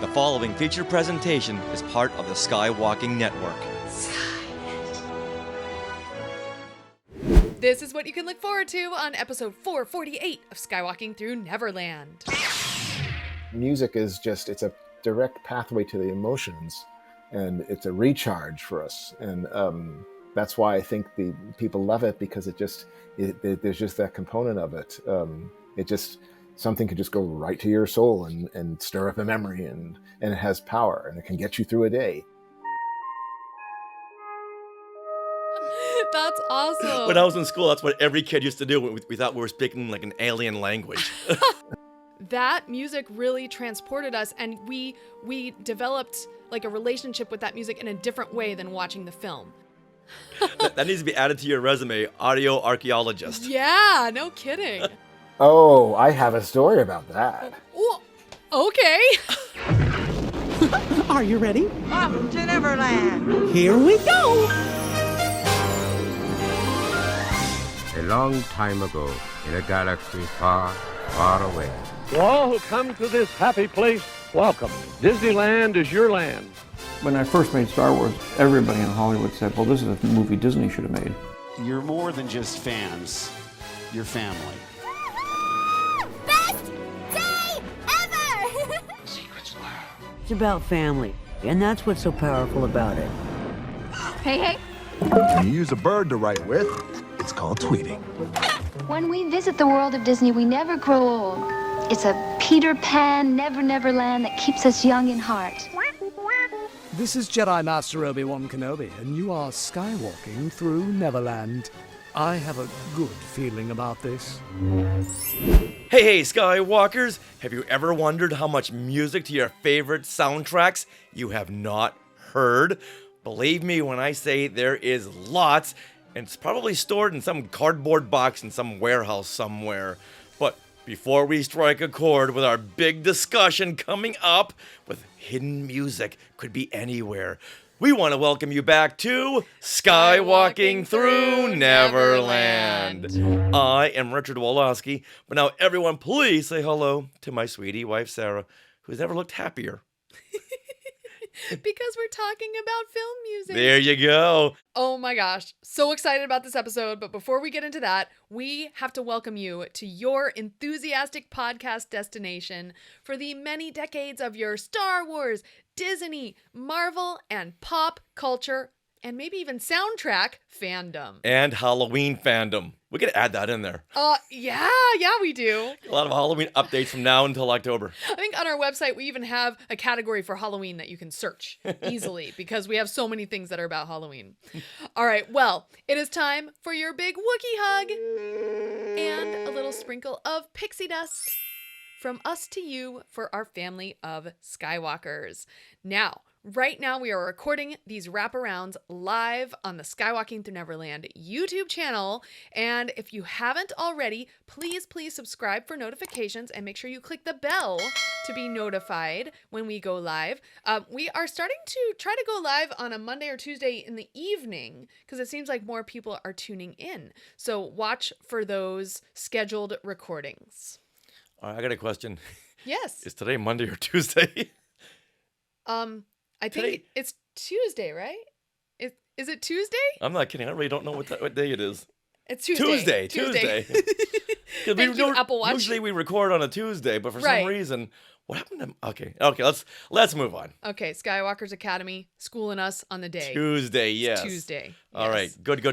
The following feature presentation is part of the Skywalking Network. This is what you can look forward to on episode 448 of Skywalking Through Neverland. Music is it's a direct pathway to the emotions, and it's a recharge for us. And that's why I think the people love it, because there's just that component of it. Something could just go right to your soul and stir up a memory, and it has power, and it can get you through a day. That's awesome. When I was in school, that's what every kid used to do. We thought we were speaking like an alien language. That music really transported us, and we developed like a relationship with that music in a different way than watching the film. That needs to be added to your resume, audio archaeologist. Yeah, no kidding. Oh, I have a story about that. Ooh, okay. Are you ready? Off to Neverland. Here we go! A long time ago, in a galaxy far, far away. To all who come to this happy place, welcome. Disneyland is your land. When I first made Star Wars, everybody in Hollywood said, well, this is a movie Disney should have made. You're more than just fans. You're family. Best day ever! Secrets lab. It's about family, and that's what's so powerful about it. Hey. When you use a bird to write with, it's called tweeting. When we visit the world of Disney, we never grow old. It's a Peter Pan, Never land that keeps us young in heart. This is Jedi Master Obi-Wan Kenobi, and you are skywalking through Neverland. I have a good feeling about this. Hey, Skywalkers! Have you ever wondered how much music to your favorite soundtracks you have not heard? Believe me when I say there is lots, and it's probably stored in some cardboard box in some warehouse somewhere. But before we strike a chord with our big discussion coming up with hidden music, could be anywhere, we want to welcome you back to Skywalking Through Neverland. I am Richard Wolosky, but now everyone please say hello to my sweetie wife Sarah, who's never looked happier. Because we're talking about film music. There you go. Oh my gosh, so excited about this episode. But before we get into that, we have to welcome you to your enthusiastic podcast destination for the many decades of your Star Wars, Disney, Marvel, and pop culture, and maybe even soundtrack fandom. And Halloween fandom. We could add that in there. Yeah, we do. A lot of Halloween updates from now until October. I think on our website, we even have a category for Halloween that you can search easily because we have so many things that are about Halloween. All right, well, it is time for your big Wookiee hug and a little sprinkle of pixie dust from us to you for our family of Skywalkers. Now, right now, we are recording these wraparounds live on the Skywalking Through Neverland YouTube channel. And if you haven't already, please subscribe for notifications and make sure you click the bell to be notified when we go live. We are starting to try to go live on a Monday or Tuesday in the evening because it seems like more people are tuning in. So watch for those scheduled recordings. All right, I got a question. Yes. Is today Monday or Tuesday? I think it's Tuesday, right? Is it Tuesday? I'm not kidding. I really don't know what day it is. It's Tuesday. Tuesday. Thank you, Apple Watch. Usually we record on a Tuesday, but for some reason, what happened to... Okay, let's move on. Okay, Skywalker's Academy, schooling us on the day. Tuesday, yes. It's Tuesday. All right, good.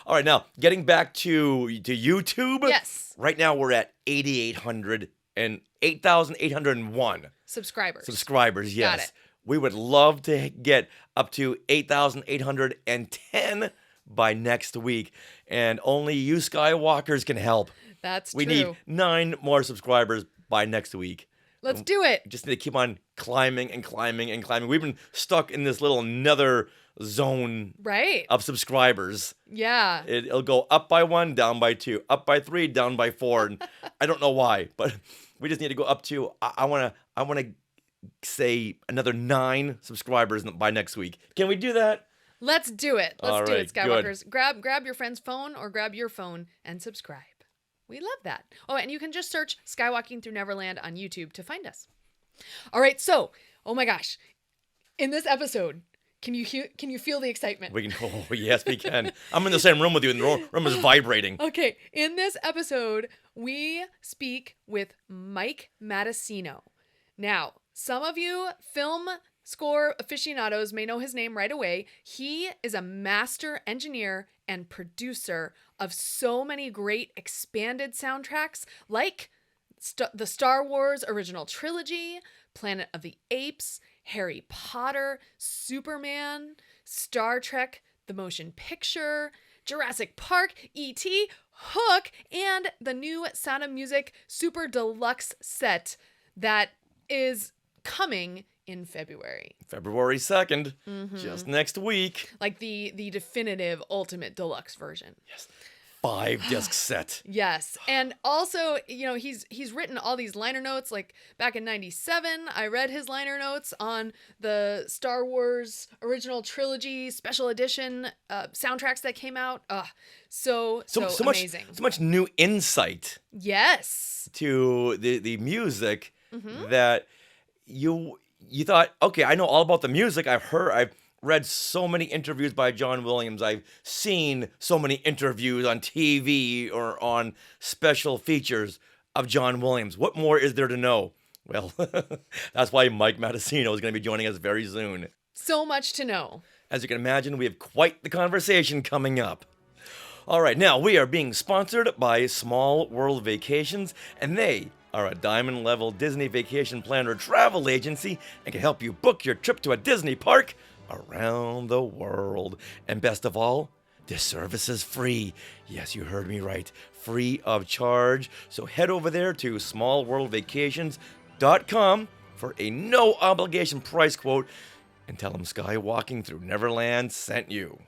All right, now, getting back to YouTube. Yes. Right now we're at 8,801. Subscribers, yes. Got it. We would love to get up to 8,810 by next week. And only you Skywalkers can help. That's we true. We need 9 more subscribers by next week. Let's do it. Just need to keep on climbing and climbing and climbing. We've been stuck in this little nether zone of subscribers. Yeah. It'll go up by 1, down by 2, up by 3, down by 4. And I don't know why, but we just need to go up to, I want to say another 9 subscribers by next week. Can we do that? Let's do it. Let's do it, Skywalkers. Good. Grab your friend's phone or grab your phone and subscribe. We love that. Oh, and you can just search Skywalking Through Neverland on YouTube to find us. All right, so Oh my gosh. In this episode, can you feel the excitement? Oh, yes, we can. I'm in the same room with you, and the room is vibrating. Okay, in this episode, we speak with Mike Matessino. Now, some of you film score aficionados may know his name right away. He is a master engineer and producer of so many great expanded soundtracks like the Star Wars original trilogy, Planet of the Apes, Harry Potter, Superman, Star Trek, the motion picture, Jurassic Park, E.T., Hook, and the new Sound of Music Super Deluxe set that is coming in February. February 2nd, just next week. Like the definitive ultimate deluxe version. Yes. 5-disc set. Yes. And also, he's written all these liner notes. Like back in 97, I read his liner notes on the Star Wars original trilogy special edition soundtracks that came out. So amazing. So much new insight. Yes. To the music that you thought, okay, I know all about the music. I've read so many interviews by John Williams. I've seen so many interviews on TV or on special features of John Williams. What more is there to know? Well, that's why Mike Matessino is going to be joining us very soon. So much to know. As you can imagine, we have quite the conversation coming up. All right, now we are being sponsored by Small World Vacations, and they are a diamond level Disney vacation planner travel agency and can help you book your trip to a Disney park around the world. And best of all, this service is free. Yes, you heard me right. Free of charge. So head over there to smallworldvacations.com for a no obligation price quote and tell them Skywalking Through Neverland sent you.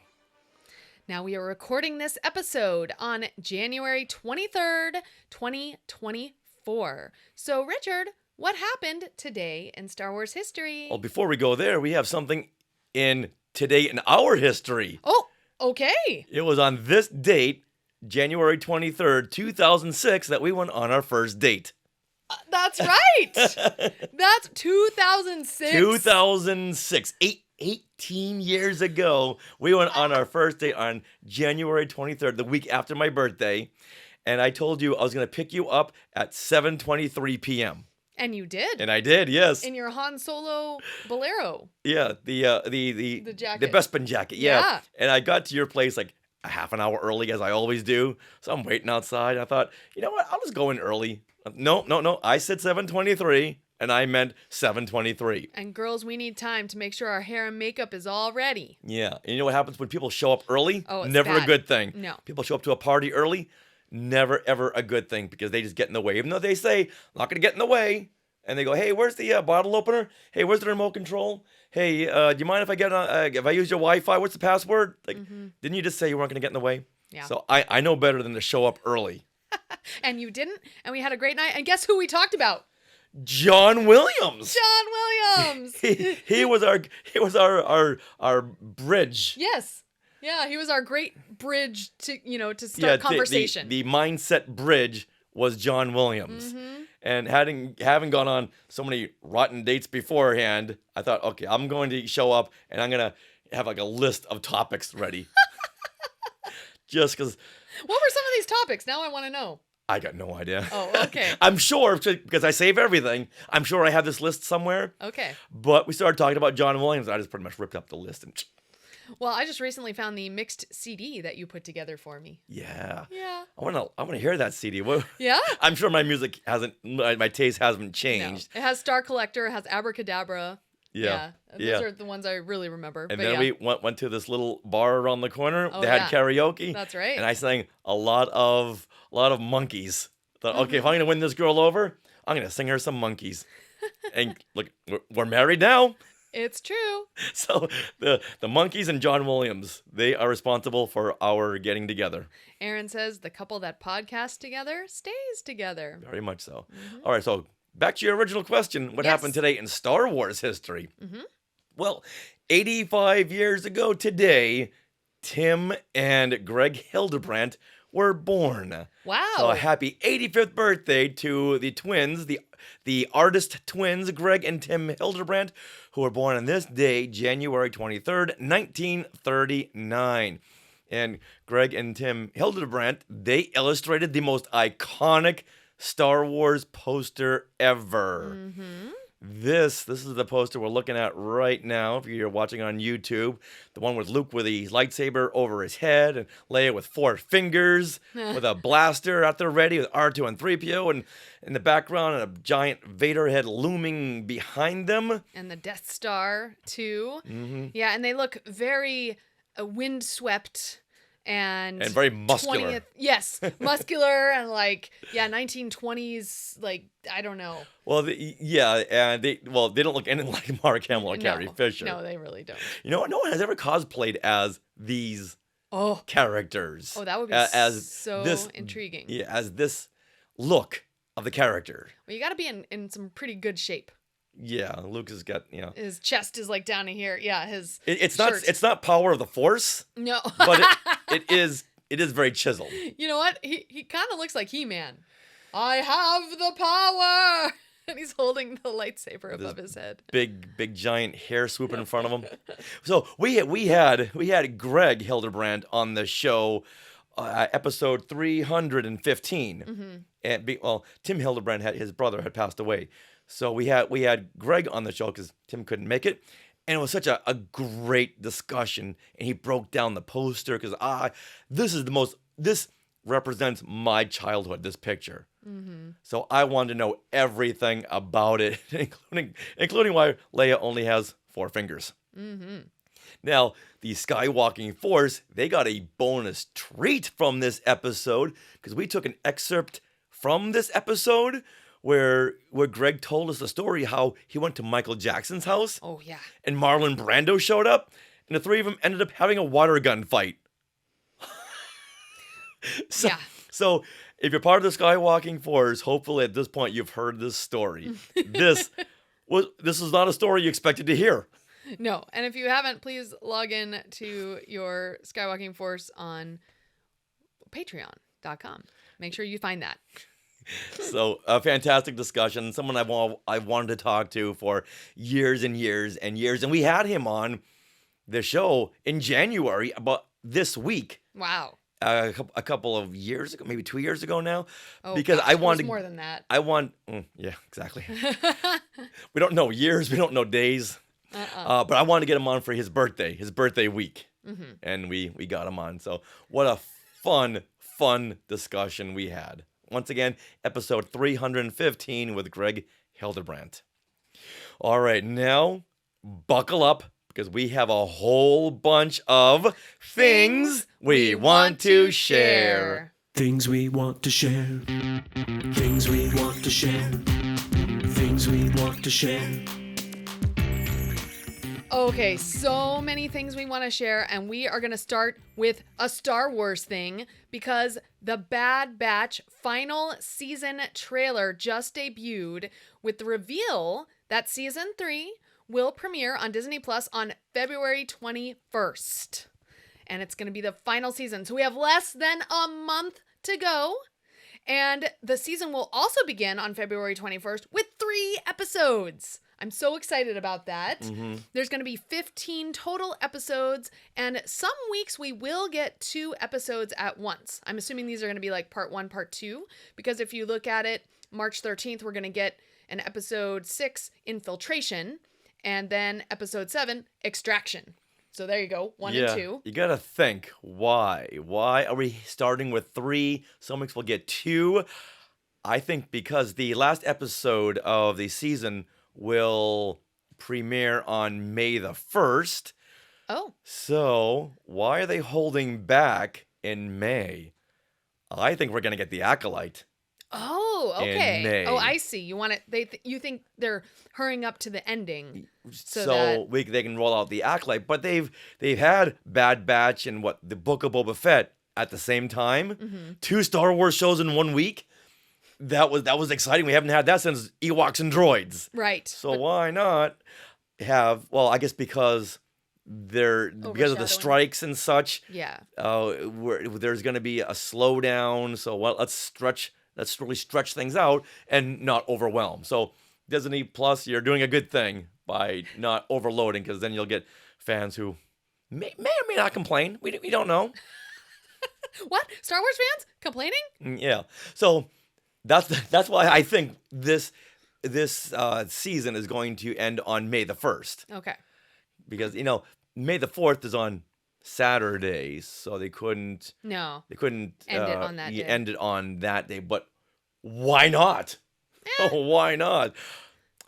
Now we are recording this episode on January 23rd, 2024. So Richard, what happened today in Star Wars history? Well, before we go there, we have something in today in our history. Oh, okay. It was on this date, January 23rd, 2006, that we went on our first date. That's right. That's 2006. 2006. 18 years ago, we went on our first date on January 23rd, the week after my birthday. And I told you I was going to pick you up at 7:23 p.m. And you did. And I did, yes. In your Han Solo Bolero. Yeah, the jacket. The Bespin jacket, yeah. Yeah. And I got to your place like a half an hour early, as I always do. So I'm waiting outside. I thought, you know what? I'll just go in early. No. I said 7:23, and I meant 7:23. And girls, we need time to make sure our hair and makeup is all ready. Yeah. And you know what happens when people show up early? Oh, it's never bad. a good thing. No. People show up to a party early, never, ever a good thing because they just get in the way. Even though they say, I'm not going to get in the way. And they go, hey, where's the bottle opener? Hey, where's the remote control? Hey, do you mind if I if I use your Wi-Fi? What's the password? Like, didn't you just say you weren't going to get in the way? Yeah. So I know better than to show up early. And you didn't. And we had a great night. And guess who we talked about? John Williams. John Williams. he was our bridge. Yes. Yeah, he was our great bridge to start conversation. The mindset bridge was John Williams. And having gone on so many rotten dates beforehand, I thought, okay, I'm going to show up and I'm going to have like a list of topics ready. Just because. What were some of these topics? Now I want to know. I got no idea. Oh, okay. I'm sure, because I save everything, I'm sure I have this list somewhere. Okay. But we started talking about John Williams. I just pretty much ripped up the list. Well, I just recently found the mixed CD that you put together for me. Yeah. Yeah. I want to hear that CD. Yeah? I'm sure my taste hasn't changed. No. It has Star Collector, it has Abracadabra. Yeah. Those are the ones I really remember. And then we went to this little bar around the corner. Oh, they had karaoke. That's right. And I sang a lot of monkeys. Thought, okay, if I'm going to win this girl over, I'm going to sing her some monkeys. And look, we're married now. It's true. So the monkeys and John Williams, they are responsible for our getting together. Aaron says the couple that podcasts together stays together. Very much so. All right, so back to your original question. What happened today in Star Wars history? Well, 85 years ago today, Tim and Greg Hildebrandt were born. Wow. So a happy 85th birthday to the twins, the artist twins, Greg and Tim Hildebrandt, who were born on this day, January 23rd, 1939. And Greg and Tim Hildebrandt, they illustrated the most iconic Star Wars poster ever. This is the poster we're looking at right now. If you're watching on YouTube, the one with Luke with the lightsaber over his head, and Leia with 4 fingers, with a blaster at the ready, with R2 and 3PO, and in the background, and a giant Vader head looming behind them. And the Death Star too. Yeah, and they look very windswept. And very muscular. Yes, muscular and 1920s, I don't know. Well, and they don't look anything like Mark Hamill or Carrie Fisher. No, they really don't. You know what? No one has ever cosplayed as these characters. Oh, that would be so intriguing. Yeah, as this look of the character. Well, you got to be in some pretty good shape. Yeah, Luke has got, His chest is down to here. Yeah, it's shirt. It's not power of the Force. No. But it is very chiseled. You know what? He kind of looks like He-Man. I have the power. And he's holding the lightsaber above his head. Big giant hair swoop in front of him. So we had Greg Hildebrandt on the show, episode 315. And Tim Hildebrandt his brother had passed away. So we had Greg on the show because Tim couldn't make it. And it was such a great discussion. And he broke down the poster because this represents my childhood, this picture. So I wanted to know everything about it, including why Leia only has 4 fingers. Now, the Skywalking Force, they got a bonus treat from this episode because we took an excerpt from this episode where Greg told us the story how he went to Michael Jackson's house. Oh, yeah. And Marlon Brando showed up, and the 3 of them ended up having a water gun fight. So if you're part of the Skywalking Force, hopefully at this point you've heard this story. This is not a story you expected to hear. No, and if you haven't, please log in to your Skywalking Force on patreon.com. Make sure you find that. So a fantastic discussion, someone I wanted to talk to for years and years and years. And we had him on the show in January, about this week. Wow. A couple of years ago, maybe 2 years ago now. Oh, because gosh, I wanted more than that. Yeah, exactly. We don't know years, we don't know days. But I wanted to get him on for his birthday week. And we got him on. So what a fun discussion we had. Once again, episode 315 with Greg Hildebrandt. All right, now buckle up because we have a whole bunch of things we want to share. Things we want to share. Things we want to share. Things we want to share. Okay, so many things we want to share, and we are going to start with a Star Wars thing because the Bad Batch final season trailer just debuted with the reveal that season 3 will premiere on Disney Plus on February 21st. And it's going to be the final season. So we have less than a month to go. And the season will also begin on February 21st with 3 episodes. I'm so excited about that. There's going to be 15 total episodes, and some weeks we will get 2 episodes at once. I'm assuming these are going to be like part 1, part 2, because if you look at it, March 13th, we're going to get an episode 6, Infiltration, and then episode 7, Extraction. So there you go, 1 and 2. You got to think, why? Why are we starting with 3? Some weeks we'll get 2. I think because the last episode of the season will premiere on May the 1st. Oh. So why are they holding back in May? I think we're going to get The Acolyte. Oh, okay. In May. Oh, I see. You want it? You think they're hurrying up to the ending, so that they can roll out The Acolyte. But they've had Bad Batch and the Book of Boba Fett at the same time. 2 Star Wars shows in 1 week. That was exciting. We haven't had that since Ewoks and Droids. Right. So why not have? Well, I guess because because of the Overshadowing. strikes and such. Yeah. There's going to be a slowdown. So let's really stretch things out and not overwhelm. So Disney Plus, you're doing a good thing by not overloading, because then you'll get fans who may or may not complain. We don't know. What? Star Wars fans complaining? Yeah. So that's why I think this season is going to end on May the 1st. Okay. Because, May the 4th is on Saturday, so they couldn't No. end it on that day. End it on that day. But why not? Why not?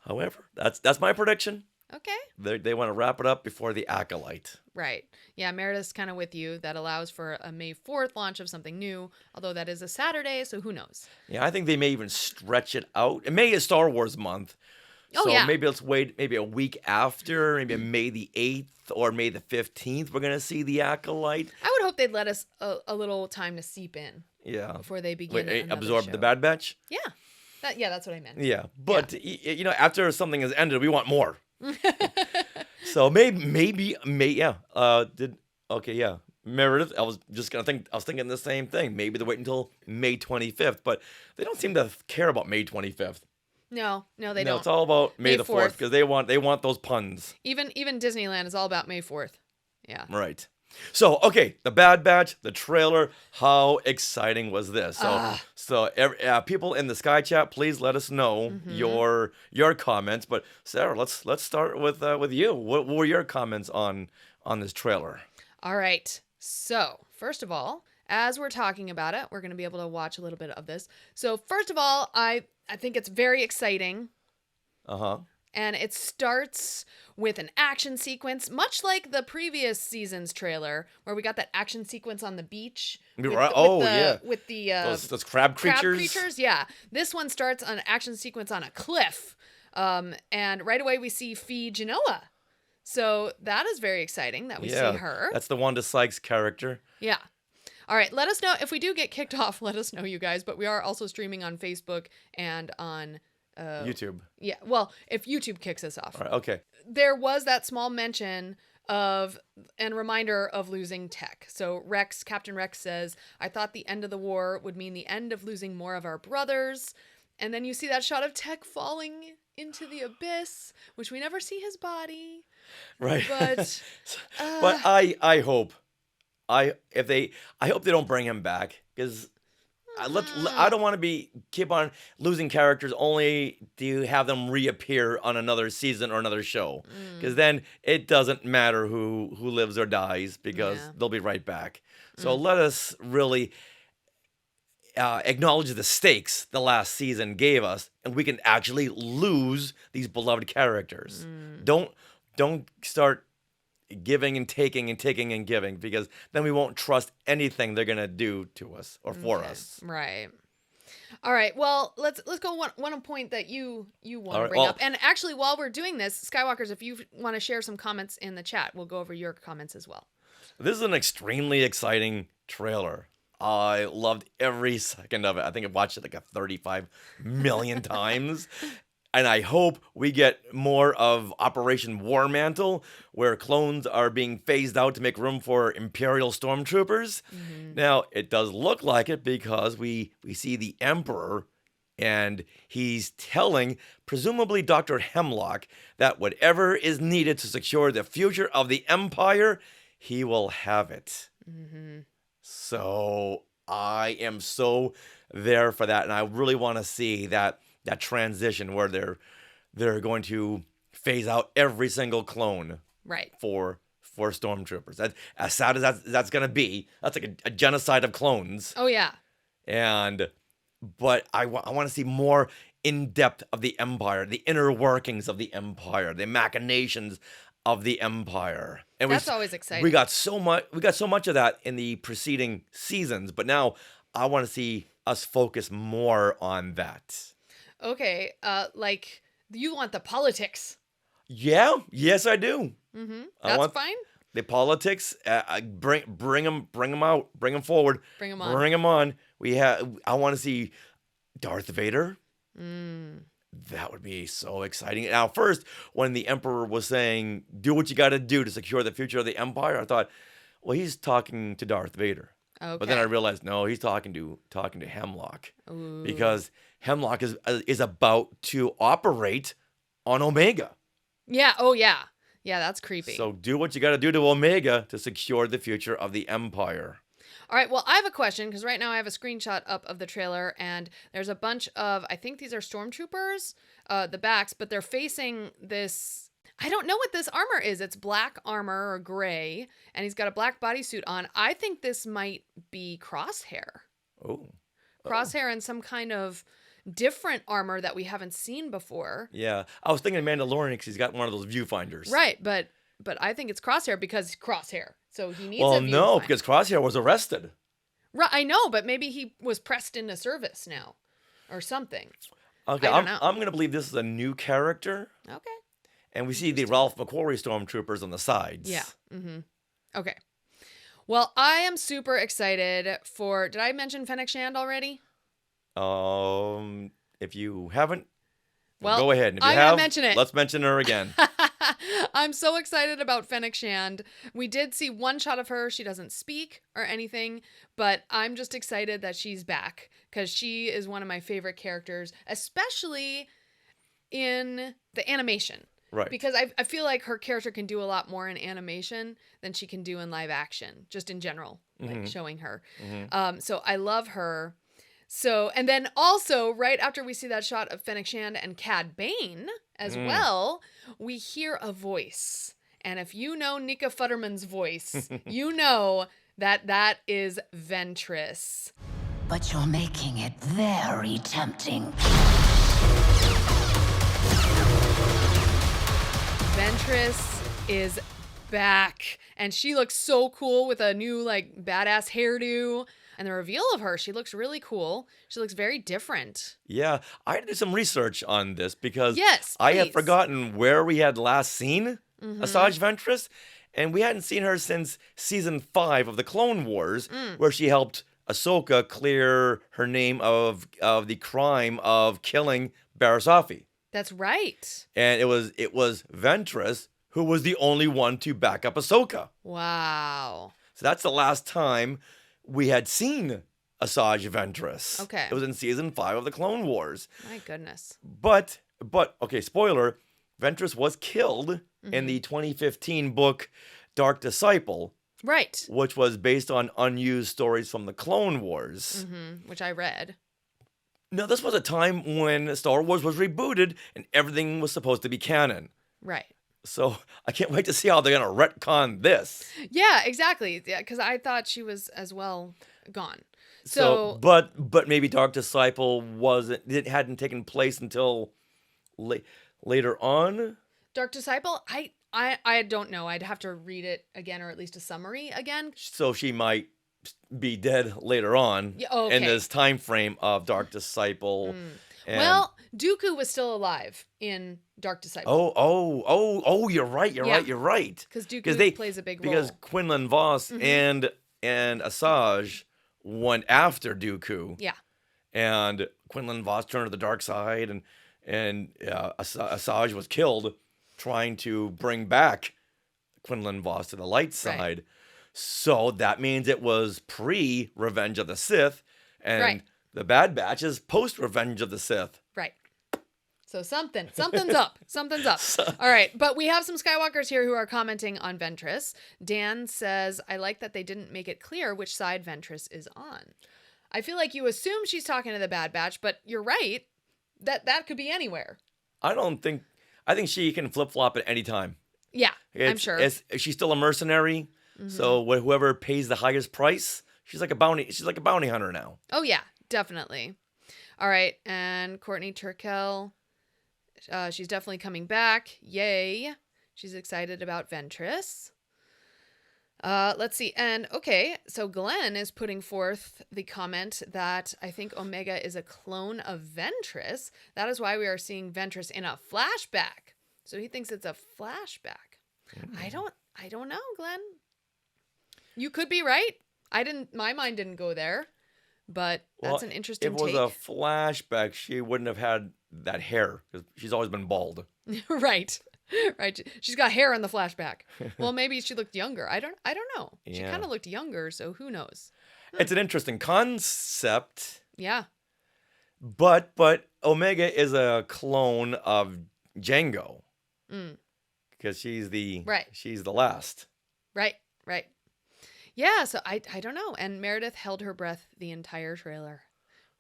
However, that's my prediction. Okay. They want to wrap it up before the Acolyte. Right. Yeah, Meredith's kind of with you. That allows for a May 4th launch of something new, although that is a Saturday, so who knows? Yeah, I think they may even stretch it out. May is Star Wars month. Oh, so yeah. maybe let's wait maybe a week after, maybe May the 8th or May the 15th, we're going to see the Acolyte. I would hope they'd let us a little time to seep in. Yeah. Before they begin another absorb show. The Bad Batch? Yeah. That's what I meant. Yeah. But, after something has ended, we want more. So maybe, yeah. Meredith, I was thinking the same thing. Maybe they wait until May 25th, but they don't seem to care about May 25th. No, they No, don't. it's all about May the 4th, because they want those puns. Even Disneyland is all about May 4th. Yeah. Right. So, okay, The Bad Batch, the trailer, how exciting was this? So people in the Sky Chat, please let us know your comments. But Sarah, let's start with you. What were your comments on this trailer? All right. So, first of all, as we're talking about it, we're going to be able to watch a little bit of this. So, first of all, I think it's very exciting. Uh-huh. And it starts with an action sequence, much like the previous season's trailer, where we got that action sequence on the beach. With those crab creatures. Crab creatures, yeah. This one starts on an action sequence on a cliff. And right away we see Fee Genoa. So that is very exciting that we see her. That's the Wanda Sykes character. Yeah. All right, let us know if we do get kicked off. Let us know, you guys. But we are also streaming on Facebook and on YouTube. Yeah, well, if YouTube kicks us off. All right, okay. There was that small mention of and reminder of losing Tech. So Captain Rex says, I thought the end of the war would mean the end of losing more of our brothers. And then you see that shot of Tech falling into the abyss, which we never see his body. Right. But but I hope they don't bring him back, because I don't want to keep on losing characters only to have them reappear on another season or another show, because then it doesn't matter who lives or dies, because they'll be right back. So let us really acknowledge the stakes the last season gave us, and we can actually lose these beloved characters. Don't start giving and taking and taking and giving, because then we won't trust anything they're gonna do to us or for us. Right. All right. Well, let's go one point that you want to right, bring up. And actually, while we're doing this, Skywalkers, if you want to share some comments in the chat, we'll go over your comments as well. This is an extremely exciting trailer. I loved every second of it. I think I've watched it like 35 million times. And I hope we get more of Operation War Mantle, where clones are being phased out to make room for Imperial stormtroopers. Now, it does look like it, because we see the Emperor, and he's telling, presumably Dr. Hemlock, that whatever is needed to secure the future of the Empire, he will have it. So I am so there for that, and I really want to see that transition where they're going to phase out every single clone, right, for stormtroopers. That, as sad as that's going to be, that's like a genocide of clones. Oh yeah. But I want to see more in depth of the Empire, the inner workings of the Empire, the machinations of the Empire. And that's always exciting. We got so much of that in the preceding seasons, but now I want to see us focus more on that. Okay, like you want the politics. Yeah, yes I do. That's fine. The politics, bring them out, bring them forward, bring them on. Bring them on. I want to see Darth Vader. That would be so exciting. Now, first, when the Emperor was saying, do what you got to do to secure the future of the Empire, I thought, well, he's talking to Darth Vader. Okay. But then I realized, no, he's talking to Hemlock. Ooh. Because Hemlock is about to operate on Omega. Yeah. Oh, yeah. Yeah, that's creepy. So do what you got to do to Omega to secure the future of the Empire. All right, well, I have a question because right now I have a screenshot up of the trailer and there's a bunch of, I think these are stormtroopers, the backs, but they're facing this, I don't know what this armor is. It's black armor or gray, and he's got a black bodysuit on. I think this might be Crosshair. Oh. Crosshair and some kind of different armor that we haven't seen before. Yeah, I was thinking Mandalorian because he's got one of those viewfinders. Right, but I think it's Crosshair because Crosshair. So he needs a Well, viewfinder. no, because Crosshair was arrested. Right, I know, but maybe he was pressed into service now or something. Okay, I don't know. I'm going to believe this is a new character. Okay. And we see the Ralph McQuarrie stormtroopers on the sides. Yeah. Mm-hmm. Okay. Well, I am super excited for, did I mention Fennec Shand already? If you haven't, well, go ahead. And if you I'm have, gonna mention it. Let's mention her again. I'm so excited about Fennec Shand. We did see one shot of her. She doesn't speak or anything, but I'm just excited that she's back because she is one of my favorite characters, especially in the animation. Right. Because I feel like her character can do a lot more in animation than she can do in live action, just in general, like showing her. Mm-hmm. So I love her. So, and then also right after we see that shot of Fennec Shand and Cad Bane as well, we hear a voice. And if you know Nika Futterman's voice, you know that that is Ventress. But you're making it very tempting. Ventress is back. And she looks so cool with a new, like, badass hairdo. And the reveal of her, she looks really cool. She looks very different. Yeah, I had to do some research on this because yes, I had forgotten where we had last seen Asajj Ventress, and we hadn't seen her since season 5 of the Clone Wars, where she helped Ahsoka clear her name of the crime of killing Barasafi. That's right. And it was Ventress who was the only one to back up Ahsoka. Wow. So that's the last time we had seen Asajj Ventress. Okay. It was in season 5 of the Clone Wars. My goodness. But okay, spoiler, Ventress was killed in the 2015 book Dark Disciple. Right. Which was based on unused stories from the Clone Wars. Which I read. Now, this was a time when Star Wars was rebooted and everything was supposed to be canon. Right. So I can't wait to see how they're going to retcon this. Yeah, exactly. Yeah, because I thought she was as well gone. So but maybe Dark Disciple hadn't taken place until later on. Dark Disciple, I don't know. I'd have to read it again, or at least a summary again. So she might be dead later on in this time frame of Dark Disciple. Well, Dooku was still alive in Dark Disciple. Oh, you're right. You're right. Because Dooku plays a big role. Because Quinlan Vos and Asajj went after Dooku. Yeah. And Quinlan Vos turned to the dark side, and Asajj was killed trying to bring back Quinlan Vos to the light side. Right. So that means it was pre-Revenge of the Sith, and the Bad Batch is post-Revenge of the Sith. Right. So something's up. Something's up. All right. But we have some Skywalkers here who are commenting on Ventress. Dan says, I like that they didn't make it clear which side Ventress is on. I feel like you assume she's talking to the Bad Batch, but you're right. That could be anywhere. I think she can flip-flop at any time. Yeah, I'm sure. She's still a mercenary, so whoever pays the highest price, she's like a bounty hunter now. Oh, yeah, definitely. All right, and Courtney Turkel, she's definitely coming back. Yay. She's excited about Ventress. Let's see. And okay, so Glenn is putting forth the comment that I think Omega is a clone of Ventress. That is why we are seeing Ventress in a flashback. So he thinks it's a flashback. I don't know, Glenn. You could be right. My mind didn't go there, but that's an interesting take. If it was a flashback, she wouldn't have had that hair, because she's always been bald. Right. Right. She's got hair in the flashback. Well, maybe she looked younger. I don't know. She Yeah. kind of looked younger, so who knows? It's an interesting concept, Yeah. but Omega is a clone of Django Mm. because she's the last. Right. Right. Yeah, so I don't know. And Meredith held her breath the entire trailer.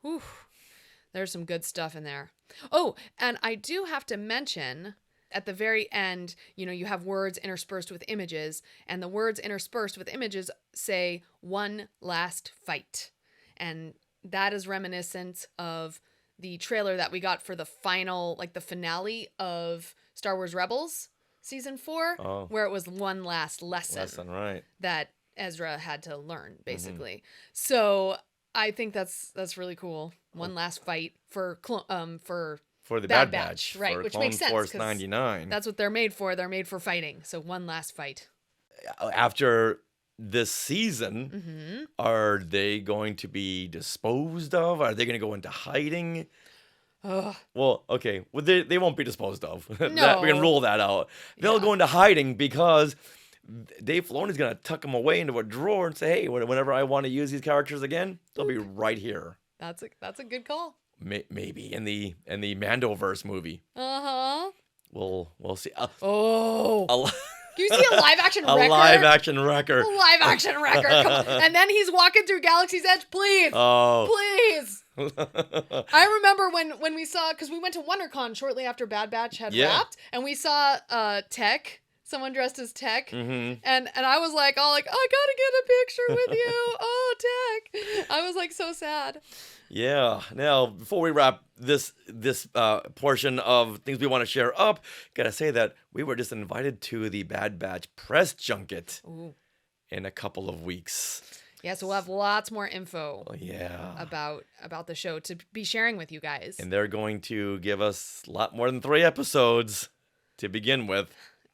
Whew. There's some good stuff in there. Oh, and I do have to mention at the very end, you have words interspersed with images, and the words interspersed with images say "one last fight." And that is reminiscent of the trailer that we got for the final, the finale of Star Wars Rebels season 4, where it was one last lesson Right. that Ezra had to learn, basically. So I think that's really cool. One last fight for the Bad Batch, right? for Which Clone makes sense. Force 'cause 99. That's what they're made for. They're made for fighting. So one last fight. After this season, are they going to be disposed of? Are they going to go into hiding? Ugh. Well, okay. Well, they won't be disposed of. We can No. rule that out. They'll go into hiding because Dave Filoni's going to tuck them away into a drawer and say, hey, whenever I want to use these characters again, they'll be right here. That's a good call. Maybe in the Mandoverse movie. Uh-huh. We'll see. Can you see a live action wrecker? A live action wrecker. A live action wrecker. Come on. And then he's walking through Galaxy's Edge. Please. Oh. Please. I remember when we saw, because we went to WonderCon shortly after Bad Batch had wrapped, and we saw Tech. Someone dressed as Tech, and I was like, I gotta get a picture with you. Oh, Tech! I was like so sad. Yeah. Now, before we wrap this portion of things we want to share up, gotta say that we were just invited to the Bad Batch press junket in a couple of weeks. Yeah, so we'll have lots more info. Yeah. About the show to be sharing with you guys. And they're going to give us a lot more than 3 episodes to begin with.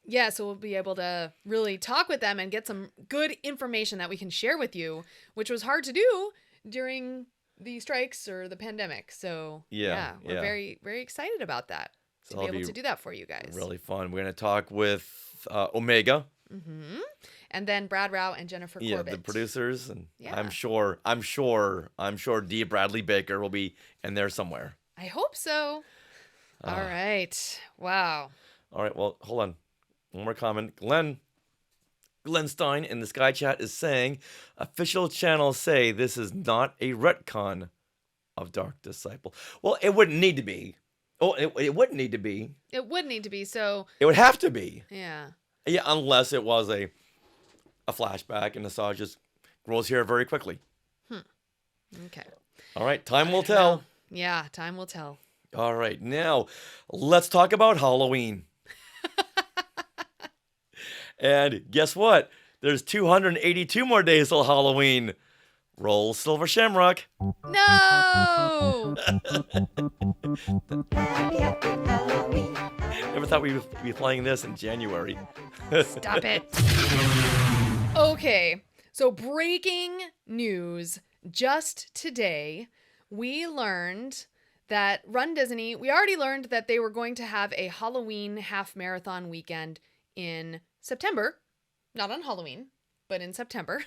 Yeah, so we'll be able to really talk with them and get some good information that we can share with you, which was hard to do during the strikes or the pandemic. So we're very, very excited about that, to be able to do that for you guys. Really fun. We're going to talk with Omega. And then Brad Rao and Jennifer Corbett. Yeah, the producers. And I'm sure D. Bradley Baker will be in there somewhere. I hope so. All right. Wow. All right. Well, hold on. One more comment. Glenn Stein in the Sky Chat is saying, official channels say this is not a retcon of Dark Disciple. Well, it wouldn't need to be. Oh, it wouldn't need to be. It would need to be, so... It would have to be. Yeah. Yeah, unless it was a flashback and Asajj just grows here very quickly. Okay. All right, time will tell. Yeah, time will tell. All right, now let's talk about Halloween. And guess what? There's 282 more days till Halloween. Roll Silver Shamrock. No! Never thought we'd be playing this in January. Stop it. Okay, so breaking news. Just today, we learned that runDisney, we already learned that they were going to have a Halloween half marathon weekend in September. Not on Halloween, but in September.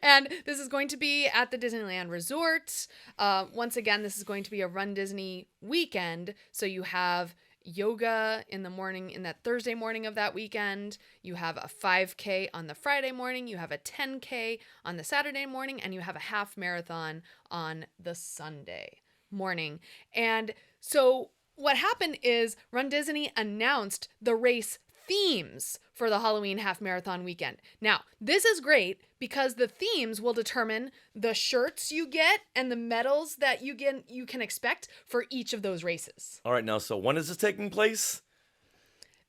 And this is going to be at the Disneyland Resort. Once again, this is going to be a runDisney weekend. So you have yoga in the morning, in that Thursday morning of that weekend. You have a 5K on the Friday morning. You have a 10K on the Saturday morning. And you have a half marathon on the Sunday morning. And so what happened is runDisney announced the race themes for the Halloween half marathon weekend. Now, this is great because the themes will determine the shirts you get and the medals that you can expect for each of those races. All right, now, so when is this taking place?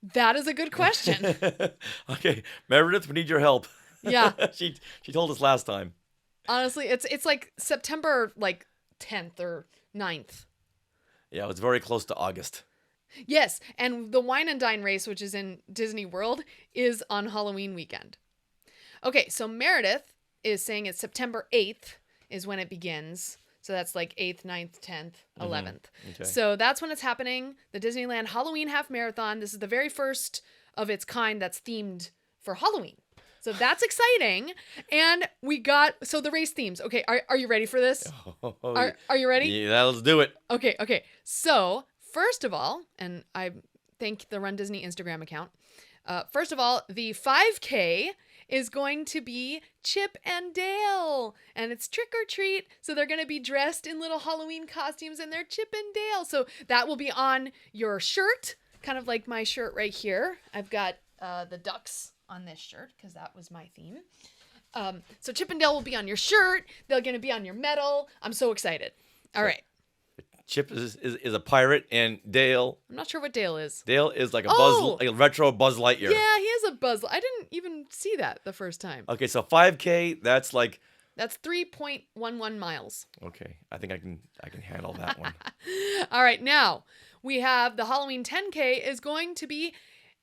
That is a good question. Okay, Meredith, we need your help. Yeah. She told us last time. Honestly, it's like September 10th or 9th. Yeah, it was very close to August. Yes, and the Wine and Dine race, which is in Disney World, is on Halloween weekend. Okay, so Meredith is saying it's September 8th is when it begins. So that's like 8th, 9th, 10th, 11th. Okay. So that's when it's happening. The Disneyland Halloween Half Marathon. This is the very first of its kind that's themed for Halloween. So that's exciting. And we got, so the race themes. Okay, are you ready for this? Are you ready? Yeah, let's do it. Okay. So first of all, and I thank the runDisney Instagram account. First of all, the 5K is going to be Chip and Dale, and it's trick or treat. So they're going to be dressed in little Halloween costumes, and they're Chip and Dale. So that will be on your shirt, kind of like my shirt right here. I've got the ducks on this shirt because that was my theme. So Chip and Dale will be on your shirt. They're going to be on your medal. I'm so excited. All right. Chip is a pirate, and Dale. I'm not sure what Dale is. Dale is like Oh! a retro Buzz Lightyear. Yeah, he is a Buzz. I didn't even see that the first time. Okay, so 5K, that's like. That's 3.11 miles. Okay, I think I can handle that one. All right, now we have the Halloween 10K is going to be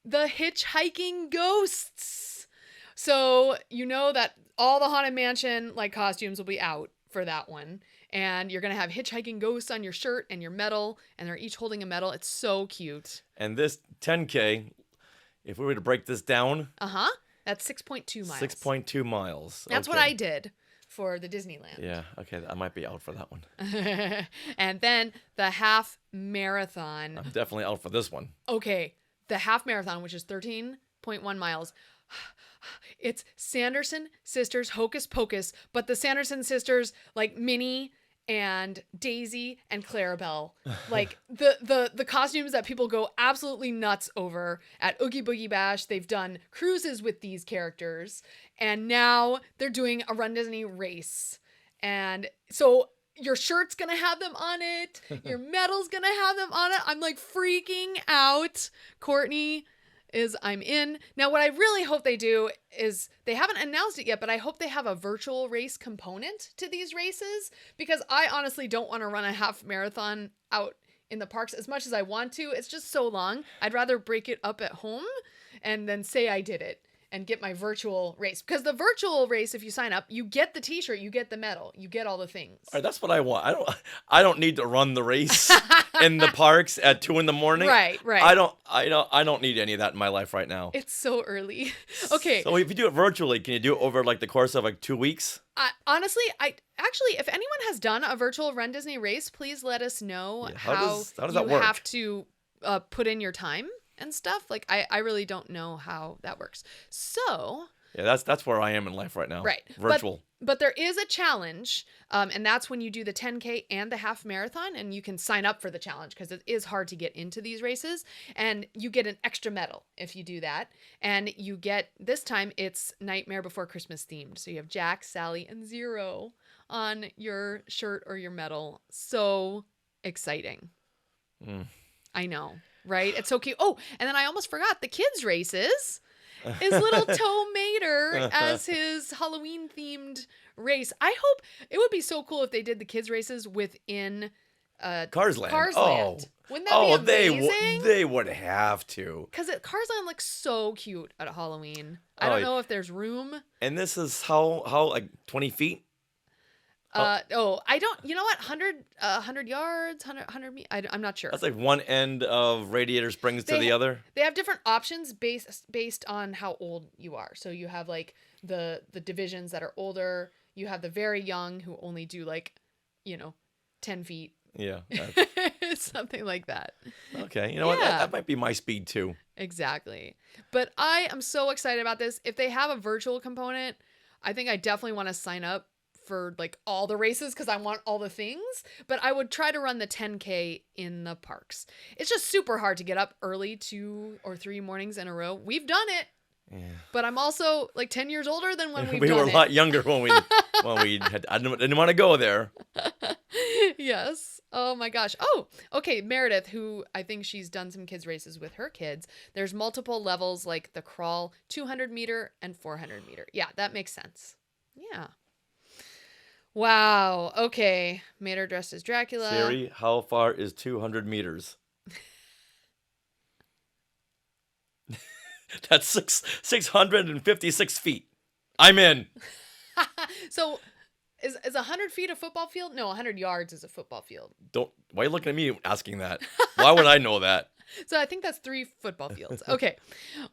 the hitchhiking ghosts. So you know that all the Haunted Mansion like costumes will be out for that one. And you're going to have hitchhiking ghosts on your shirt and your medal, and they're each holding a medal. It's so cute. And this 10K, if we were to break this down. That's 6.2 miles. 6.2 miles. That's what I did for the Disneyland. Yeah, okay, I might be out for that one. And then the half marathon. I'm definitely out for this one. Okay, the half marathon, which is 13.1 miles. It's Sanderson Sisters Hocus Pocus, but the Sanderson Sisters, like Minnie and Daisy and Clarabelle, like the costumes that people go absolutely nuts over at Oogie Boogie Bash. They've done cruises with these characters, and now they're doing a runDisney race. And so your shirt's gonna have them on it, your medal's gonna have them on it. I'm like freaking out. Courtney is I'm in. Now, what I really hope they do is, they haven't announced it yet, but I hope they have a virtual race component to these races, because I honestly don't want to run a half marathon out in the parks as much as I want to. It's just so long. I'd rather break it up at home and then say I did it and get my virtual race. Because the virtual race, if you sign up, you get the t-shirt, you get the medal, you get all the things. All right, that's what I want. I don't need to run the race in the parks at 2 a.m. Right. I don't need any of that in my life right now. It's so early. Okay. So if you do it virtually, can you do it over like the course of like 2 weeks? Honestly, if anyone has done a virtual runDisney race, please let us know how does that you work? have to put in your time and stuff. Like, I really don't know how that works. So yeah, that's where I am in life right now. Right. Virtual. But there is a challenge, and that's when you do the 10K and the half marathon, and you can sign up for the challenge because it is hard to get into these races, and you get an extra medal if you do that. And you get, this time it's Nightmare Before Christmas themed. So you have Jack, Sally, and Zero on your shirt or your medal. So exciting. I know, right? It's so cute. Oh, and then I almost forgot the kids' races. Is little Toe Mater as his Halloween themed race. I hope it would be so cool if they did the kids races within Cars Land. Wouldn't that be amazing? They would have to. Because Cars Land looks so cute at Halloween. I don't know if there's room. And this is how like 20 feet? I don't, you know what? 100 yards, 100 meters. I'm not sure. That's like one end of Radiator Springs to the other. They have different options based on how old you are. So you have like the divisions that are older. You have the very young who only do like, 10 feet. Yeah. Something like that. Okay. You know what? That might be my speed too. Exactly. But I am so excited about this. If they have a virtual component, I think I definitely want to sign up for like all the races because I want all the things, but I would try to run the 10K in the parks. It's just super hard to get up early 2 or 3 mornings in a row. We've done it. Yeah. But I'm also like 10 years older than when we were a lot younger when we had, I didn't want to go there. Yes. Oh my gosh. Oh, okay. Meredith, who I think she's done some kids races with her kids. There's multiple levels like the crawl, 200 meter and 400 meter. Yeah, that makes sense. Yeah. Wow. Okay. Mater dressed as Dracula. Siri, how far is 200 meters? That's 656 feet. I'm in. So Is 100 feet a football field? No, 100 yards is a football field. Why are you looking at me asking that? Why would I know that? So I think that's 3 football fields. Okay.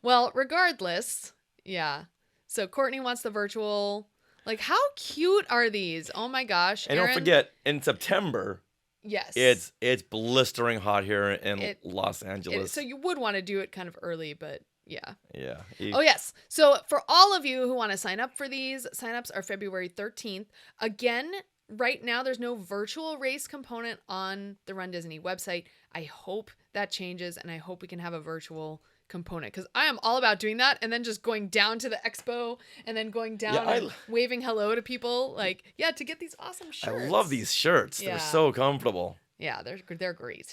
Well, regardless, yeah. So Courtney wants the virtual. Like, how cute are these? Oh my gosh. And don't forget, in September, yes, it's blistering hot here in Los Angeles. So you would want to do it kind of early, but yeah. Yeah. Oh, yes. So for all of you who want to sign up for these, signups are February 13th. Again, right now, there's no virtual race component on the RunDisney website. I hope that changes, and I hope we can have a virtual component, because I am all about doing that and then just going down to the expo and then going down and waving hello to people. Like, yeah, to get these awesome shirts. I love these shirts. Yeah. They're so comfortable. Yeah, they're great.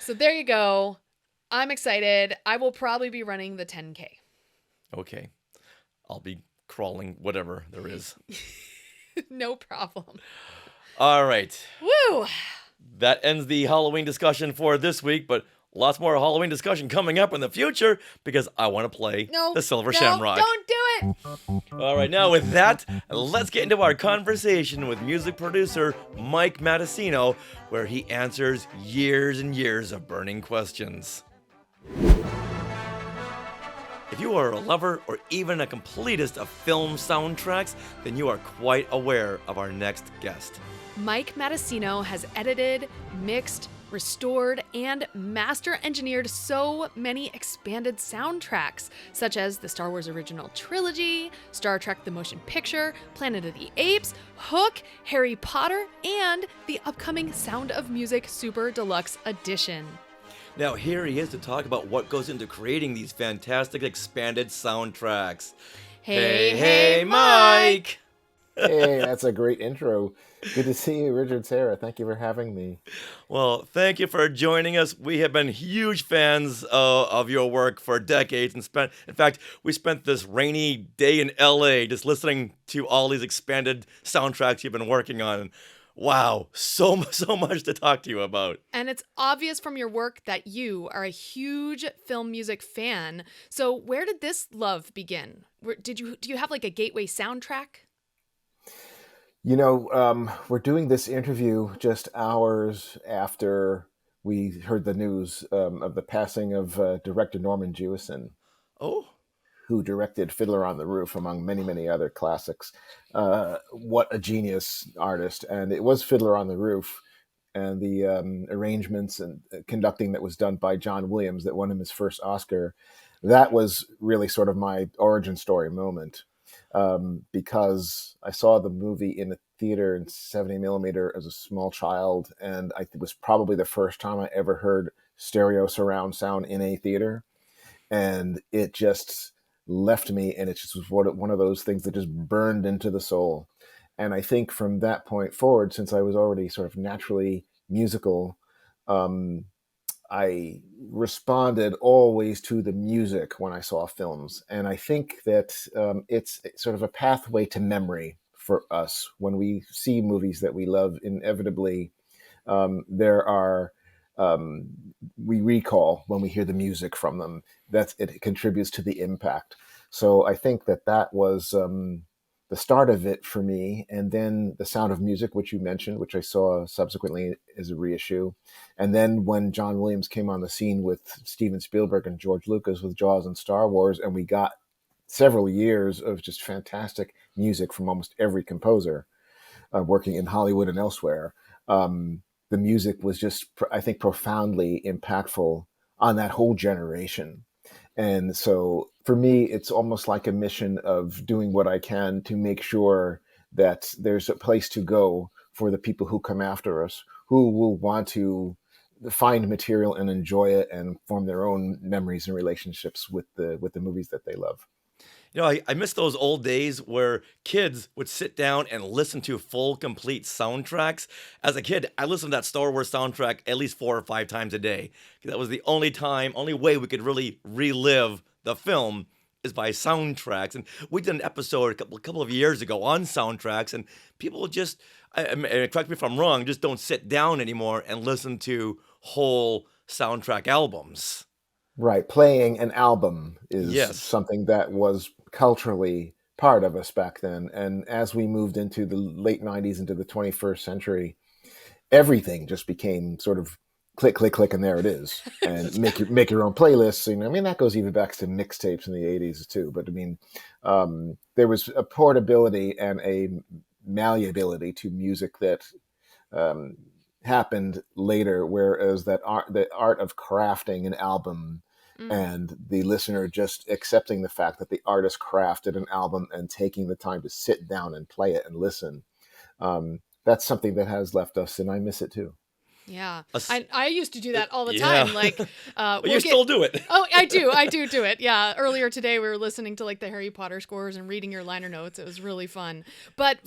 So there you go. I'm excited. I will probably be running the 10K. Okay. I'll be crawling whatever there is. No problem. All right. Woo! That ends the Halloween discussion for this week, but lots more Halloween discussion coming up in the future because I want to play the Silver Shamrock. Don't do it! All right, now with that, let's get into our conversation with music producer Mike Matessino, where he answers years and years of burning questions. If you are a lover or even a completist of film soundtracks, then you are quite aware of our next guest. Mike Matessino has edited, mixed, restored, and master engineered so many expanded soundtracks, such as the Star Wars original trilogy, Star Trek the Motion Picture, Planet of the Apes, Hook, Harry Potter, and the upcoming Sound of Music Super Deluxe Edition. Now here he is to talk about what goes into creating these fantastic expanded soundtracks. Hey, Mike! Hey, that's a great intro. Good to see you, Richard, Sarah. Thank you for having me. Well, thank you for joining us. We have been huge fans of your work for decades, and in fact, we spent this rainy day in LA just listening to all these expanded soundtracks you've been working on. Wow, so much to talk to you about. And it's obvious from your work that you are a huge film music fan. So where did this love begin? Do you have like a gateway soundtrack? You know, we're doing this interview just hours after we heard the news of the passing of director Norman Jewison. Oh. Who directed Fiddler on the Roof, among many, many other classics. What a genius artist. And it was Fiddler on the Roof and the arrangements and conducting that was done by John Williams that won him his first Oscar. That was really sort of my origin story moment because I saw the movie in a theater in 70 millimeter as a small child. And it was probably the first time I ever heard stereo surround sound in a theater. And it just left me, and it just was one of those things that just burned into the soul. And I think from that point forward, since I was already sort of naturally musical, I responded always to the music when I saw films. And I think that it's sort of a pathway to memory for us. When we see movies that we love, inevitably there are we recall when we hear the music from them. It contributes to the impact. So I think that was the start of it for me. And then The Sound of Music, which you mentioned, which I saw subsequently as a reissue. And then when John Williams came on the scene with Steven Spielberg and George Lucas with Jaws and Star Wars, and we got several years of just fantastic music from almost every composer working in Hollywood and elsewhere. The music was just, I think, profoundly impactful on that whole generation. And so for me, it's almost like a mission of doing what I can to make sure that there's a place to go for the people who come after us, who will want to find material and enjoy it and form their own memories and relationships with the movies that they love. You know, I miss those old days where kids would sit down and listen to full, complete soundtracks. As a kid, I listened to that Star Wars soundtrack at least 4 or 5 times a day. That was the only way we could really relive the film is by soundtracks. And we did an episode a couple of years ago on soundtracks, and people just, correct me if I'm wrong, just don't sit down anymore and listen to whole soundtrack albums. Right. Playing an album is something that was culturally part of us back then. And as we moved into the late 90s into the 21st century, everything just became sort of click, click, click, and there it is. And make your own playlists. I mean, that goes even back to mixtapes in the 80s too. But I mean, there was a portability and a malleability to music that happened later, whereas the art of crafting an album and the listener just accepting the fact that the artist crafted an album and taking the time to sit down and play it and listen, that's something that has left us, and I miss it too. Yeah, I used to do that all the time. Like, still do it. Oh, I do it. Yeah. Earlier today, we were listening to like the Harry Potter scores and reading your liner notes. It was really fun. But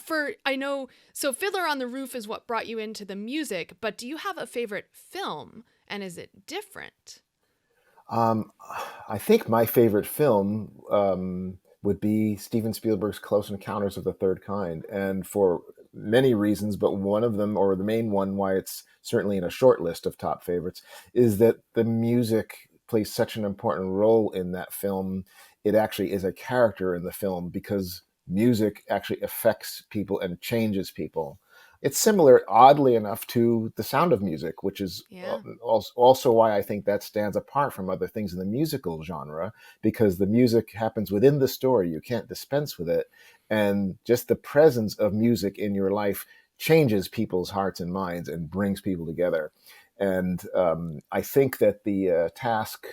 so Fiddler on the Roof is what brought you into the music. But do you have a favorite film, and is it different? I think my favorite film would be Steven Spielberg's Close Encounters of the Third Kind, and for many reasons, but one of them, or the main one, why it's certainly in a short list of top favorites, is that the music plays such an important role in that film. It actually is a character in the film because music actually affects people and changes people. It's similar, oddly enough, to The Sound of Music, which is also why I think that stands apart from other things in the musical genre, because the music happens within the story. You can't dispense with it. And just the presence of music in your life changes people's hearts and minds and brings people together. And I think that the task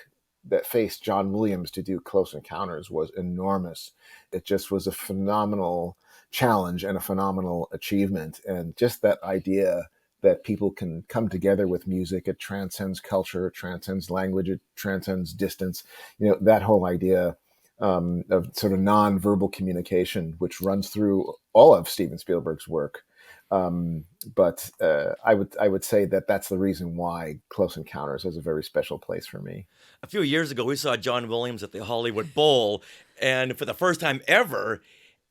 that faced John Williams to do Close Encounters was enormous. It just was a phenomenal challenge and a phenomenal achievement. And just that idea that people can come together with music, it transcends culture, it transcends language, it transcends distance. That whole idea of sort of non-verbal communication, which runs through all of Steven Spielberg's work. But I would say that that's the reason why Close Encounters has a very special place for me. A few years ago, we saw John Williams at the Hollywood Bowl, and for the first time ever,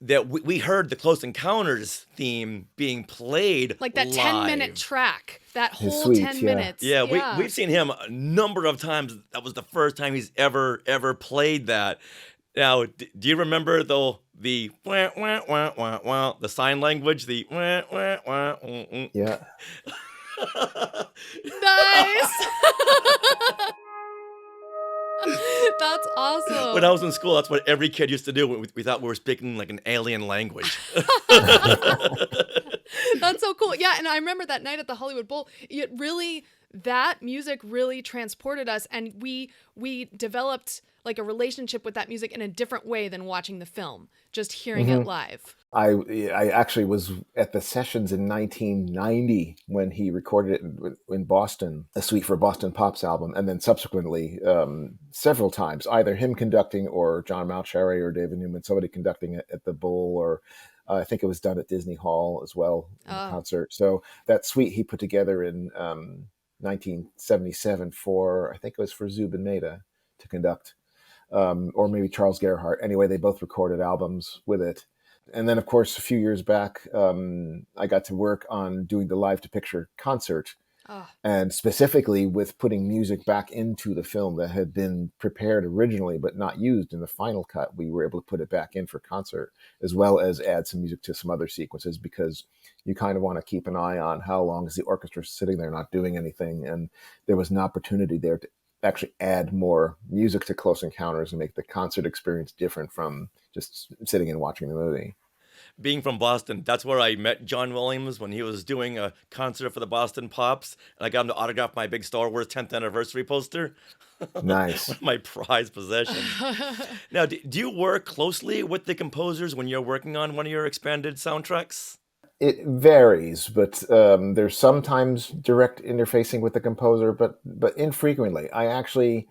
that we heard the Close Encounters theme being played like that live. 10-minute track, that whole suite, 10 minutes. Yeah, we've seen him a number of times. That was the first time he's ever played that. Now, do you remember the wah, wah, wah, wah, wah, the sign language, the wah, wah, wah, Yeah. Nice. That's awesome. When I was in school, that's what every kid used to do. We thought we were speaking like an alien language. That's so cool. Yeah, and I remember that night at the Hollywood Bowl, that music really transported us, and we developed like a relationship with that music in a different way than watching the film, just hearing it live. I actually was at the sessions in 1990 when he recorded it in Boston, a Suite for Boston Pop's album, and then subsequently several times, either him conducting or John Malcherry or David Newman, somebody conducting it at the Bowl, or I think it was done at Disney Hall as well in a concert. So that suite he put together in 1977 I think it was for Zubin Mehta to conduct. Or maybe Charles Gerhardt. Anyway, they both recorded albums with it. And then, of course, a few years back, I got to work on doing the Live to Picture concert, and specifically with putting music back into the film that had been prepared originally but not used in the final cut. We were able to put it back in for concert, as well as add some music to some other sequences, because you kind of want to keep an eye on how long is the orchestra sitting there not doing anything. And there was an opportunity there to actually add more music to Close Encounters and make the concert experience different from just sitting and watching the movie. Being from Boston, that's where I met John Williams when he was doing a concert for the Boston Pops, and I got him to autograph my big Star Wars 10th anniversary poster. Nice. One of my prized possessions. Now, do you work closely with the composers when you're working on one of your expanded soundtracks? It varies, but there's sometimes direct interfacing with the composer, but infrequently. I actually,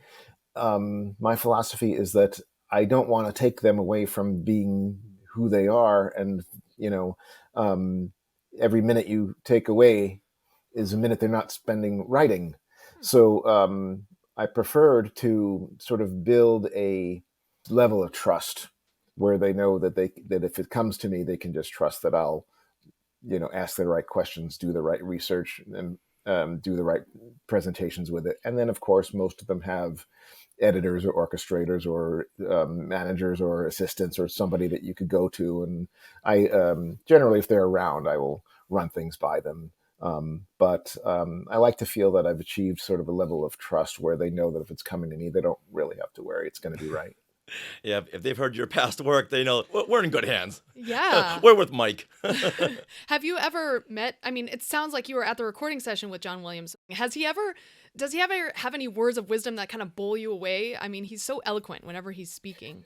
my philosophy is that I don't want to take them away from being who they are, and every minute you take away is a minute they're not spending writing. So I preferred to sort of build a level of trust where they know that that if it comes to me, they can just trust that I'll ask the right questions, do the right research, and do the right presentations with it. And then, of course, most of them have editors or orchestrators or managers or assistants or somebody that you could go to. And I generally, if they're around, I will run things by them. But I like to feel that I've achieved sort of a level of trust where they know that if it's coming to me, they don't really have to worry. It's going to be right. Yeah, if they've heard your past work, they know we're in good hands. Yeah. We're with Mike. Have you ever met, I mean, it sounds like you were at the recording session with John Williams. Does he ever have any words of wisdom that kind of blow you away? I mean, he's so eloquent whenever he's speaking.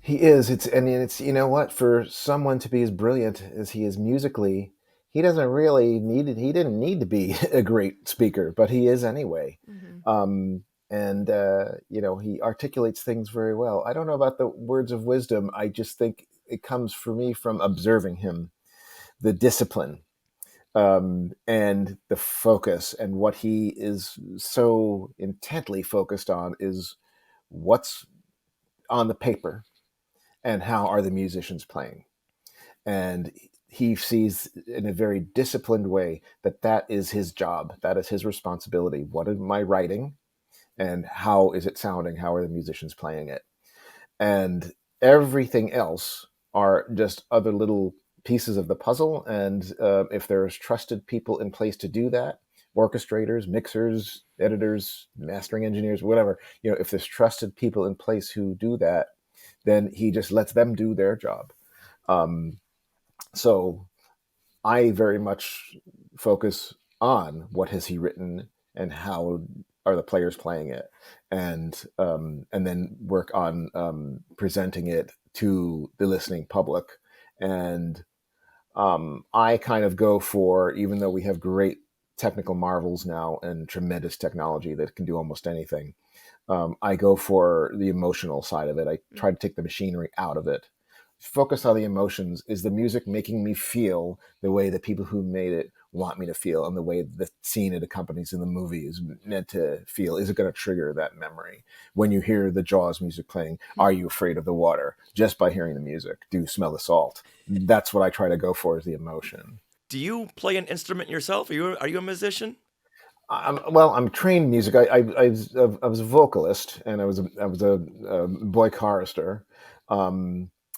He is. It's you know what, for someone to be as brilliant as he is musically, he doesn't really need it. He didn't need to be a great speaker, but he is anyway. And he articulates things very well. I don't know about the words of wisdom. I just think it comes for me from observing him, the discipline, and the focus, and what he is so intently focused on is what's on the paper and how are the musicians playing. And he sees in a very disciplined way that is his job. That is his responsibility. What am I writing? And how is it sounding? How are the musicians playing it? And everything else are just other little pieces of the puzzle. And if there's trusted people in place to do that, orchestrators, mixers, editors, mastering engineers, whatever, if there's trusted people in place who do that, then he just lets them do their job. So I very much focus on what has he written and how are the players playing it, and then work on presenting it to the listening public. And I kind of go for, even though we have great technical marvels now and tremendous technology that can do almost anything, I go for the emotional side of it. I try to take the machinery out of it. Focus on the emotions. Is the music making me feel the way the people who made it want me to feel, and the way the scene it accompanies in the movie is meant to feel? Is it going to trigger that memory? When you hear the Jaws music playing, are you afraid of the water? Just by hearing the music, do you smell the salt? That's what I try to go for, is the emotion. Do you play an instrument yourself? Are you a musician? I'm trained music. I was a vocalist, and I was a boy chorister.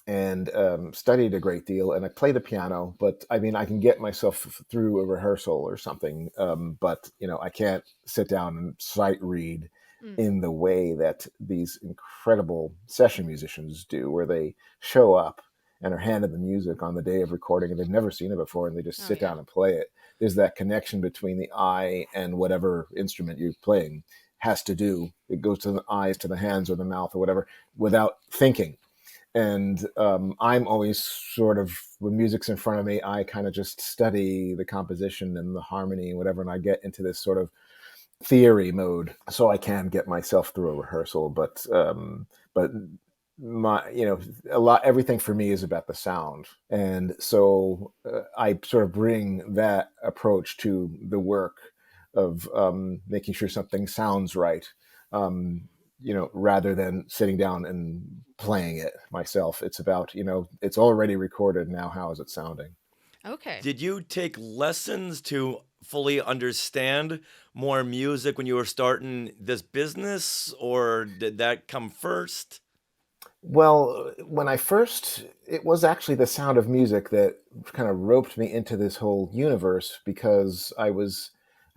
And studied a great deal, and I play the piano, but I mean, I can get myself through a rehearsal or something, but I can't sit down and sight read in the way that these incredible session musicians do, where they show up and are handed the music on the day of recording, and they've never seen it before, and they just sit down and play it. There's that connection between the eye and whatever instrument you're playing has to do. It goes to the eyes, to the hands, or the mouth, or whatever, without thinking. And I'm always sort of, when music's in front of me, I kind of just study the composition and the harmony and whatever, and I get into this sort of theory mode, so I can get myself through a rehearsal. But everything for me is about the sound, and so I sort of bring that approach to the work of making sure something sounds right. Rather than sitting down and playing it myself. It's about, it's already recorded now. How is it sounding? Okay. Did you take lessons to fully understand more music when you were starting this business, or did that come first? Well, when I first, it was actually the sound of music that kind of roped me into this whole universe, because I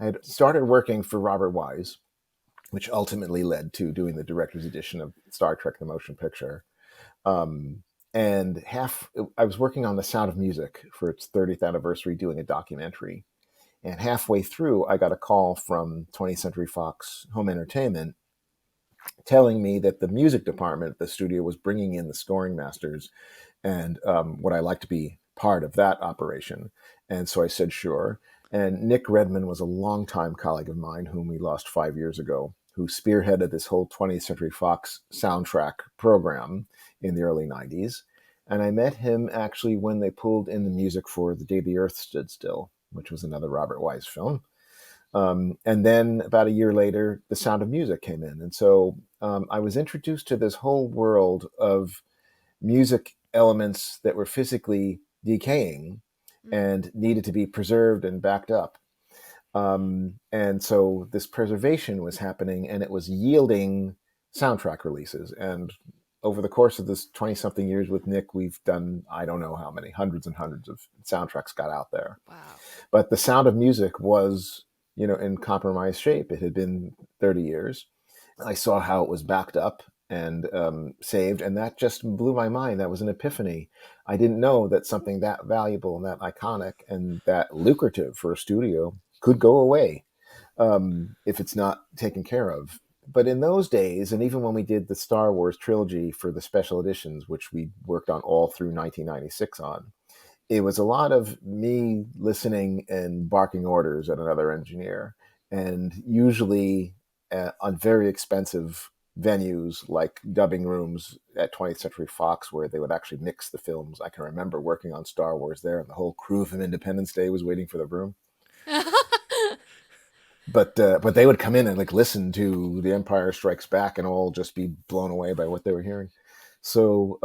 had started working for Robert Wise, which ultimately led to doing the director's edition of Star Trek: The Motion Picture. And I was working on The Sound of Music for its 30th anniversary, doing a documentary. And halfway through, I got a call from 20th Century Fox Home Entertainment telling me that the music department at the studio was bringing in the scoring masters, and would I like to be part of that operation? And so I said, sure. And Nick Redman was a longtime colleague of mine whom we lost 5 years ago, who spearheaded this whole 20th Century Fox soundtrack program in the early 90s. And I met him actually when they pulled in the music for The Day the Earth Stood Still, which was another Robert Wise film. And then about a year later, The Sound of Music came in. And so I was introduced to this whole world of music elements that were physically decaying and needed to be preserved and backed up. And so this preservation was happening, and it was yielding soundtrack releases. And over the course of this 20-something years with Nick, we've done, I don't know how many, hundreds and hundreds of soundtracks got out there. Wow. But The Sound of Music was, in compromised shape. It had been 30 years. I saw how it was backed up and saved, and that just blew my mind. That was an epiphany. I didn't know that something that valuable and that iconic and that lucrative for a studio could go away if it's not taken care of. But in those days, and even when we did the Star Wars trilogy for the special editions, which we worked on all through 1996 on, it was a lot of me listening and barking orders at another engineer, and usually on very expensive venues like dubbing rooms at 20th Century Fox, where they would actually mix the films. I can remember working on Star Wars there, and the whole crew from Independence Day was waiting for the room. But they would come in and like listen to The Empire Strikes Back and all just be blown away by what they were hearing. So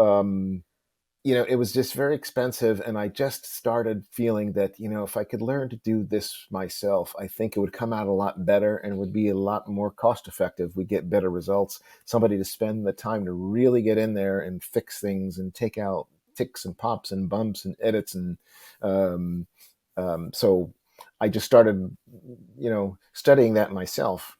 it was just very expensive, and I just started feeling that if I could learn to do this myself, I think it would come out a lot better and would be a lot more cost effective. We'd get better results. Somebody to spend the time to really get in there and fix things and take out ticks and pops and bumps and edits and so I just started, studying that myself.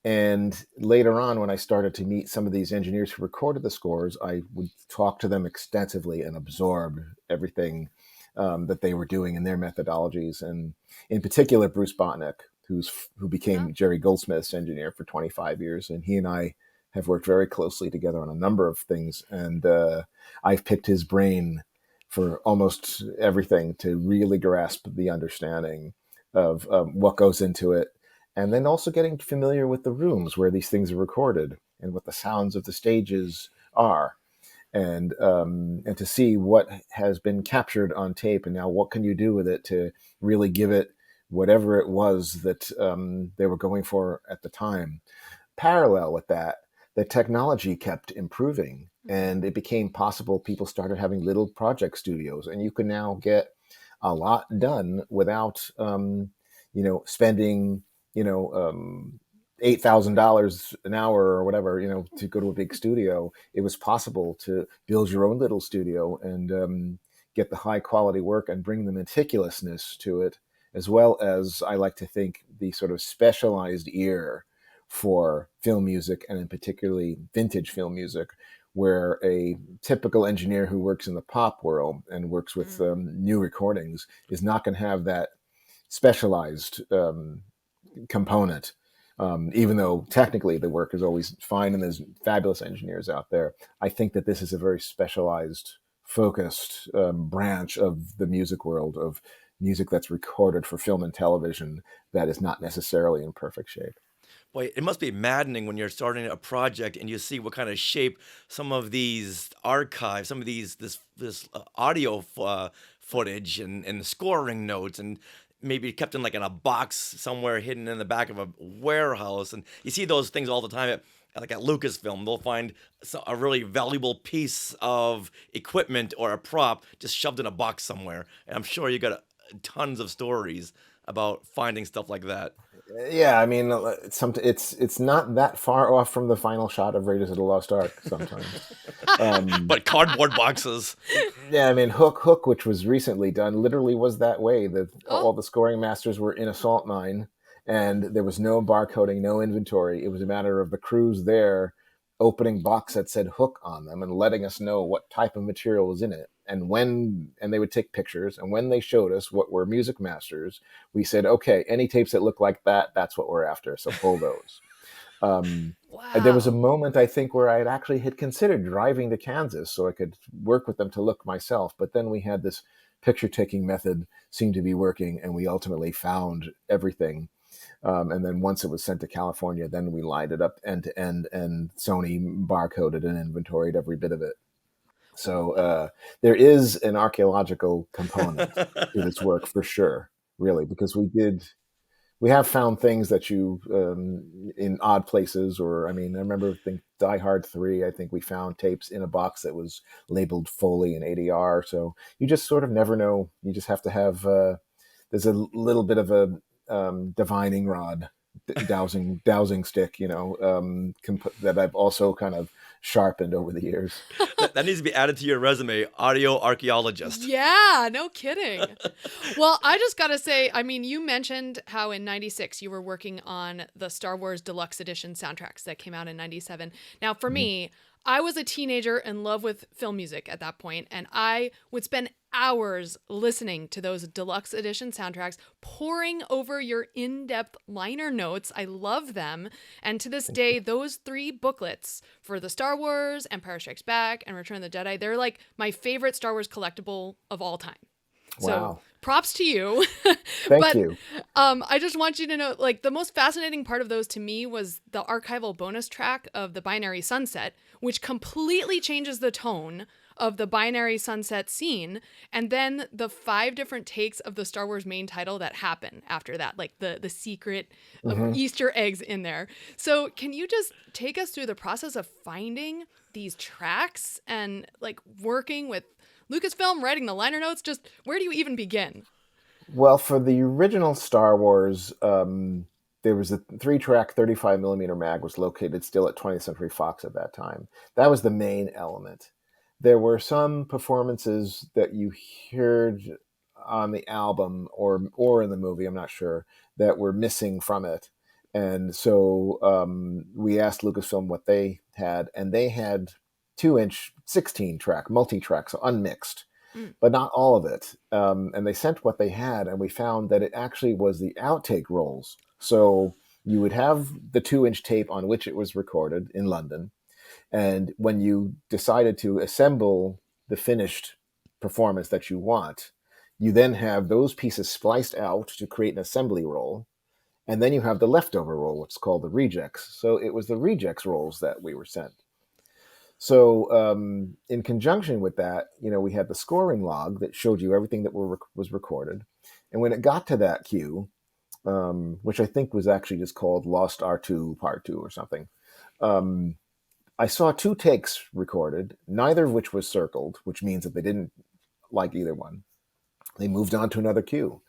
And later on, when I started to meet some of these engineers who recorded the scores, I would talk to them extensively and absorb everything that they were doing and their methodologies. And in particular, Bruce Botnick, who became Jerry Goldsmith's engineer for 25 years. And he and I have worked very closely together on a number of things. And I've picked his brain for almost everything to really grasp the understanding of what goes into it. And then also getting familiar with the rooms where these things are recorded and what the sounds of the stages are. And to see what has been captured on tape, and now what can you do with it to really give it whatever it was that they were going for at the time. Parallel with that, the technology kept improving, and it became possible. People started having little project studios, and you can now get a lot done without, spending, $8,000 an hour or whatever, to go to a big studio. It was possible to build your own little studio and get the high quality work and bring the meticulousness to it, as well as, I like to think, the sort of specialized ear for film music, and in particularly vintage film music, where a typical engineer who works in the pop world and works with new recordings is not going to have that specialized component, even though technically the work is always fine and there's fabulous engineers out there. I think that this is a very specialized, focused branch of the music world, of music that's recorded for film and television that is not necessarily in perfect shape. Boy, it must be maddening when you're starting a project and you see what kind of shape some of these archives, some of this audio footage and scoring notes, and maybe kept in a box somewhere hidden in the back of a warehouse. And you see those things all the time at Lucasfilm. They'll find a really valuable piece of equipment or a prop just shoved in a box somewhere. And I'm sure you got tons of stories about finding stuff like that. Yeah, I mean, it's not that far off from the final shot of Raiders of the Lost Ark sometimes. But cardboard boxes. Yeah, I mean, Hook, which was recently done, literally was that way. All the scoring masters were in a salt mine, and there was no barcoding, no inventory. It was a matter of the crews there opening box that said Hook on them and letting us know what type of material was in it. And they would take pictures, and when they showed us what were music masters, we said, okay, any tapes that look like that, that's what we're after, so pull those. Wow. There was a moment, I think, where I had considered driving to Kansas so I could work with them to look myself, but then we had this picture-taking method seemed to be working, and we ultimately found everything. And then once it was sent to California, then we lined it up end to end, and Sony barcoded and inventoried every bit of it. So there is an archaeological component to this work for sure, really, because we have found things that you in odd places, or I remember Die Hard 3, I think we found tapes in a box that was labeled Foley and ADR. So you just sort of never know. You just have to have there's a little bit of a divining rod dowsing stick, that I've also kind of sharpened over the years. That needs to be added to your resume, audio archaeologist. Yeah, no kidding. Well, I just got to say, I mean, you mentioned how in 96 you were working on the Star Wars Deluxe Edition soundtracks that came out in 97. Now, for me, I was a teenager in love with film music at that point, and I would spend hours listening to those Deluxe Edition soundtracks, poring over your in-depth liner notes. I love them. And to this day, those 3 booklets for the Star Wars, Empire Strikes Back, and Return of the Jedi, they're like my favorite Star Wars collectible of all time. So Wow. props to you. Thank you. I just want you to know, like, the most fascinating part of those to me was the archival bonus track of the Binary Sunset, which completely changes the tone of the Binary Sunset scene, and then the 5 different takes of the Star Wars main title that happen after that, like the secret Easter eggs in there. So can you just take us through the process of finding these tracks and like working with Lucasfilm, writing the liner notes? Just where do you even begin? Well, for the original Star Wars, there was a 3-track 35 millimeter mag was located still at 20th Century Fox at that time. That was the main element. There were some performances that you heard on the album or in the movie, I'm not sure, that were missing from it. And so we asked Lucasfilm what they had, and they had 2-inch 16-track, multi-track, so unmixed, but not all of it. And they sent what they had, and we found that it actually was the outtake rolls. So you would have the 2-inch tape on which it was recorded in London, and when you decided to assemble the finished performance that you want, you then have those pieces spliced out to create an assembly roll, and then you have the leftover roll, what's called the rejects. So it was the rejects rolls that we were sent. So in conjunction with that, we had the scoring log that showed you everything that was recorded. And when it got to that cue, which I think was actually just called Lost R2 Part 2 or something, I saw 2 takes recorded, neither of which was circled, which means that they didn't like either one. They moved on to another cue.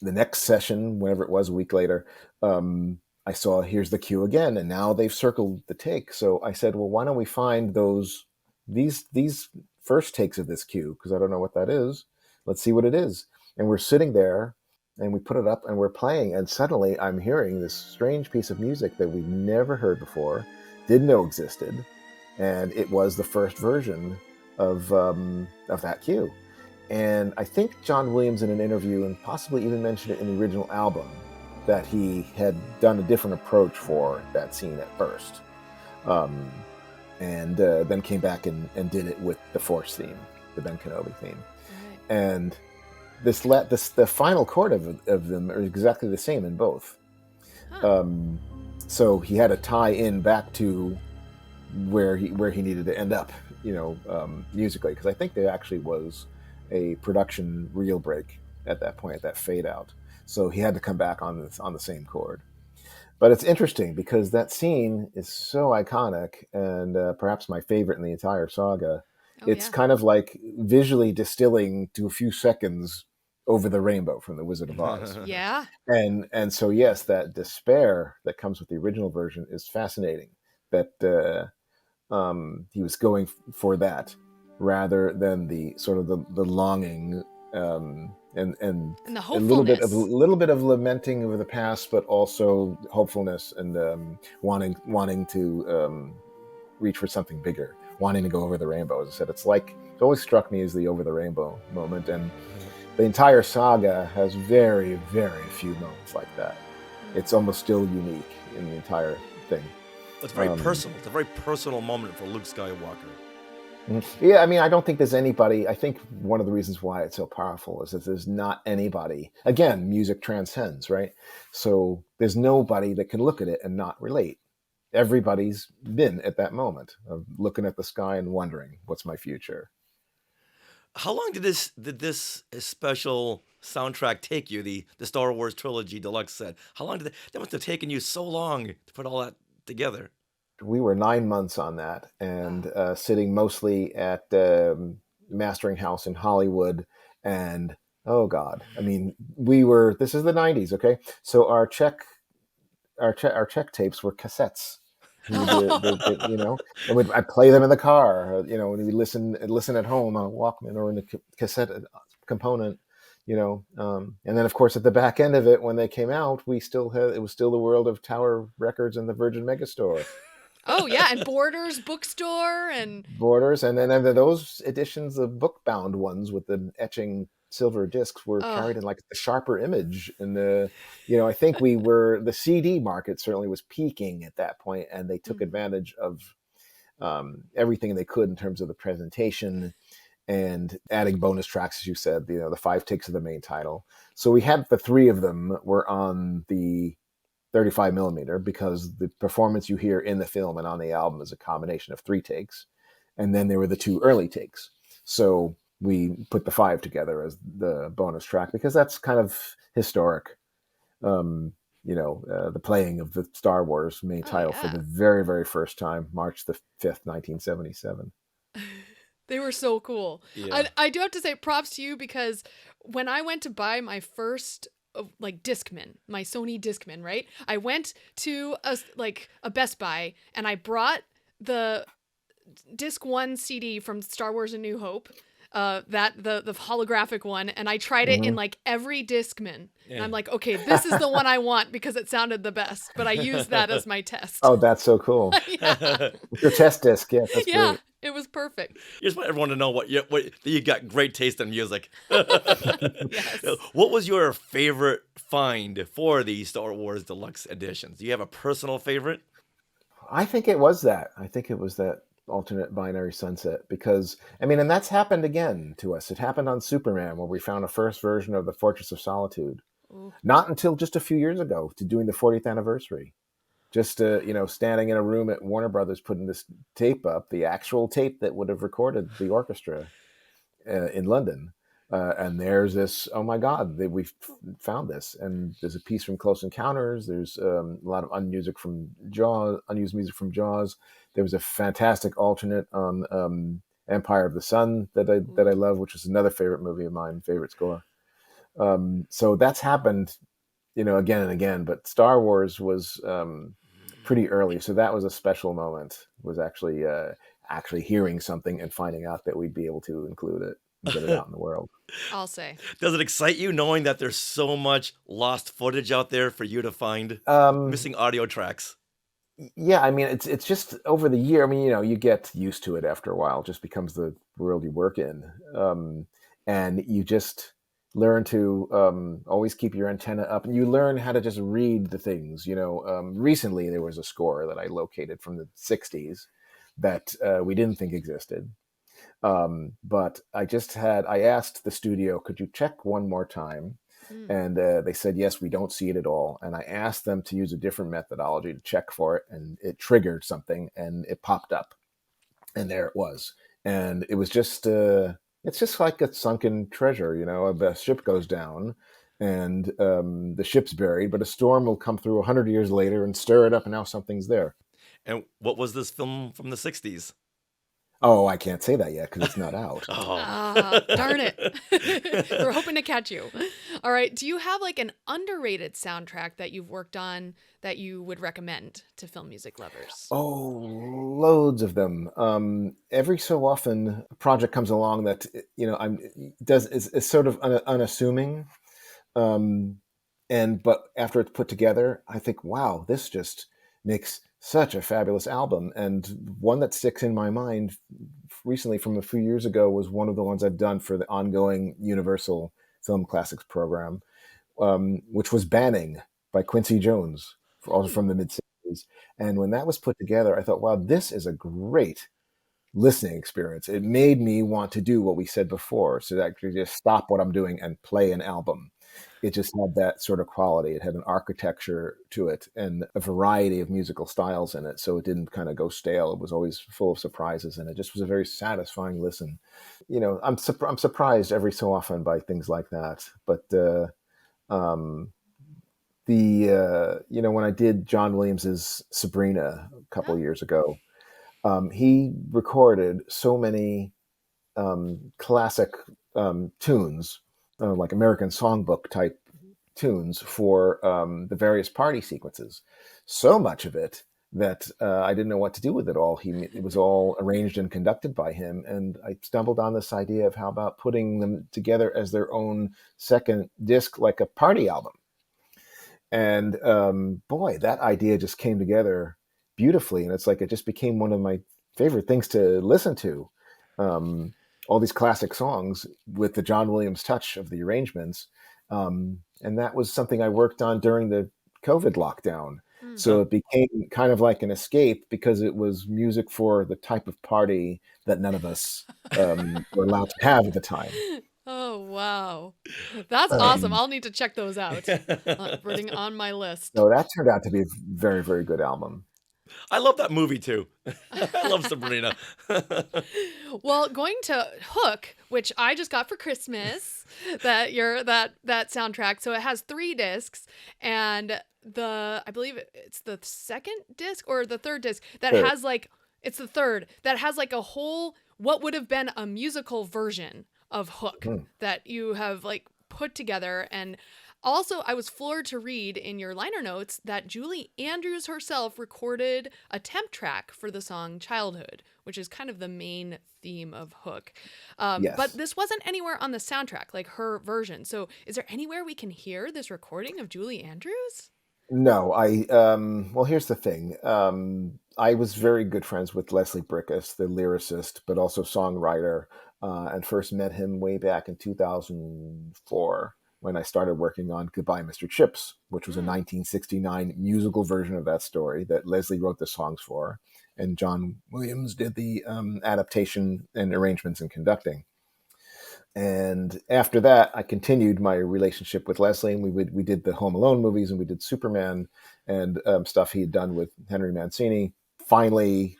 The next session, whenever it was, a week later, I saw, here's the cue again, and now they've circled the take. So I said, well, why don't we find these first takes of this cue, because I don't know what that is. Let's see what it is. And we're sitting there, and we put it up, and we're playing, and suddenly I'm hearing this strange piece of music that we've never heard before, didn't know existed, and it was the first version of that cue. And I think John Williams in an interview, and possibly even mentioned it in the original album, that he had done a different approach for that scene at first, and then came back and did it with the Force theme, the Ben Kenobi theme. Right. And the final chord of them are exactly the same in both. Huh. So he had to tie in back to where he needed to end up, musically, because I think there actually was a production reel break at that point, that fade out. So he had to come back on the same chord. But it's interesting because that scene is so iconic and perhaps my favorite in the entire saga. It's kind of like visually distilling to a few seconds Over the Rainbow from The Wizard of Oz. Yeah. And so, yes, that despair that comes with the original version is fascinating, that he was going for that rather than the sort of the longing and the a little bit of lamenting over the past, but also hopefulness and wanting to reach for something bigger, wanting to go over the rainbow. As I said, it's always struck me as the over the rainbow moment, and the entire saga has very, very few moments like that. It's almost still unique in the entire thing. It's very personal. It's a very personal moment for Luke Skywalker. Yeah, I mean, I don't think there's anybody. I think one of the reasons why it's so powerful is that there's not anybody. Again, music transcends, right? So there's nobody that can look at it and not relate. Everybody's been at that moment of looking at the sky and wondering, what's my future? How long did this special soundtrack take you? The Star Wars trilogy deluxe set. How long did that must have taken you so long to put all that together? We were 9 months on that, and sitting mostly at Mastering House in Hollywood. And oh God, I mean, this is the 90s, okay? So our check our check tapes were cassettes. And I'd play them in the car, when we listen at home on a Walkman or in the cassette component, and then of course at the back end of it, when they came out, it was still the world of Tower Records and the Virgin Megastore. Oh yeah, and Borders bookstore and then those editions, the book-bound ones with the etching silver discs, were carried in like the sharper image, and I think the CD market certainly was peaking at that point, and they took advantage of everything they could in terms of the presentation and adding bonus tracks, as you said, the 5 takes of the main title. So we had the 3 of them were on the 35 millimeter, because the performance you hear in the film and on the album is a combination of 3 takes. And then there were the 2 early takes. So we put the 5 together as the bonus track, because that's kind of historic. The playing of the Star Wars main title for the very, very first time, March the 5th, 1977. They were so cool. Yeah. I do have to say props to you, because when I went to buy my first Discman, my Sony Discman, right? I went to a Best Buy, and I brought the Disc 1 CD from Star Wars A New Hope, the holographic one, and I tried it in every Discman. Yeah. And I'm like, okay, this is the one I want because it sounded the best. But I used that as my test. Oh, that's so cool. Yeah. Your test disc, yeah, that's great. It was perfect. You just want everyone to know that you got great taste in music. Yes. What was your favorite find for the Star Wars Deluxe Editions? Do you have a personal favorite? I think it was that. Alternate binary sunset, because and that's happened again to us. It happened on Superman, where we found a first version of the Fortress of Solitude. Ooh. Not until just a few years ago, to doing the 40th anniversary. Just standing in a room at Warner Brothers, putting this tape up, the actual tape that would have recorded the orchestra in London. And there's this, oh my God, we've found this. And there's a piece from Close Encounters. There's a lot of unused music from Jaws. There was a fantastic alternate on Empire of the Sun that I love, which is another favorite movie of mine, favorite score. So that's happened, again and again. But Star Wars was pretty early, so that was a special moment. Was actually hearing something and finding out that we'd be able to include it. Get it out in the world. I'll say. Does it excite you knowing that there's so much lost footage out there for you to find? Missing audio tracks. Yeah, it's just over the year. You get used to it after a while. It just becomes the world you work in, and you just learn to always keep your antenna up, and you learn how to just read the things. Recently there was a score that I located from the '60s that we didn't think existed. But I asked the studio, could you check one more time? And they said, yes, we don't see it at all. And I asked them to use a different methodology to check for it, and it triggered something, and it popped up, and there it was. And it was just, it's just like a sunken treasure, a ship goes down and the ship's buried, but a storm will come through 100 years later and stir it up, and now something's there. And what was this film from the 60s? Oh, I can't say that yet because it's not out. Darn it. We're hoping to catch you. All right. Do you have an underrated soundtrack that you've worked on that you would recommend to film music lovers? Oh, loads of them. Every so often a project comes along that, is sort of unassuming. But after it's put together, I think, wow, this just makes such a fabulous album. And one that sticks in my mind recently from a few years ago was one of the ones I've done for the ongoing Universal Film Classics program, which was Banning by Quincy Jones, also from the mid-60s. And when that was put together, I thought, wow, this is a great listening experience. It made me want to do what we said before, so that I could just stop what I'm doing and play an album. It just had that sort of quality. It had an architecture to it and a variety of musical styles in it, so it didn't kind of go stale. It was always full of surprises, and it just was a very satisfying listen. I'm surprised every so often by things like that. But when I did John Williams's Sabrina a couple of years ago, he recorded so many classic tunes, like American Songbook type tunes for the various party sequences. So much of it that I didn't know what to do with it all. It was all arranged and conducted by him, and I stumbled on this idea of how about putting them together as their own second disc, like a party album. And boy, that idea just came together beautifully, and it's like it just became one of my favorite things to listen to. All these classic songs with the John Williams touch of the arrangements, and that was something I worked on during the COVID lockdown. So it became kind of like an escape because it was music for the type of party that none of us were allowed to have at the time. Oh, wow. That's awesome. I'll need to check those out. Putting on my list. So that turned out to be a very, very good album. I love that movie too. I love Sabrina. Well, going to Hook, which I just got for Christmas, that soundtrack. So it has 3 discs, and I believe it's the second disc or the third disc that has like, it's the third that has like a whole, what would have been a musical version of Hook that you have like put together. And also, I was floored to read in your liner notes that Julie Andrews herself recorded a temp track for the song Childhood, which is kind of the main theme of Hook. Yes. But this wasn't anywhere on the soundtrack, like her version. So is there anywhere we can hear this recording of Julie Andrews? No, well, here's the thing. I was very good friends with Leslie Brickus, the lyricist, but also songwriter, and first met him way back in 2004 when I started working on Goodbye, Mr. Chips, which was a 1969 musical version of that story that Leslie wrote the songs for, and John Williams did the adaptation and arrangements and conducting. And after that, I continued my relationship with Leslie, and we did the Home Alone movies, and we did Superman and stuff he had done with Henry Mancini. Finally,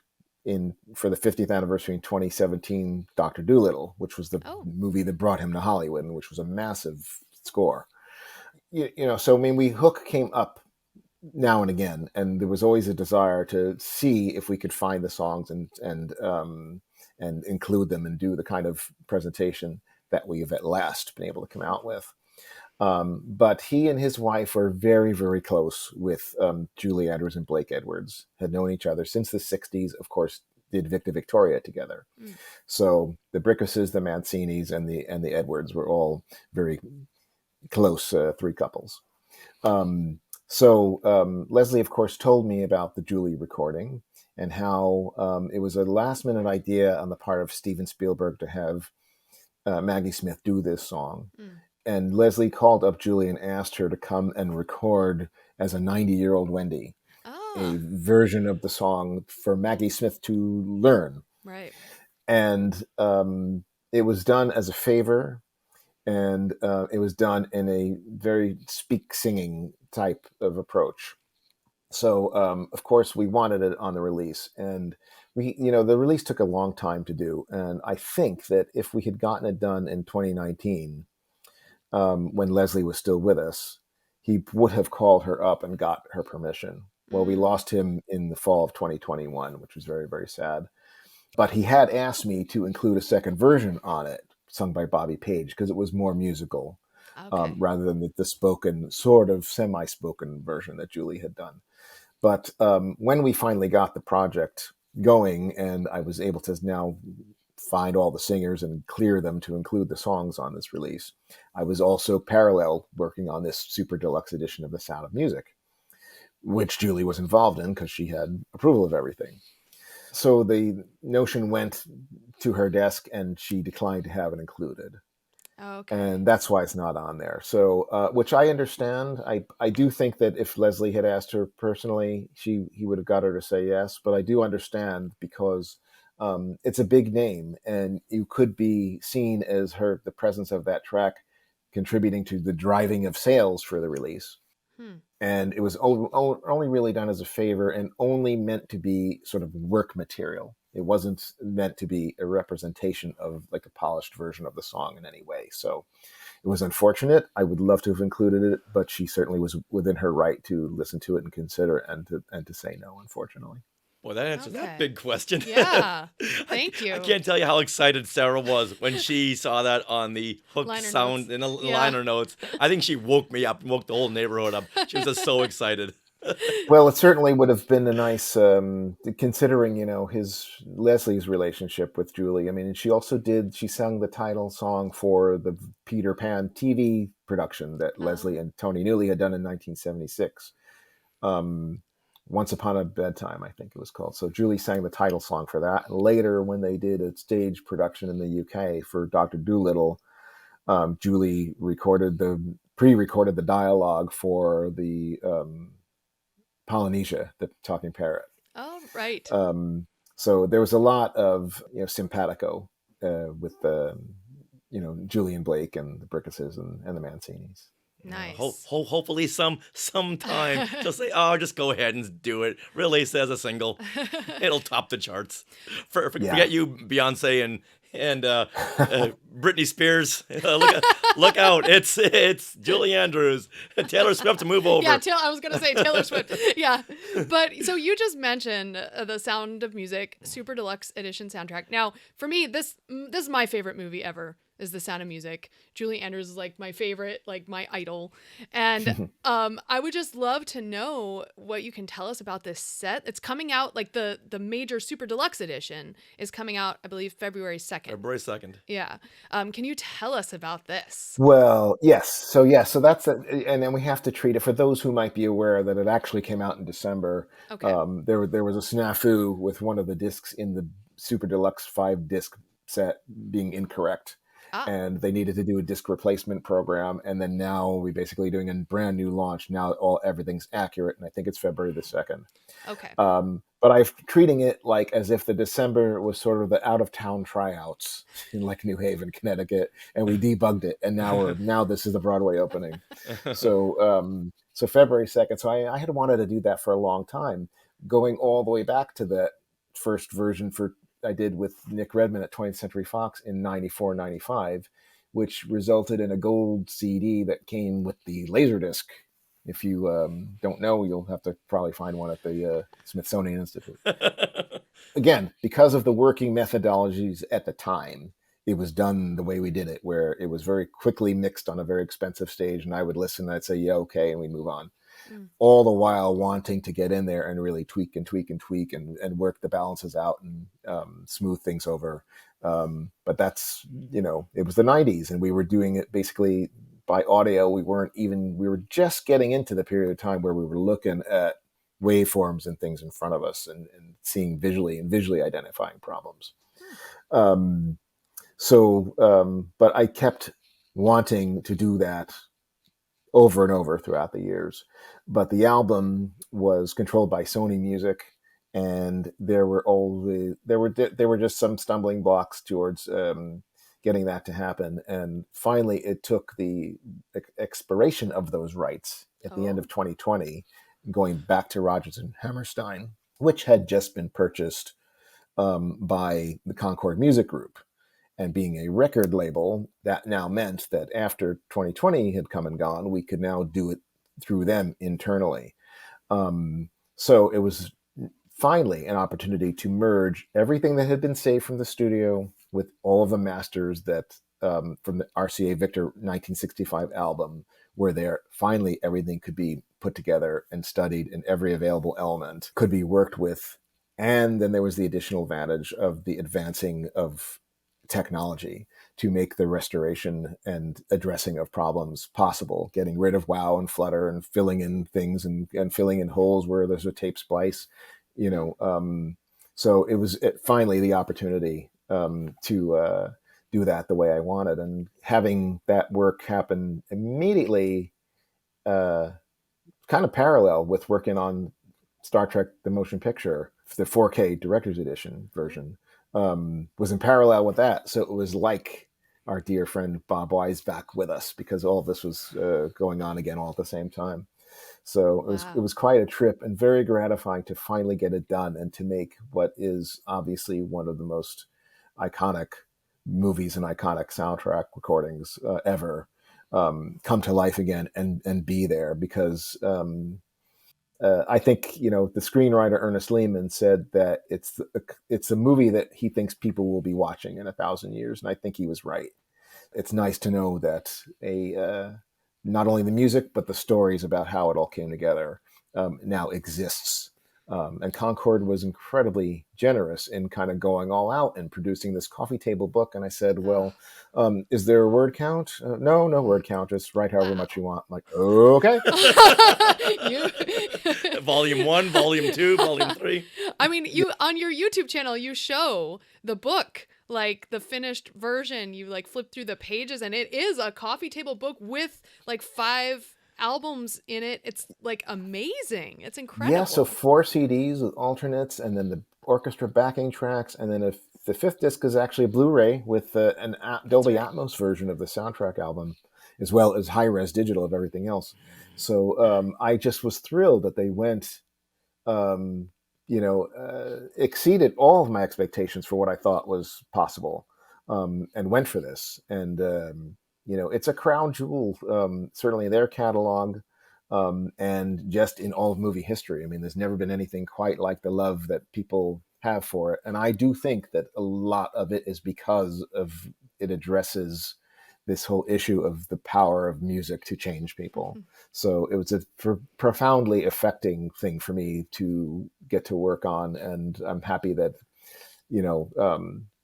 for the 50th anniversary in 2017, Dr. Dolittle, which was the movie that brought him to Hollywood, and which was a massive score. So I mean, Hook came up now and again, and there was always a desire to see if we could find the songs and include them and do the kind of presentation that we've at last been able to come out with. But he and his wife were very, very close with Julie Andrews and Blake Edwards, had known each other since the 60s, of course, did Victor Victoria together. So the Brickuses, the Mancinis, and the Edwards were all very close 3 couples. So Leslie, of course, told me about the Julie recording and how it was a last-minute idea on the part of Steven Spielberg to have Maggie Smith do this song. And Leslie called up Julie and asked her to come and record as a 90-year-old Wendy, a version of the song for Maggie Smith to learn. Right. And it was done as a favor, and it was done in a very singing type of approach. So, of course, we wanted it on the release, and the release took a long time to do. And I think that if we had gotten it done in 2019, when Leslie was still with us, he would have called her up and got her permission. Well, we lost him in the fall of 2021, which was very, very sad. But he had asked me to include a second version on it, sung by Bobby Page, because it was more musical, rather than the spoken, sort of semi-spoken version that Julie had done. But when we finally got the project going, and I was able to now find all the singers and clear them to include the songs on this release, I was also parallel working on this super deluxe edition of The Sound of Music, which Julie was involved in because she had approval of everything. So the notion went to her desk, and she declined to have it included. And that's why it's not on there. So, which I understand. I do think that if Leslie had asked her personally, he would have got her to say yes. But I do understand because it's a big name, and you could be seen as the presence of that track contributing to the driving of sales for the release. And it was only really done as a favor and only meant to be sort of work material. It wasn't meant to be a representation of like a polished version of the song in any way. So it was unfortunate. I would love to have included it, but she certainly was within her right to listen to it and consider and to say no, unfortunately. Well, that answers that big question. Yeah. Thank you. I can't tell you how excited Sarah was when she saw that on the hook Liner sound notes. in the liner notes. I think she woke me up, woke the whole neighborhood up. She was just so excited. Well, it certainly would have been a nice, considering, his Leslie's relationship with Julie. I mean, she sang the title song for the Peter Pan TV production that Leslie and Tony Newley had done in 1976. Once Upon a Bedtime, I think it was called. So Julie sang the title song for that. And later, when they did a stage production in the UK for Dr. Dolittle, Julie pre-recorded the dialogue for the Polynesia, the talking parrot. Oh, right. So there was a lot of simpatico with Julian Blake and the Brickuses and the Mancinis. Nice. Hopefully sometime just say, just go ahead and do it. Release as a single. It'll top the charts. Forget you, Beyonce and Britney Spears. Look out! It's Julie Andrews, Taylor Swift to move over. Yeah, I was gonna say Taylor Swift. Yeah, but so you just mentioned the Sound of Music Super Deluxe Edition soundtrack. Now, for me, this is my favorite movie ever. Is The Sound of Music. Julie Andrews is like my favorite, like my idol. And I would just love to know what you can tell us about this set. It's coming out, like the major Super Deluxe Edition is coming out, I believe, February 2nd. February 2nd. Yeah. Can you tell us about this? Well, yes. So that's and then we have to treat it, for those who might be aware that it actually came out in December. Okay. There was a snafu with one of the discs in the Super Deluxe 5-disc set being incorrect. And they needed to do a disc replacement program. And then now we're basically doing a brand new launch. Now everything's accurate. And I think it's February the 2nd. Okay. But I'm treating it like as if the December was sort of the out of town tryouts in like New Haven, Connecticut. And we debugged it. And now this is the Broadway opening. So February 2nd. So I had wanted to do that for a long time, going all the way back to that first version I did with Nick Redman at 20th Century Fox in 94, 95, which resulted in a gold CD that came with the Laserdisc. If you don't know, you'll have to probably find one at the Smithsonian Institute. Again, because of the working methodologies at the time, it was done the way we did it, where it was very quickly mixed on a very expensive stage, and I would listen, and I'd say, yeah, okay, and we move on. All the while wanting to get in there and really tweak and work the balances out and smooth things over. But that's, it was the 90s and we were doing it basically by audio. We were just getting into the period of time where we were looking at waveforms and things in front of us and seeing visually identifying problems. But I kept wanting to do that over and over throughout the years. But the album was controlled by Sony Music, and there were just some stumbling blocks towards getting that to happen. And finally, it took the expiration of those rights at the end of 2020, going back to Rodgers and Hammerstein, which had just been purchased by the Concord Music Group. And being a record label, that now meant that after 2020 had come and gone, we could now do it through them internally. So it was finally an opportunity to merge everything that had been saved from the studio with all of the masters that from the RCA Victor 1965 album, where there finally everything could be put together and studied, and every available element could be worked with. And then there was the additional advantage of the advancing of technology to make the restoration and addressing of problems possible, getting rid of wow and flutter and filling in things and filling in holes where there's a tape splice, so it was finally the opportunity to do that the way I wanted, and having that work happen immediately, kind of parallel with working on Star Trek The Motion Picture, the 4K Director's Edition version. Was in parallel with that. So it was like our dear friend Bob Wise back with us, because all of this was going on again all at the same time. So it was quite a trip, and very gratifying to finally get it done and to make what is obviously one of the most iconic movies and iconic soundtrack recordings ever come to life again and be there, because I think the screenwriter Ernest Lehman said that it's a movie that he thinks people will be watching in 1,000 years, and I think he was right. It's nice to know that not only the music but the stories about how it all came together now exists. And Concord was incredibly generous in kind of going all out and producing this coffee table book. And I said, well, is there a word count? No word count. Just write however much you want. I'm like, okay. Volume 1, Volume 2, Volume 3. I mean, you on your YouTube channel, you show the book, like the finished version. You like flip through the pages, and it is a coffee table book with like 5 albums in it. It's like amazing. It's incredible. Yeah, so 4 CDs with alternates, and then the orchestra backing tracks, and then the 5th disc is actually a Blu-ray with an Dolby Atmos version of the soundtrack album, as well as high-res digital of everything else. So I just was thrilled that they went, exceeded all of my expectations for what I thought was possible, and went for this. And it's a crown jewel, certainly in their catalog, and just in all of movie history. I mean, there's never been anything quite like the love that people have for it. And I do think that a lot of it is because of it addresses this whole issue of the power of music to change people. Mm-hmm. So it was a profoundly affecting thing for me to get to work on. And I'm happy that,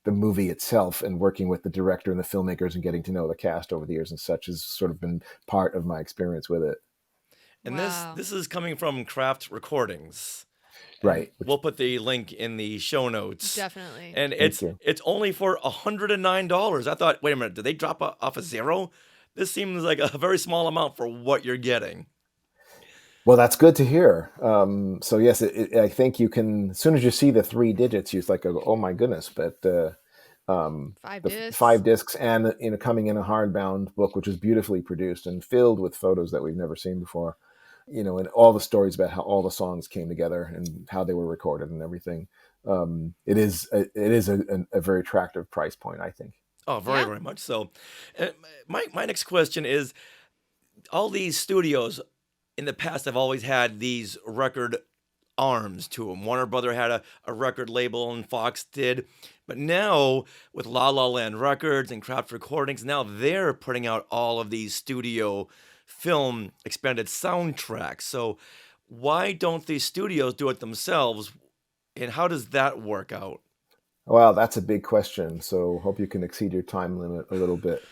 the movie itself and working with the director and the filmmakers and getting to know the cast over the years and such has sort of been part of my experience with it. And this is coming from Craft Recordings. Right. We'll put the link in the show notes. Definitely. And it's only for $109. I thought, wait a minute, did they drop off a zero? This seems like a very small amount for what you're getting. Well, that's good to hear. So yes, I think you can, as soon as you see the 3 digits, you're like, oh my goodness. But 5 discs. 5 discs and coming in a hardbound book, which is beautifully produced and filled with photos that we've never seen before. And all the stories about how all the songs came together and how they were recorded and everything. It is a very attractive price point, I think. Oh, very, very much so. My next question is, all these studios in the past have always had these record arms to them. Warner Brother had a record label and Fox did. But now with La La Land Records and Craft Recordings, now they're putting out all of these studio film expanded soundtracks. So why don't these studios do it themselves? And how does that work out? Well, that's a big question. So hope you can exceed your time limit a little bit.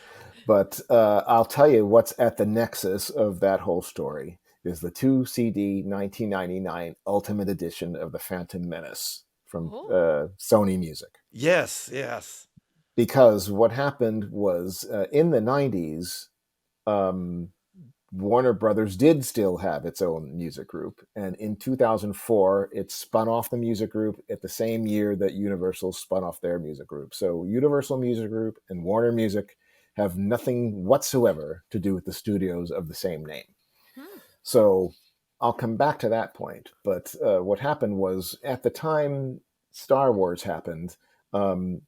But I'll tell you what's at the nexus of that whole story is the 2 CD 1999 Ultimate Edition of The Phantom Menace from Sony Music. Yes. Because what happened was in the 90s, Warner Brothers did still have its own music group. And in 2004, it spun off the music group at the same year that Universal spun off their music group. So Universal Music Group and Warner Music have nothing whatsoever to do with the studios of the same name. So I'll come back to that point. But what happened was at the time Star Wars happened,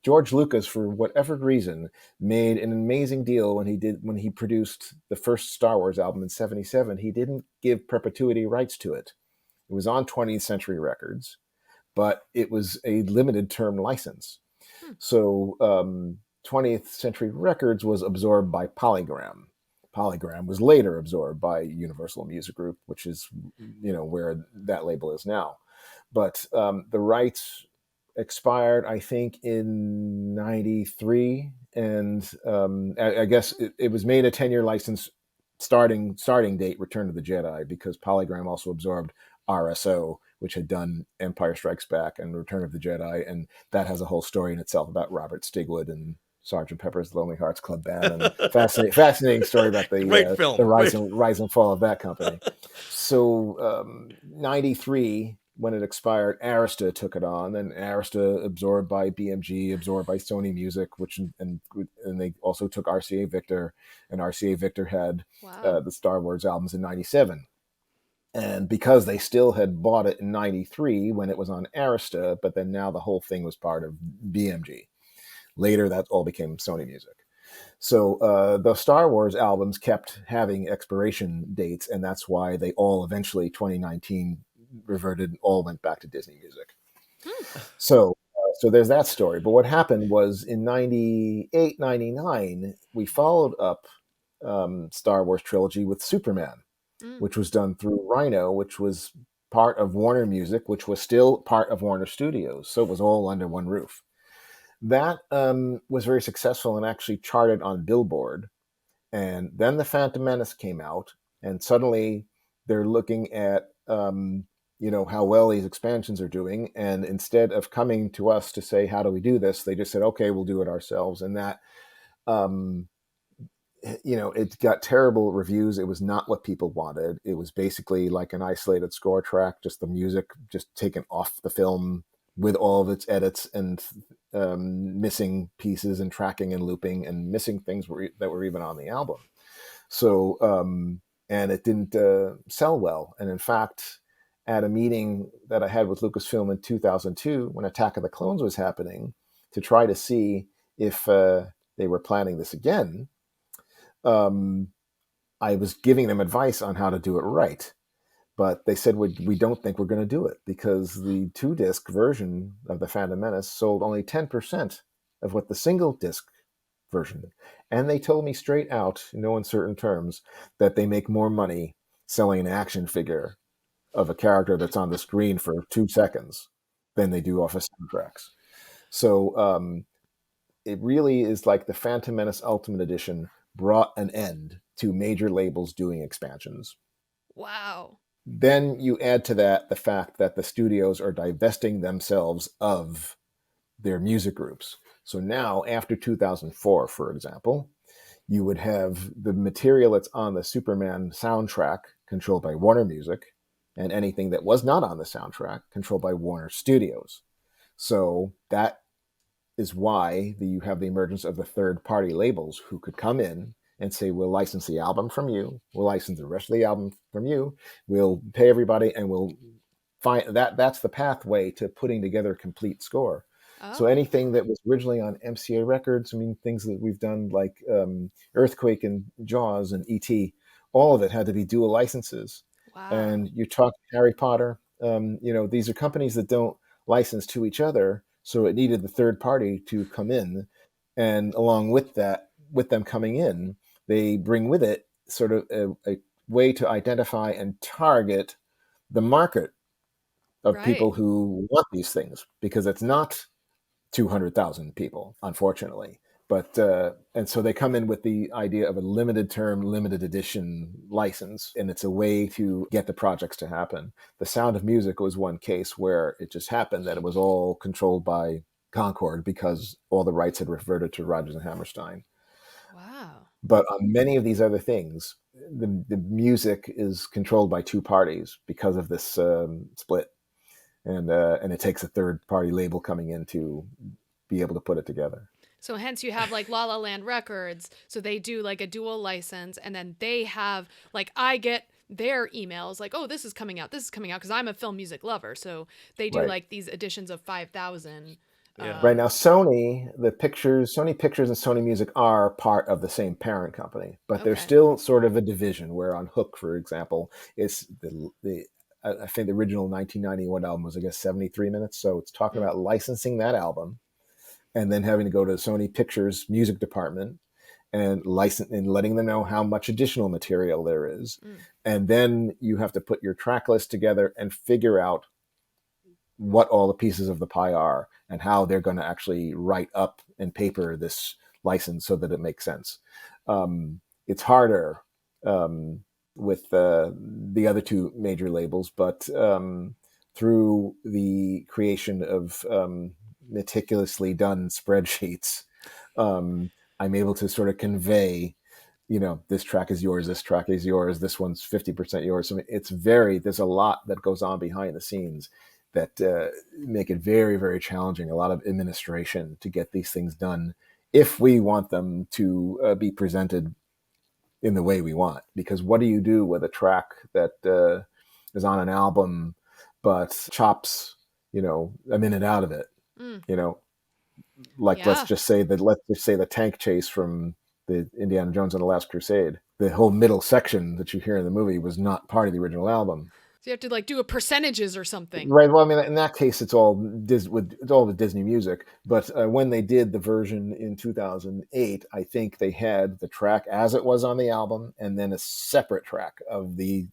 George Lucas, for whatever reason, made an amazing deal when he produced the first Star Wars album in '77. He didn't give perpetuity rights to it. It was on 20th Century Records, but it was a limited term license. So 20th Century Records was absorbed by Polygram. Polygram was later absorbed by Universal Music Group, which is, where that label is now. But the rights expired, I think, in '93, and I guess it was made a 10-year license starting date Return of the Jedi, because Polygram also absorbed RSO, which had done Empire Strikes Back and Return of the Jedi, and that has a whole story in itself about Robert Stigwood and Sgt. Pepper's Lonely Hearts Club Band, and fascinating story about the rise and fall of that company. So 93, when it expired, Arista took it on, and Arista absorbed by BMG, absorbed by Sony Music, and they also took RCA Victor, and RCA Victor had the Star Wars albums in '97. And because they still had bought it in '93 when it was on Arista, but then now the whole thing was part of BMG. Later, that all became Sony Music. So the Star Wars albums kept having expiration dates, and that's why they all eventually 2019 reverted, all went back to Disney Music. So there's that story. But what happened was in 98, 99, we followed up Star Wars trilogy with Superman, which was done through Rhino, which was part of Warner Music, which was still part of Warner Studios. So it was all under one roof. That was very successful and actually charted on Billboard. And then The Phantom Menace came out, and suddenly they're looking at how well these expansions are doing. And instead of coming to us to say, how do we do this? They just said, okay, we'll do it ourselves. And that, it got terrible reviews. It was not what people wanted. It was basically like an isolated score track, just the music just taken off the film with all of its edits and missing pieces and tracking and looping and missing things that were even on the album. So, and it didn't sell well. And in fact, at a meeting that I had with Lucasfilm in 2002, when Attack of the Clones was happening, to try to see if they were planning this again, I was giving them advice on how to do it right. But they said, we don't think we're going to do it because the 2-disc version of The Phantom Menace sold only 10% of what the single-disc version did. And they told me straight out, in no uncertain terms, that they make more money selling an action figure of a character that's on the screen for 2 seconds than they do off of soundtracks. So it really is like The Phantom Menace Ultimate Edition brought an end to major labels doing expansions. Wow. Then you add to that the fact that the studios are divesting themselves of their music groups. So now, after 2004, for example, you would have the material that's on the Superman soundtrack controlled by Warner Music, and anything that was not on the soundtrack controlled by Warner Studios. So that is why you have the emergence of the third-party labels who could come in and say, we'll license the album from you, we'll license the rest of the album from you, we'll pay everybody, and we'll find that's the pathway to putting together a complete score. Oh. So anything that was originally on MCA Records, things that we've done like Earthquake and Jaws and E.T., all of it had to be dual licenses. Wow. And you talk Harry Potter, these are companies that don't license to each other, so it needed the third party to come in, and along with that, with them coming in, they bring with it sort of a way to identify and target the market of people who want these things, because it's not 200,000 people, unfortunately. But and so they come in with the idea of a limited term, limited edition license, and it's a way to get the projects to happen. The Sound of Music was one case where it just happened that it was all controlled by Concord because all the rights had reverted to Rodgers and Hammerstein. Wow. But on many of these other things, the music is controlled by two parties because of this split. And it takes a third-party label coming in to be able to put it together. So hence you have like La La Land Records. So they do like a dual license, and then they have like, I get their emails like, oh, this is coming out because I'm a film music lover. So they do like these editions of 5,000. Right now, Sony Pictures and Sony Music are part of the same parent company, but they're still sort of a division. Where on Hook, for example, it's I think the original 1991 album was, I guess, 73 minutes. So it's talking about licensing that album and then having to go to Sony Pictures music department and letting them know how much additional material there is. And then you have to put your track list together and figure out what all the pieces of the pie are and how they're going to actually write up and paper this license so that it makes sense. It's harder with the other two major labels, but through the creation of meticulously done spreadsheets, I'm able to sort of convey, this track is yours, this track is yours, this one's 50% yours. So there's a lot that goes on behind the scenes that make it very, very challenging, a lot of administration to get these things done if we want them to be presented in the way we want. Because what do you do with a track that is on an album but chops, a minute out of it? Let's just say the tank chase from the Indiana Jones and the Last Crusade. The whole middle section that you hear in the movie was not part of the original album. So you have to like do a percentages or something. Right. Well, I mean, in that case, it's all with Disney music. But when they did the version in 2008, I think they had the track as it was on the album, and then a separate track of the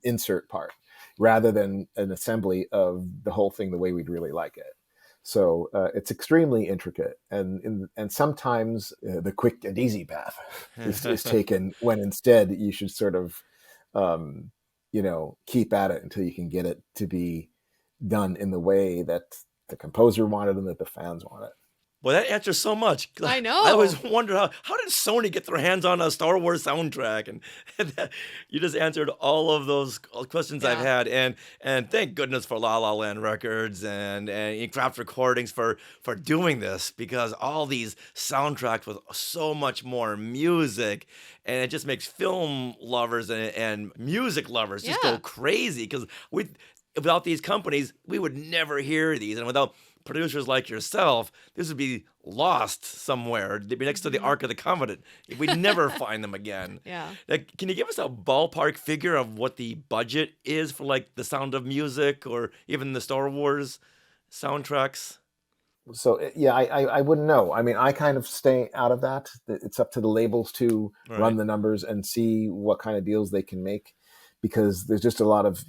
insert part, rather than an assembly of the whole thing the way we'd really like it. So it's extremely intricate, and sometimes the quick and easy path is taken when instead you should sort of keep at it until you can get it to be done in the way that the composer wanted and that the fans want it. Well, that answers so much. I know. I always wonder how did Sony get their hands on a Star Wars soundtrack, and you just answered all of those questions I've had, and thank goodness for La La Land Records and Craft Recordings for doing this, because all these soundtracks with so much more music, and it just makes film lovers and music lovers just go crazy, because without these companies we would never hear these, and without producers like yourself, this would be lost somewhere. They'd be next to the Ark of the Covenant. We'd never find them again. Yeah. Like, can you give us a ballpark figure of what the budget is for like The Sound of Music or even the Star Wars soundtracks? So yeah, I wouldn't know. I mean, I kind of stay out of that. It's up to the labels to run the numbers and see what kind of deals they can make, because there's just a lot of,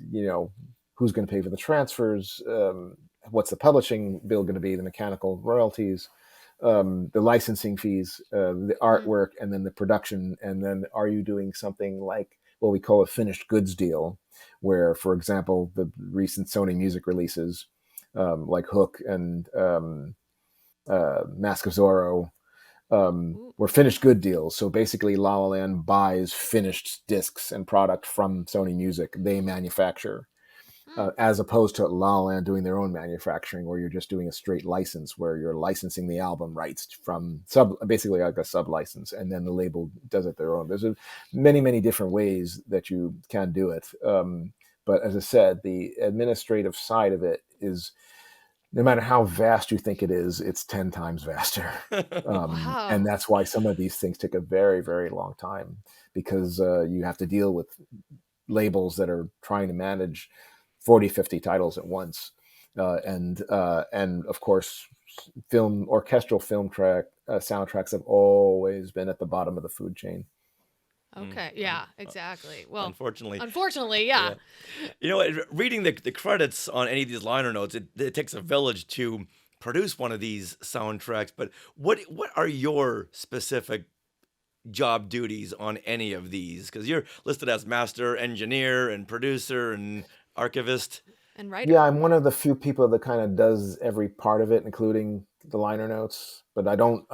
who's going to pay for the transfers, what's the publishing bill going to be, the mechanical royalties, the licensing fees, the artwork, and then the production. And then are you doing something like what we call a finished goods deal, where, for example, the recent Sony music releases like Hook and Mask of Zorro were finished good deals. So basically La La Land buys finished discs and product from Sony Music. They manufacture. As opposed to La La Land doing their own manufacturing, where you're just doing a straight license, where you're licensing the album rights from basically like a sub license, and then the label does it their own. There's many, many different ways that you can do it. But as I said, the administrative side of it is, no matter how vast you think it is, it's 10 times vaster. Wow. And that's why some of these things take a very, very long time, because you have to deal with labels that are trying to manage 40, 50 titles at once. And of course, orchestral film soundtracks have always been at the bottom of the food chain. Okay. Yeah, exactly. Well, unfortunately, yeah. Reading the credits on any of these liner notes, it takes a village to produce one of these soundtracks. But what are your specific job duties on any of these? Because you're listed as master engineer and producer and archivist and writer. Yeah, I'm one of the few people that kind of does every part of it, including the liner notes. But I don't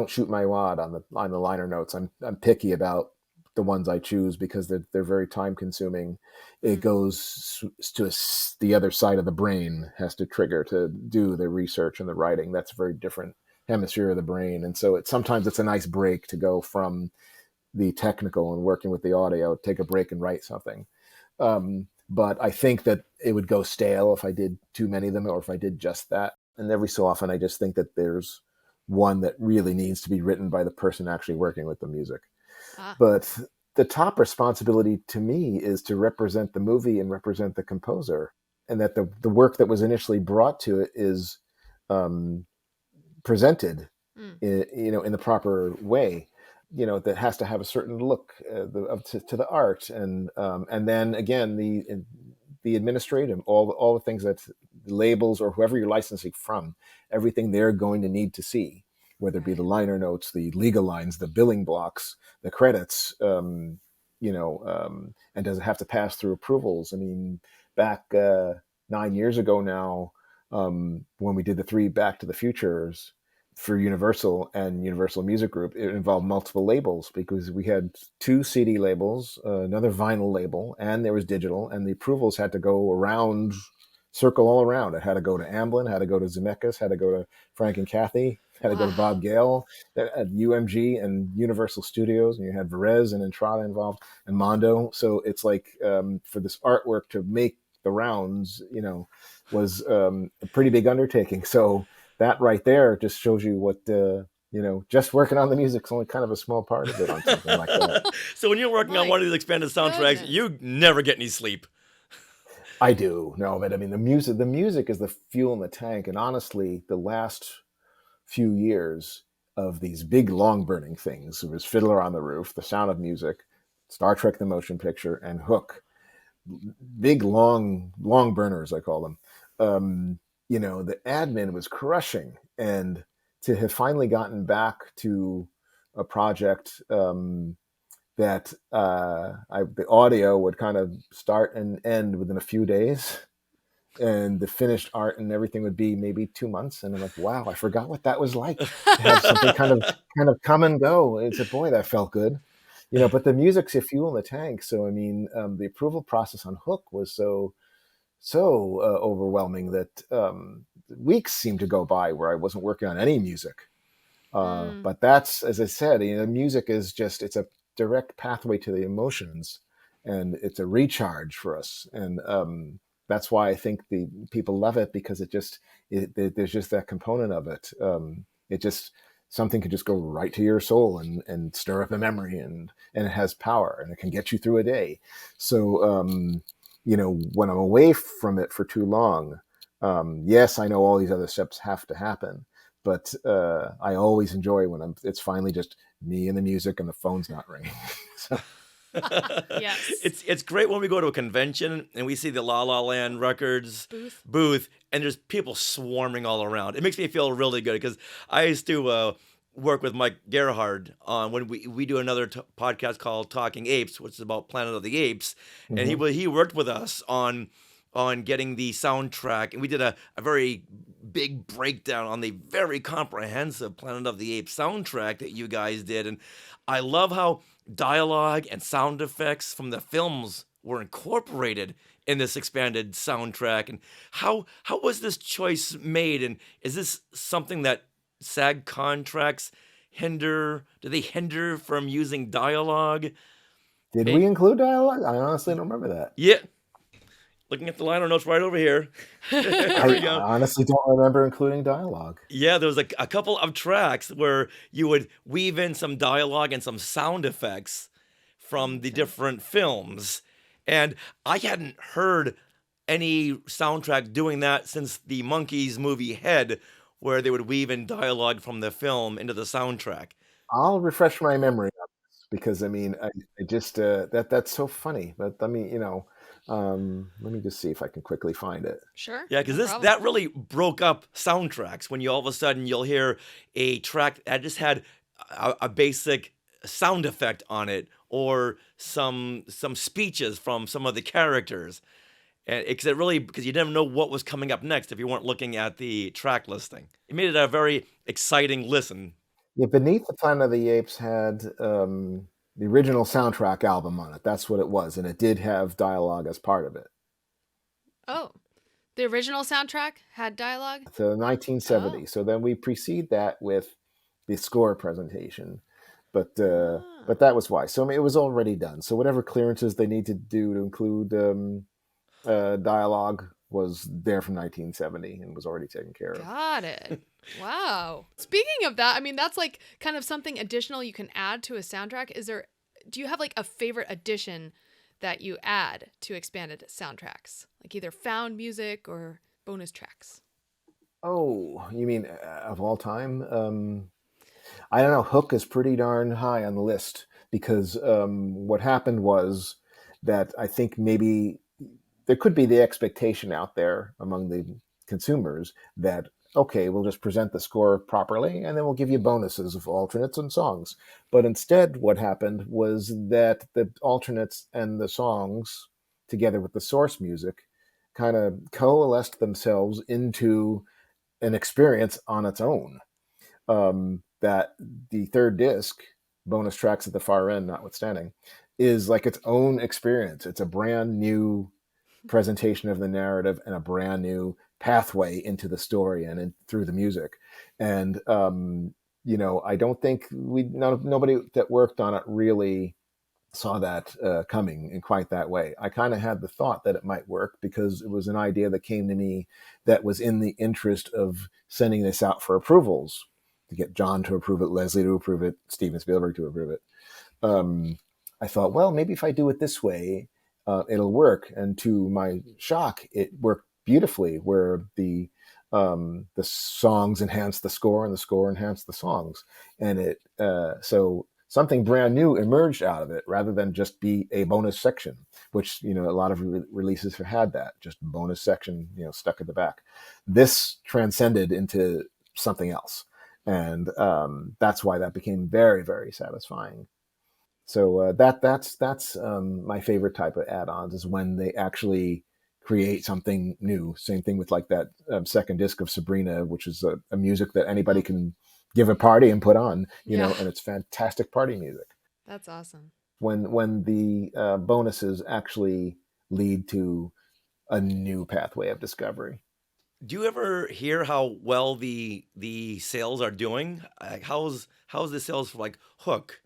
shoot my wad on the liner notes. I'm picky about the ones I choose, because they're very time consuming. It goes to the other side of the brain, has to trigger to do the research and the writing. That's a very different hemisphere of the brain, and so sometimes it's a nice break to go from the technical and working with the audio, take a break and write something. But I think that it would go stale if I did too many of them, or if I did just that. And every so often, I just think that there's one that really needs to be written by the person actually working with the music. But the top responsibility to me is to represent the movie and represent the composer, and that the work that was initially brought to it is presented in the proper way. That has to have a certain look to the art, and then again the administrative, all the things that the labels or whoever you're licensing from, everything they're going to need to see, whether it be the liner notes, the legal lines, the billing blocks, the credits, and does it have to pass through approvals? I mean, back 9 years ago now, when we did the 3 Back to the Futures for Universal and Universal Music Group, it involved multiple labels, because we had 2 CD labels, another vinyl label, and there was digital, and the approvals had to go around, circle all around. It had to go to Amblin, had to go to Zemeckis, had to go to Frank and Kathy, had to go to Bob Gale at UMG and Universal Studios, and you had Varese and Entrada involved, and Mondo. So it's like, for this artwork to make the rounds, was a pretty big undertaking. So that right there just shows you what just working on the music's only kind of a small part of it on something like that. So when you're working on one of these expanded soundtracks, you never get any sleep. I do. No, but I mean, the music is the fuel in the tank. And honestly, the last few years of these big long burning things, it was Fiddler on the Roof, The Sound of Music, Star Trek the Motion Picture, and Hook. Big long burners, I call them. The admin was crushing, and to have finally gotten back to a project that the audio would kind of start and end within a few days, and the finished art and everything would be maybe 2 months. And I'm like, wow, I forgot what that was like to have something kind of come and go. It's a boy, that felt good. But the music's a fuel in the tank. So, I mean, the approval process on Hook was so overwhelming that weeks seemed to go by where I wasn't working on any music. But that's, as I said, music is it's a direct pathway to the emotions, and it's a recharge for us. And that's why I think the people love it, because there's just that component of it. Something can just go right to your soul and stir up a memory, and it has power, and it can get you through a day. So, when I'm away from it for too long, yes, I know all these other steps have to happen, but I always enjoy when it's finally just me and the music and the phone's not ringing. So. Yes. It's great when we go to a convention and we see the La La Land Records booth and there's people swarming all around. It makes me feel really good, because I used to work with Mike Gerhard on when we do another podcast called Talking Apes, which is about Planet of the Apes, and he worked with us on getting the soundtrack, and we did a very big breakdown on the very comprehensive Planet of the Apes soundtrack that you guys did. And I love how dialogue and sound effects from the films were incorporated in this expanded soundtrack. And how was this choice made? And is this something that SAG contracts hinder? Do they hinder from using dialogue? Did we include dialogue? I honestly don't remember that. Yeah. Looking at the liner notes right over here. I honestly don't remember including dialogue. Yeah, there was a couple of tracks where you would weave in some dialogue and some sound effects from the different films. And I hadn't heard any soundtrack doing that since the Monkees movie Head, where they would weave in dialogue from the film into the soundtrack. I'll refresh my memory on this, because I mean, I just that's so funny. But I mean, let me just see if I can quickly find it. Sure. Yeah, because that really broke up soundtracks when you all of a sudden you'll hear a track that just had a basic sound effect on it, or some speeches from some of the characters, and because you didn't know what was coming up next if you weren't looking at the track listing. It made it a very exciting listen. Yeah, Beneath the Planet of the Apes had the original soundtrack album on it. That's what it was, and it did have dialogue as part of it. Oh, the original soundtrack had dialogue? So 1970. So then we precede that with the score presentation. But that was why. So I mean, it was already done. So whatever clearances they need to do to include dialogue was there from 1970 and was already taken care of. Got it. Wow. Speaking of that, I mean, that's like kind of something additional you can add to a soundtrack. Do you have like a favorite addition that you add to expanded soundtracks? Like either found music or bonus tracks? Oh, you mean of all time? I don't know. Hook is pretty darn high on the list, because what happened was that I think maybe there could be the expectation out there among the consumers that, okay, we'll just present the score properly and then we'll give you bonuses of alternates and songs. But instead, what happened was that the alternates and the songs, together with the source music, kind of coalesced themselves into an experience on its own. That the third disc, bonus tracks at the far end notwithstanding, is like its own experience. It's a brand new presentation of the narrative and a brand new pathway into the story and through the music. And I don't think nobody that worked on it really saw that coming in quite that way. I kind of had the thought that it might work, because it was an idea that came to me that was in the interest of sending this out for approvals. to get John to approve it, Leslie to approve it, Steven Spielberg to approve it. I thought, well, maybe if I do it this way, it'll work. And to my shock, it worked beautifully, where the songs enhanced the score and the score enhanced the songs. And so something brand new emerged out of it, rather than just be a bonus section, which, a lot of releases have had that, just bonus section, stuck at the back. This transcended into something else. And that's why that became very, very satisfying. So that's my favorite type of add-ons, is when they actually create something new. Same thing with like that second disc of Sabrina, which is a music that anybody can give a party and put on, and it's fantastic party music. That's awesome. When the bonuses actually lead to a new pathway of discovery. Do you ever hear how well the sales are doing? Like, how's the sales for like Hook?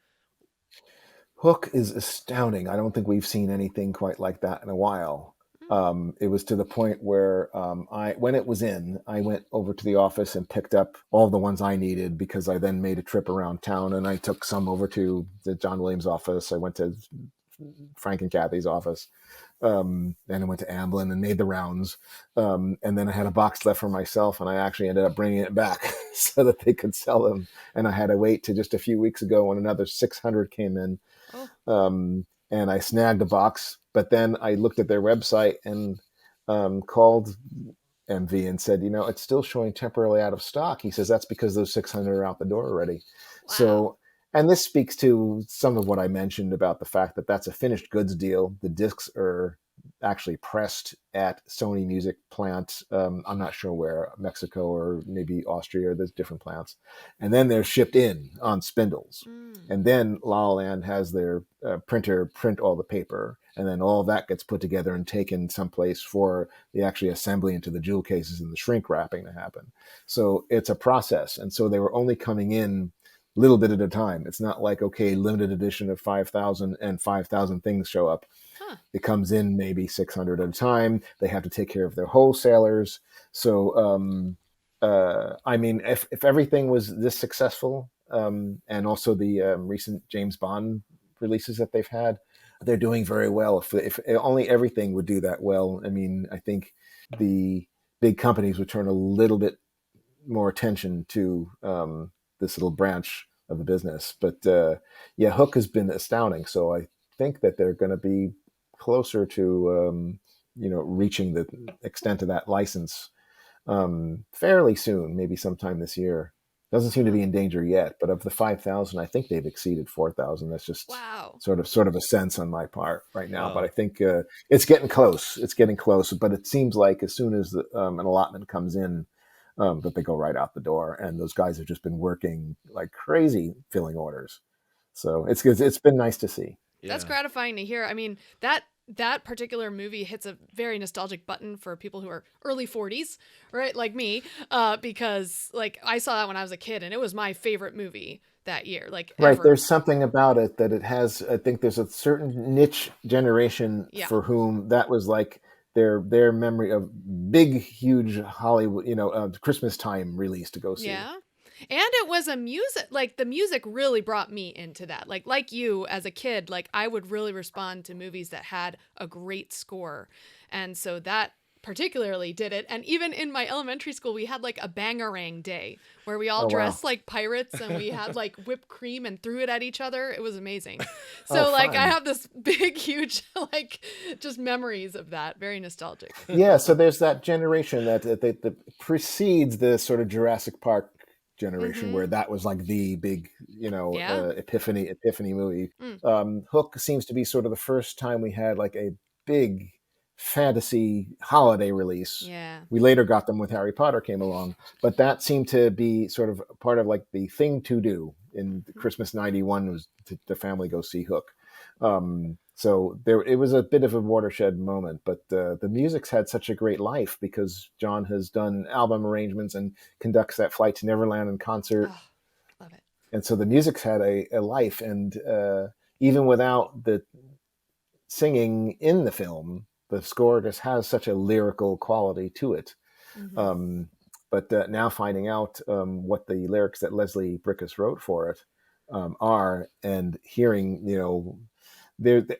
Hook is astounding. I don't think we've seen anything quite like that in a while. It was to the point where when it was in, I went over to the office and picked up all the ones I needed, because I then made a trip around town and I took some over to the John Williams office. I went to Frank and Kathy's office. And I went to Amblin and made the rounds. And then I had a box left for myself, and I actually ended up bringing it back so that they could sell them. And I had to wait to just a few weeks ago when another 600 came in. And I snagged a box, but then I looked at their website and called MV and said, it's still showing temporarily out of stock. He says, that's because those 600 are out the door already. Wow. So, and this speaks to some of what I mentioned about the fact that that's a finished goods deal. The discs are actually pressed at Sony Music plant. I'm not sure where, Mexico or maybe Austria. There's different plants. And then they're shipped in on spindles. And then La La Land has their printer print all the paper. And then all that gets put together and taken someplace for the actually assembly into the jewel cases and the shrink wrapping to happen. So it's a process. And so they were only coming in a little bit at a time. It's not like, okay, limited edition of 5,000 and 5,000 things show up. It comes in maybe 600 at a time. They have to take care of their wholesalers. So, if everything was this successful, and also the recent James Bond releases that they've had, they're doing very well. If only everything would do that well, I think the big companies would turn a little bit more attention to this little branch of the business. But Hook has been astounding. So I think that they're going to be closer to reaching the extent of that license fairly soon, maybe sometime this year. Doesn't seem to be in danger yet, but of the 5,000, I think they've exceeded 4,000. That's just sort of a sense on my part right now. Wow. But I think it's getting close. It's getting close. But it seems like as soon as an allotment comes in, that they go right out the door. And those guys have just been working like crazy filling orders. So it's been nice to see. Yeah. That's gratifying to hear. That particular movie hits a very nostalgic button for people who are early 40s, right? Like me, because like I saw that when I was a kid and it was my favorite movie that year. Like right. Ever. There's something about it that it has, I think there's a certain niche generation for whom that was like their memory of big, huge Hollywood, Christmas time release to go see. Yeah. And it was a music, like the music really brought me into that. Like you as a kid, like I would really respond to movies that had a great score. And so that particularly did it. And even in my elementary school, we had like a bangarang day where we all dressed like pirates and we had like whipped cream and threw it at each other. It was amazing. So like I have this big, huge, like just memories of that. Very nostalgic. Yeah. So there's that generation that precedes the sort of Jurassic Park generation where that was like the big epiphany movie. Hook seems to be sort of the first time we had like a big fantasy holiday release. We later got them with Harry Potter came along, but that seemed to be sort of part of like the thing to do in Christmas 91 was the family go see Hook. So it was a bit of a watershed moment, but the music's had such a great life because John has done album arrangements and conducts that Flight to Neverland in concert. Oh, love it. And so the music's had a life, and even without the singing in the film, the score just has such a lyrical quality to it. But now finding out what the lyrics that Leslie Brickus wrote for it are, and hearing,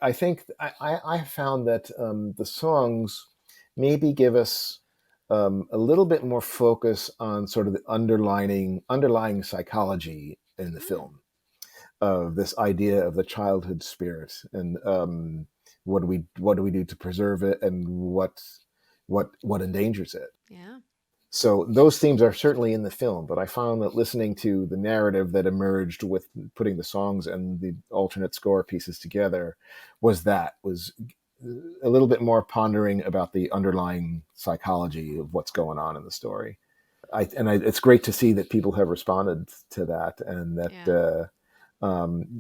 I think I found that the songs maybe give us a little bit more focus on sort of the underlying psychology in the film, of this idea of the childhood spirit, and what do we do to preserve it, and what endangers it. Yeah. So those themes are certainly in the film, but I found that listening to the narrative that emerged with putting the songs and the alternate score pieces together was a little bit more pondering about the underlying psychology of what's going on in the story. It's great to see that people have responded to that, and that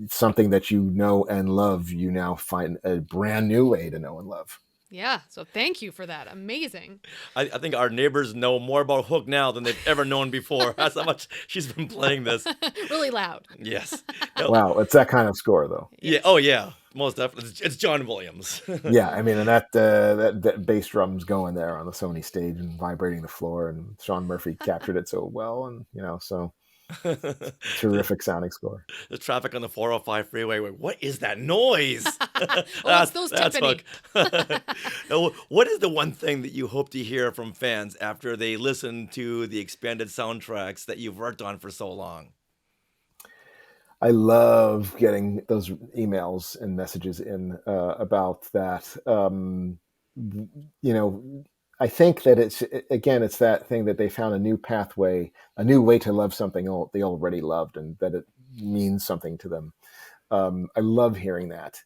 something that you know and love, you now find a brand new way to know and love. Yeah, so thank you for that. Amazing. I think our neighbors know more about Hook now than they've ever known before. That's how much she's been playing this. Really loud. Yes. Wow, it's that kind of score, though. Yeah. Oh, yeah. Most definitely. It's John Williams. Yeah, I mean, and that bass drum's going there on the Sony stage and vibrating the floor, and Sean Murphy captured it so well, and so terrific sounding score. The traffic on the 405 freeway. What is that noise? It's those timpani. Now, what is the one thing that you hope to hear from fans after they listen to the expanded soundtracks that you've worked on for so long? I love getting those emails and messages in about that. I think that it's that thing that they found a new pathway, a new way to love something they already loved, and that it means something to them. I love hearing that.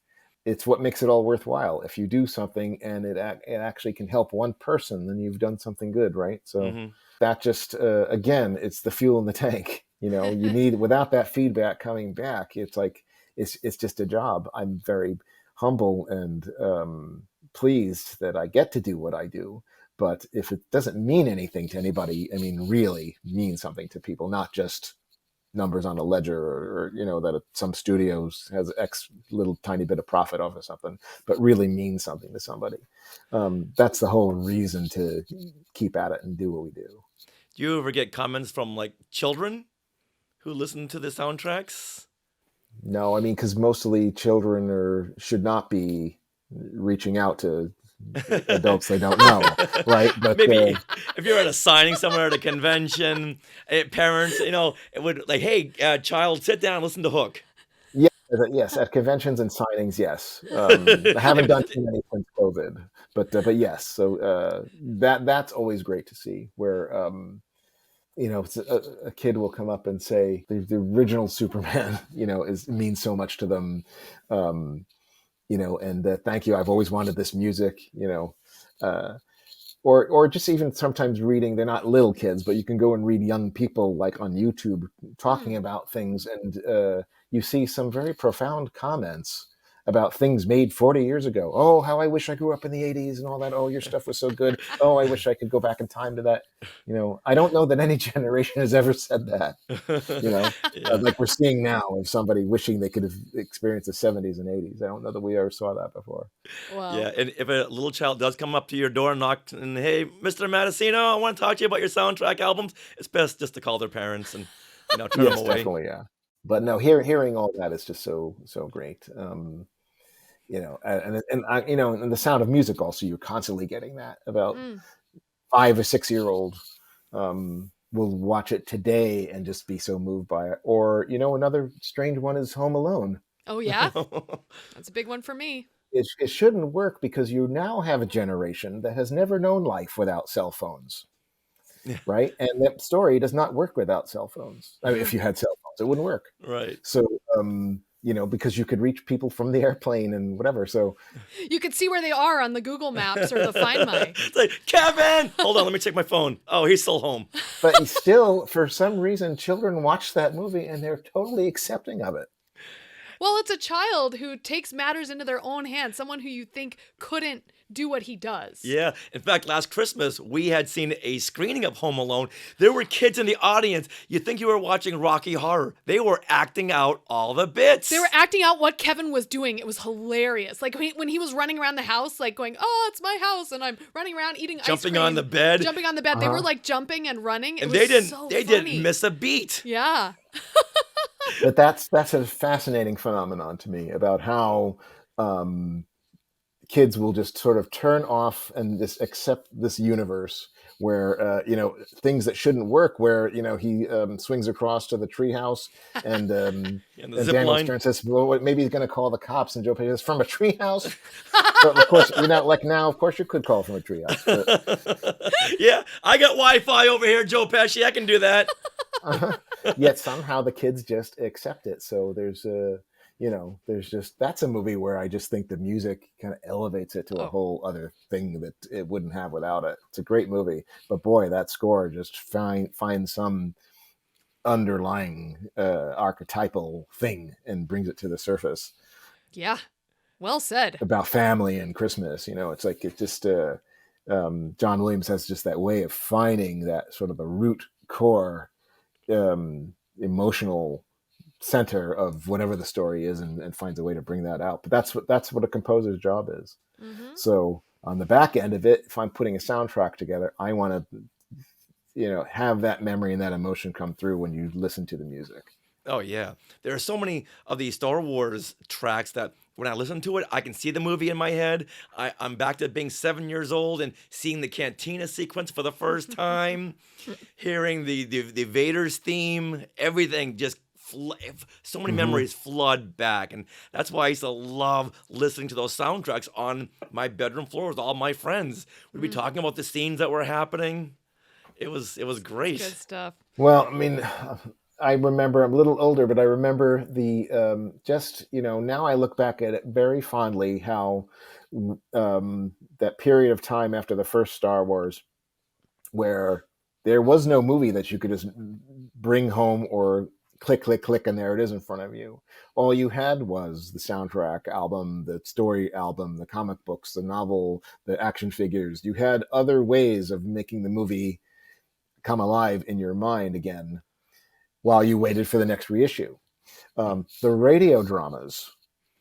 It's what makes it all worthwhile. If you do something and it actually can help one person, then you've done something good, right? So that just, again, it's the fuel in the tank. You need, without that feedback coming back, it's like, it's just a job. I'm very humble and pleased that I get to do what I do. But if it doesn't mean anything to anybody, really mean something to people, not just numbers on a ledger, or that some studios has X little tiny bit of profit off of something, but really means something to somebody. That's the whole reason to keep at it and do what we do. Do you ever get comments from children who listen to the soundtracks? No, because mostly children should not be reaching out to adults they don't know, right? But maybe if you're at a signing somewhere at a convention, parents, it would hey, child, sit down and listen to Hook. Yes, at conventions and signings, yes. I haven't done too many since COVID, but yes. So that's always great to see, where it's a kid will come up and say the original Superman, means so much to them. And thank you. I've always wanted this music, or just even sometimes reading. They're not little kids, but you can go and read young people on YouTube talking about things, and you see some very profound comments about things made 40 years ago. Oh, how I wish I grew up in the 80s and all that. Oh, your stuff was so good. Oh, I wish I could go back in time to that. I don't know that any generation has ever said that, like we're seeing now of somebody wishing they could have experienced the 70s and 80s. I don't know that we ever saw that before. Wow. Yeah, and if a little child does come up to your door and knock, and hey, Mr. Matessino, I want to talk to you about your soundtrack albums, it's best just to call their parents and turn them away. Definitely, yeah. But no, hearing all that is just so great. And the Sound of Music also, you're constantly getting that about 5 or 6 year old will watch it today and just be so moved by it. Or, another strange one is Home Alone. Oh, yeah? That's a big one for me. It shouldn't work because you now have a generation that has never known life without cell phones. Right? And that story does not work without cell phones. If you had cell phones, it wouldn't work. Right. So, because you could reach people from the airplane and whatever. So you could see where they are on the Google Maps or the Find My. It's like, Kevin, hold on, let me check my phone. Oh, he's still home. But still, for some reason, children watch that movie and they're totally accepting of it. Well, it's a child who takes matters into their own hands. Someone who you think couldn't do what he does. Yeah. In fact, last Christmas, we had seen a screening of Home Alone. There were kids in the audience. You think you were watching Rocky Horror. They were acting out all the bits. They were acting out what Kevin was doing. It was hilarious. Like when he was running around the house, like going, "Oh, it's my house," and I'm running around eating ice cream. Jumping on the bed. Jumping on the bed. They were like jumping and running. And they didn't miss a beat. Yeah. But that's a fascinating phenomenon to me about how kids will just sort of turn off and just accept this universe where things that shouldn't work, where he swings across to the treehouse and and Daniel Stern says, "Well, maybe he's going to call the cops," and Joe Pesci says, "From a treehouse?" But of course, now, of course, you could call from a treehouse. But... Yeah, I got Wi-Fi over here, Joe Pesci. I can do that. Yet somehow the kids just accept it. So there's that's a movie where I just think the music kind of elevates it to a whole other thing that it wouldn't have without it. It's a great movie, but boy, that score just finds some underlying archetypal thing and brings it to the surface. Yeah, well said. About family and Christmas, it's like it just John Williams has just that way of finding that sort of a root core emotional center of whatever the story is and finds a way to bring that out. But that's what a composer's job is. Mm-hmm. So on the back end of it, if I'm putting a soundtrack together, I want to have that memory and that emotion come through when you listen to the music. Oh yeah, there are so many of these Star Wars tracks that when I listen to it, I can see the movie in my head. I'm back to being 7 years old and seeing the cantina sequence for the first time, hearing the Vader's theme, everything just so many memories flood back. And that's why I used to love listening to those soundtracks on my bedroom floor with all my friends. We'd be talking about the scenes that were happening. It was great. Good stuff. Well, I mean, I remember, I'm a little older, but I remember now I look back at it very fondly, how that period of time after the first Star Wars, where there was no movie that you could just bring home or click, click, click, and there it is in front of you. All you had was the soundtrack album, the story album, the comic books, the novel, the action figures. You had other ways of making the movie come alive in your mind again while you waited for the next reissue. The radio dramas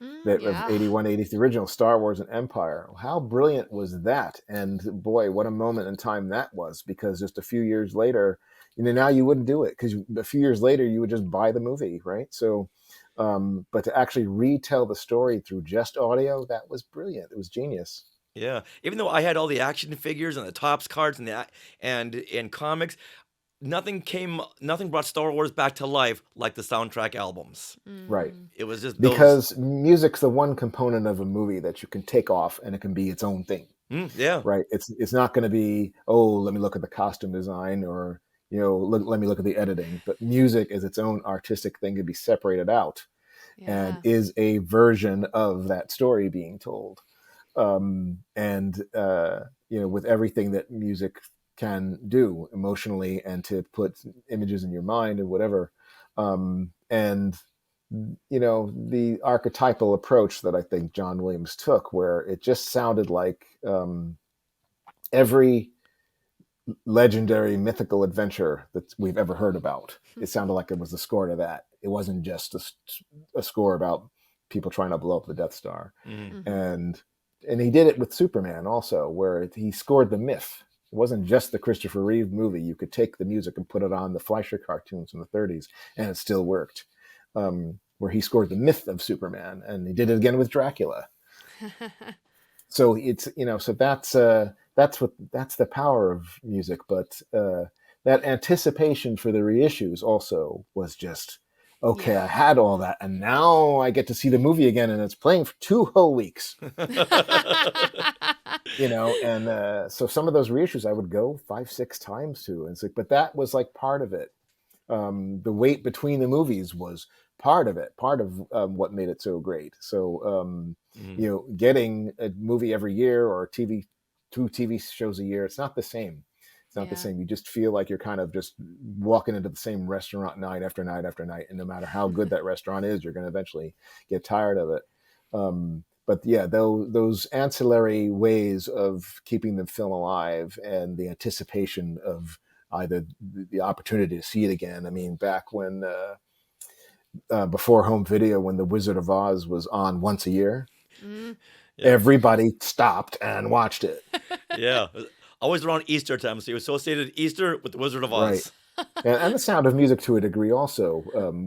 of 81, 80, the original Star Wars and Empire, how brilliant was that? And boy, what a moment in time that was, because just a few years later, now you wouldn't do it, because a few years later you would just buy the movie, right? So, but to actually retell the story through just audio, that was brilliant. It was genius. Yeah, even though I had all the action figures and the Topps cards and in comics, nothing brought Star Wars back to life like the soundtrack albums. Right. It was just because music's the one component of a movie that you can take off and it can be its own thing. Yeah. Right. It's not going to be, let me look at the costume design or let me look at the editing. But music is its own artistic thing to be separated out and is a version of that story being told. With everything that music can do emotionally and to put images in your mind and whatever. The archetypal approach that I think John Williams took, where it just sounded like every legendary mythical adventure that we've ever heard about. It sounded like it was the score to that. It wasn't just a score about people trying to blow up the Death Star. And he did it with Superman also, where he scored the myth. It wasn't just the Christopher Reeve movie. You could take the music and put it on the Fleischer cartoons from the 30s, and it still worked. Where he scored the myth of Superman, and he did it again with Dracula. So it's so that's the power of music. But that anticipation for the reissues also was just okay. I had all that, and now I get to see the movie again, and it's playing for 2 whole weeks. So some of those reissues I would go 5-6 times to, and it's like, but that was like part of it. The wait between the movies was part of what made it so great. So getting a movie every year or 2 TV shows a year, it's not the same. It's not the same. You just feel like you're kind of just walking into the same restaurant night after night after night, and no matter how good that restaurant is, you're going to eventually get tired of it. but yeah, those ancillary ways of keeping the film alive and the anticipation of either the opportunity to see it again. I mean, back when before home video, when The Wizard of Oz was on once a year, everybody stopped and watched it. Yeah. Always around Easter time. So you associated Easter with The Wizard of Oz. Right. And The Sound of Music to a degree also,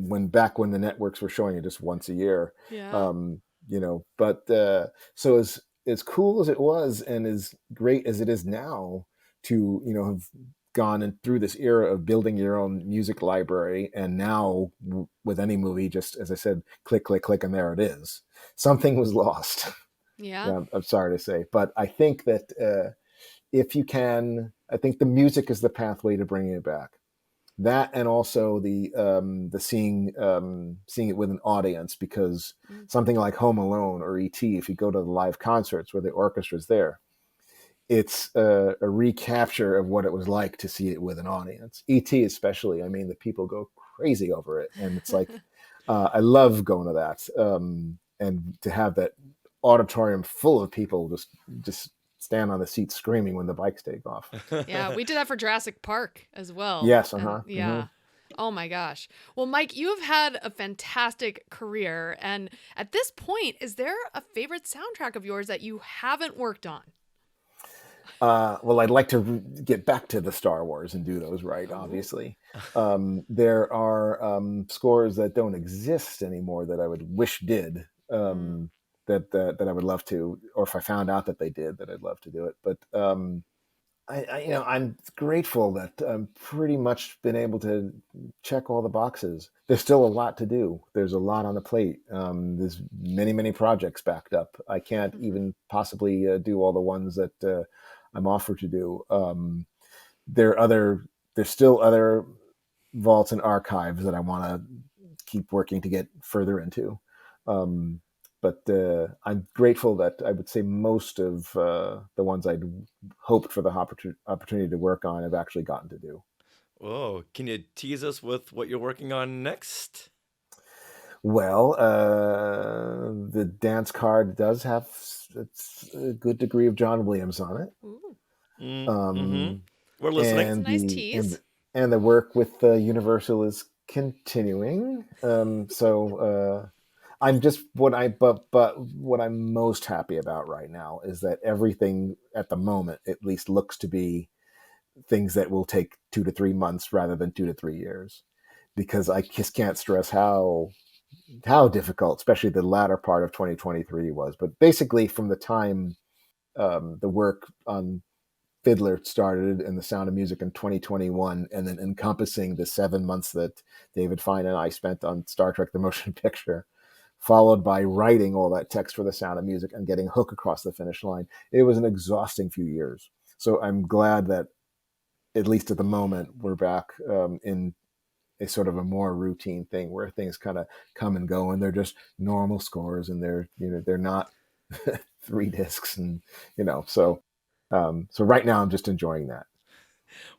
when the networks were showing it just once a year. Yeah. But so as cool as it was and as great as it is now to, have gone and through this era of building your own music library, and now with any movie, just as I said, click, click, click, and there it is. Something was lost. Yeah. I'm sorry to say, but I think that if you can, I think the music is the pathway to bringing it back. That, and also the seeing it with an audience, because something like Home Alone or E.T., if you go to the live concerts where the orchestra's there, it's a recapture of what it was like to see it with an audience. E.T. especially, I mean, the people go crazy over it, and it's like I love going to that, and to have that auditorium full of people just stand on the seat screaming when the bikes take off. Yeah, we did that for Jurassic Park as well. Yes, And, yeah. Mm-hmm. Oh my gosh. Well, Mike, you have had a fantastic career, and at this point, is there a favorite soundtrack of yours that you haven't worked on? Well, I'd like to get back to the Star Wars and do those right, obviously. There are scores that don't exist anymore that I would wish did, that I would love to, or if I found out that they did, that I'd love to do it. But I'm grateful that I'm pretty much been able to check all the boxes. There's still a lot to do. There's a lot on the plate. There's many, many projects backed up. I can't even possibly do all the ones that I'm offered to do. There's still other vaults and archives that I want to keep working to get further into. But I'm grateful that I would say most of the ones I'd hoped for the opportunity to work on have actually gotten to do. Whoa, can you tease us with what you're working on next? Well, the dance card does have a good degree of John Williams on it. We're listening. And Nice tease. And the work with Universal is continuing. I'm just what I'm most happy about right now is that everything at the moment at least looks to be things that will take 2 to 3 months rather than 2 to 3 years, because I just can't stress how difficult, especially the latter part of 2023 was. But basically, from the time the work on Fiddler started and The Sound of Music in 2021, and then encompassing the 7 months that David Fine and I spent on Star Trek: The Motion Picture, followed by writing all that text for The Sound of Music and getting Hook across the finish line. It was an exhausting few years. So I'm glad that, at least at the moment, we're back in a sort of a more routine thing where things kind of come and go, and they're just normal scores, and they're not 3 discs, and so right now I'm just enjoying that.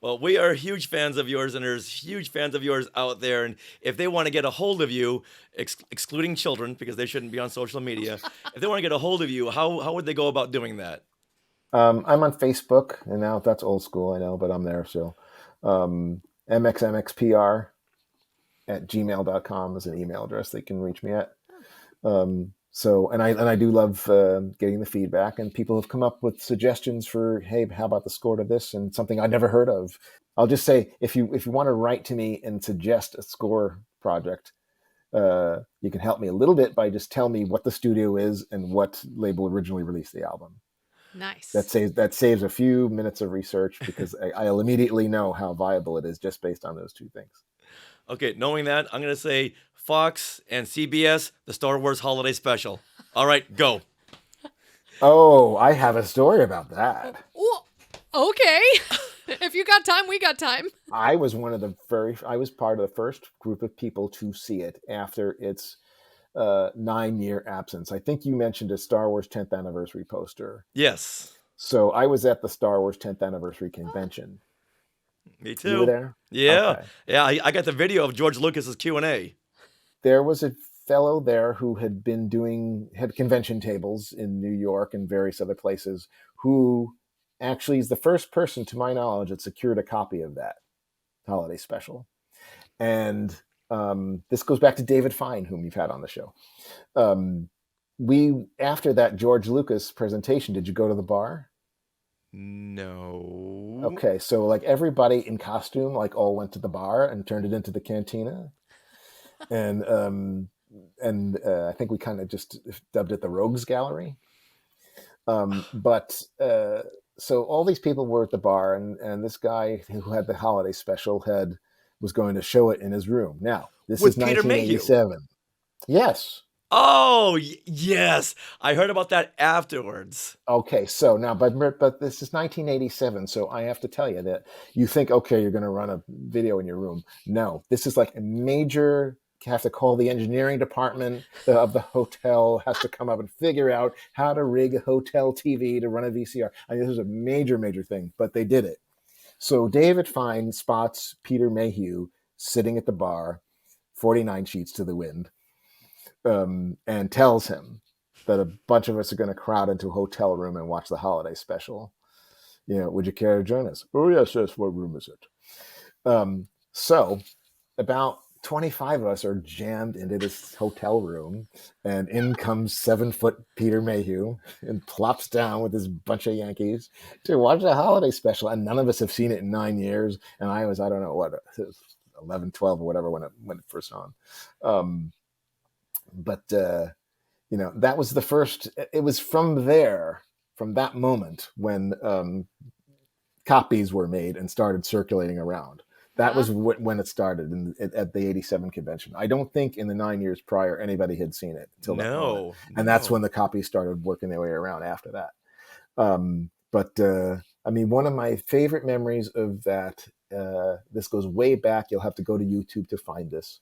Well, we are huge fans of yours, and there's huge fans of yours out there. And if they want to get a hold of you, excluding children, because they shouldn't be on social media, if they want to get a hold of you, how would they go about doing that? I'm on Facebook, and now that's old school, I know, but I'm there still. mxmxpr@gmail.com is an email address they can reach me at. And I do love getting the feedback, and people have come up with suggestions for, hey, how about the score to this, and something I'd never heard of. I'll just say, if you want to write to me and suggest a score project, you can help me a little bit by just tell me what the studio is and what label originally released the album. Nice. That saves a few minutes of research, because I'll immediately know how viable it is just based on those 2 things. Okay, knowing that, I'm going to say Fox and CBS, the Star Wars Holiday Special. All right, go. Oh, I have a story about that. Well, okay. If you got time, we got time. I was part of the first group of people to see it after its 9-year absence. I think you mentioned a Star Wars 10th anniversary poster. Yes. So I was at the Star Wars 10th anniversary convention. Me too. You were there? Yeah. Okay. Yeah, I got the video of George Lucas's Q&A. There was a fellow there who had convention tables in New York and various other places, who actually is the first person, to my knowledge, that secured a copy of that holiday special. And this goes back to David Fine, whom you've had on the show. After that George Lucas presentation, did you go to the bar? No. Okay, so like everybody in costume, like all went to the bar and turned it into the cantina, and I think we kind of just dubbed it the Rogues Gallery. So all these people were at the bar, and this guy who had the holiday special was going to show it in his room. Now, this With is Peter Mayhew. 1987. Yes. Oh, yes. I heard about that afterwards. Okay, so now, but this is 1987, so I have to tell you that you think, okay, you're going to run a video in your room. No, this is like a major. You have to call the engineering department of the hotel, has to come up and figure out how to rig a hotel TV to run a VCR. I mean, this is a major, major thing, but they did it. So David Fine spots Peter Mayhew sitting at the bar, 49 sheets to the wind, and tells him that a bunch of us are going to crowd into a hotel room and watch the holiday special. Would you care to join us? Oh, yes. What room is it? So about 25 of us are jammed into this hotel room, and in comes 7-foot Peter Mayhew and plops down with this bunch of Yankees to watch the holiday special. And none of us have seen it in 9 years. And I was, I don't know what, 11, 12 or whatever when it first on. That was the first. It was from that moment when copies were made and started circulating around. That was when it started at the 87 convention. I don't think in the 9 years prior anybody had seen it until that moment. And that's when the copies started working their way around after that. One of my favorite memories of that, this goes way back. You'll have to go to YouTube to find this.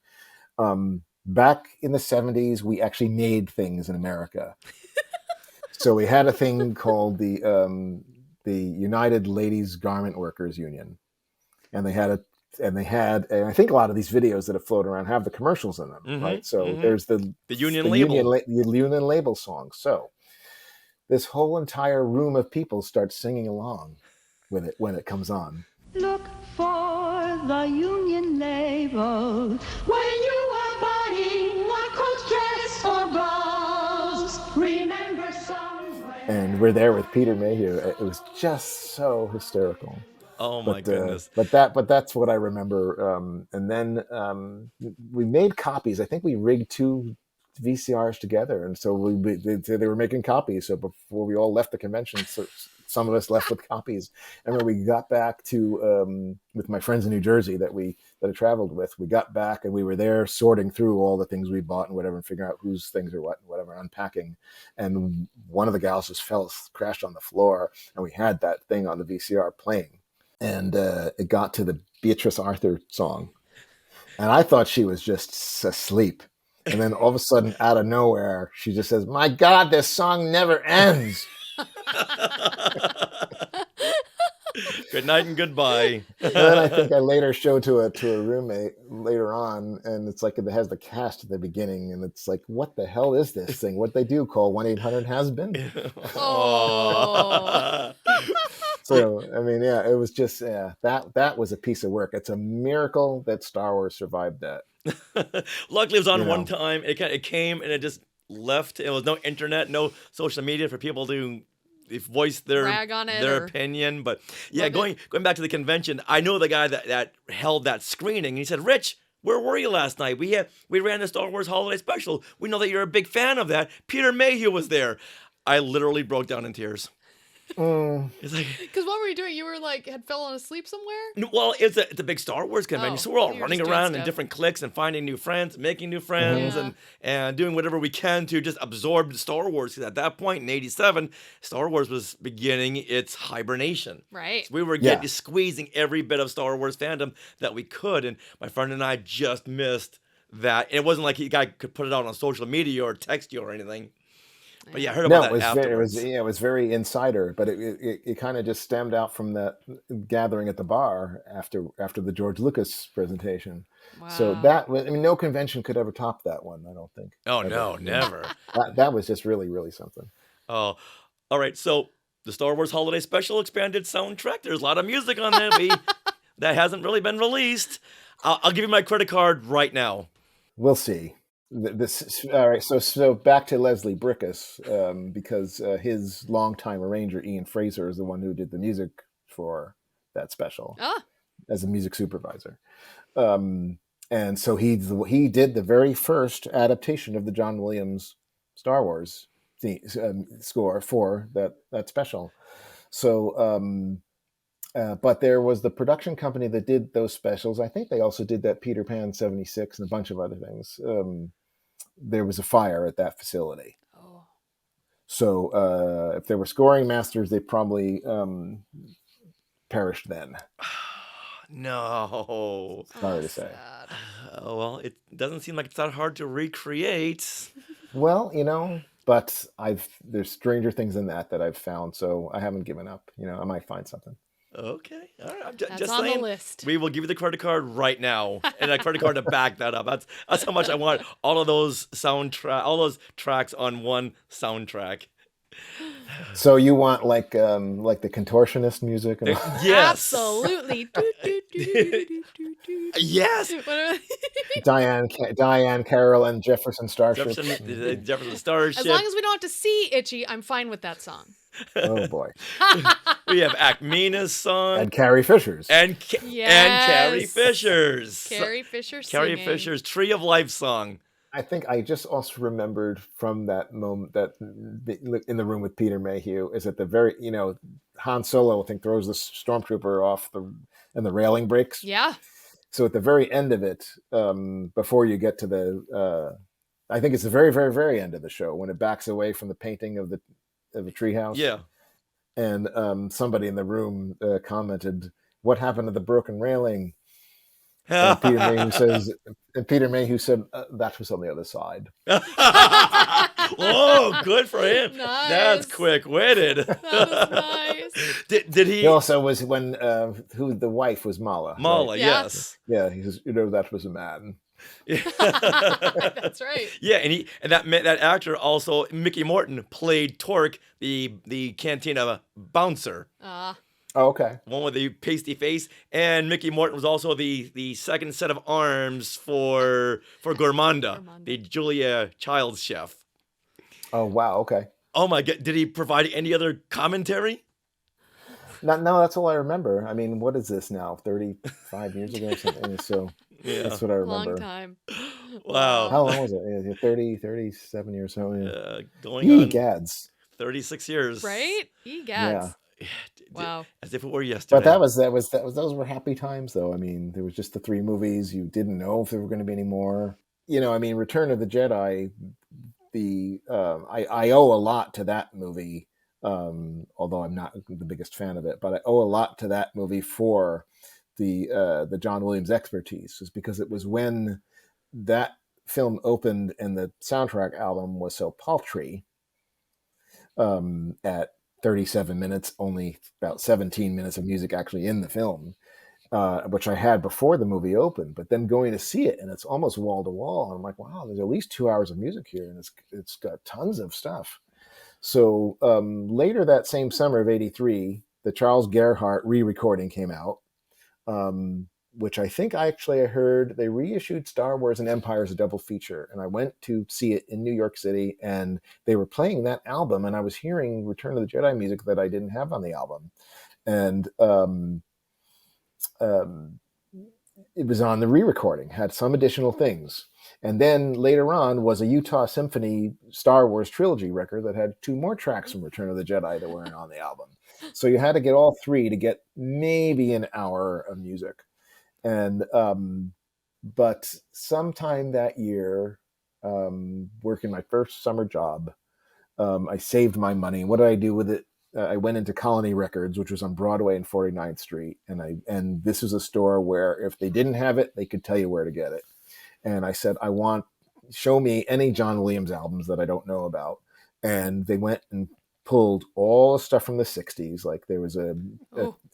Back in the 70s, we actually made things in America. So we had a thing called the United Ladies Garment Workers Union. And and I think a lot of these videos that have floated around have the commercials in them, right? So there's the union label. The union label song. So this whole entire room of people starts singing along with it when it comes on. Look for the union label when you are buying a coat, dress, or blouse. Remember somewhere. And we're there with Peter Mayhew. It was just so hysterical. Oh my goodness! But that's what I remember. And then we made copies. I think we rigged 2 VCRs together, and so they were making copies. So before we all left the convention, so some of us left with copies. And when we got back to with my friends in New Jersey that I traveled with, we got back and we were there sorting through all the things we bought and whatever, and figuring out whose things are what and whatever, unpacking. And one of the gals just crashed on the floor, and we had that thing on the VCR playing. And it got to the Beatrice Arthur song. And I thought she was just asleep. And then all of a sudden, out of nowhere, she just says, "My God, this song never ends." Good night and goodbye. And then I think I later showed to a roommate later on, and it's like it has the cast at the beginning, and it's like, what the hell is this thing? What they do? Call 1-800-HAS-BEEN? Oh. So it was just that was a piece of work. It's a miracle that Star Wars survived that. Luckily, it was on one time. It came and it just left. It was no internet, no social media for people to voice their opinion. But yeah, going back to the convention, I know the guy that held that screening, and he said, "Rich, where were you last night? We ran the Star Wars Holiday Special. We know that you're a big fan of that. Peter Mayhew was there." I literally broke down in tears. It's like, because what were you doing? You were had fallen asleep somewhere? Well, it's a big Star Wars convention, so we're all running around in different cliques and finding new friends, making new friends, and doing whatever we can to just absorb Star Wars. Because at that point in '87, Star Wars was beginning its hibernation. Right. So we were squeezing every bit of Star Wars fandom that we could, and my friend and I just missed that. And it wasn't like the guy could put it out on social media or text you or anything. But yeah, I heard about that afterwards. It was very insider, but it kind of just stemmed out from that gathering at the bar after the George Lucas presentation. So Wow. that was, I mean, no convention could ever top that one, I don't think. Oh, ever. no, never. That was just really, really something. Oh, all right. So the Star Wars Holiday Special expanded soundtrack. There's a lot of music on that that hasn't really been released. I'll give you my credit card right now. We'll see. All right. So back to Leslie Brickus, because his longtime arranger Ian Fraser is the one who did the music for that special as a music supervisor. And so he did the very first adaptation of the John Williams Star Wars score for that special. So, but there was the production company that did those specials. I think they also did that Peter Pan 76 and a bunch of other things. There was a fire at that facility. Oh. So if they were scoring masters, they probably perished then. No. Sorry to say. Oh, well, it doesn't seem like it's that hard to recreate. Well, but there's stranger things than that I've found, so I haven't given up. I might find something. Okay. All right. I'm That's just on saying, the list. we will give you the credit card right now, and a credit card to back that up. That's how much I want all of those tracks on one soundtrack. So you want like the contortionist music? And Yes. Absolutely. Yes. Diane Carroll and Jefferson Starship. Jefferson Starship. As long as we don't have to see Itchy, I'm fine with that song. Oh boy. We have Acmena's song. And Carrie Fisher's. And Carrie Fisher's. Carrie Fisher Carrie singing. Fisher's Tree of Life song. I think I just also remembered from that moment that in the room with Peter Mayhew is at the very, Han Solo, I think, throws the stormtrooper off and the railing breaks. Yeah. So at the very end of it, before you get to I think it's the very, very, very end of the show when it backs away from the painting of the treehouse. Yeah. And somebody in the room commented, "What happened to the broken railing?" And Peter Mayhew said, "That was on the other side." Oh, good for him. Nice. That's quick-witted. That was nice. Did he? He also was when who the wife was Mala. Mala, right? yes. Yeah, he says, that was a man. That's right. Yeah, and that actor also, Mickey Morton, played Torque, the cantina bouncer. Oh, okay. One with the pasty face, and Mickey Morton was also the second set of arms for Gourmanda, the Julia Child's chef. Oh wow, okay. Oh my God, did he provide any other commentary? No, that's all I remember. I mean, what is this now? 35 years ago or something? So Yeah. that's what I remember. Long time. How long was it? 37 years or so. Yeah. Going on Gads. 36 years. Right? Egads. Yeah. Wow. As if it were yesterday. But those were happy times, though. I mean, there was just the 3 movies. You didn't know if there were going to be any more. I mean, Return of the Jedi. I owe a lot to that movie, although I'm not the biggest fan of it. But I owe a lot to that movie for the John Williams expertise, is because it was when that film opened and the soundtrack album was so paltry. At 37 minutes, only about 17 minutes of music actually in the film, which I had before the movie opened, but then going to see it and it's almost wall to wall. And I'm like, wow, there's at least 2 hours of music here and it's got tons of stuff. So later that same summer of 83, the Charles Gerhardt re-recording came out, which I think I heard they reissued Star Wars and Empire as a double feature. And I went to see it in New York City and they were playing that album and I was hearing Return of the Jedi music that I didn't have on the album. And it was on the re-recording, had some additional things. And then later on was a Utah Symphony Star Wars trilogy record that had 2 more tracks from Return of the Jedi that weren't on the album. So you had to get all 3 to get maybe an hour of music. And but sometime that year, working my first summer job, I saved my money. What did I do with it? I went into Colony Records, which was on Broadway and 49th Street, and this was a store where if they didn't have it, they could tell you where to get it. And I said, show me any John Williams albums that I don't know about. And they went and pulled all the stuff from the 60s. Like there was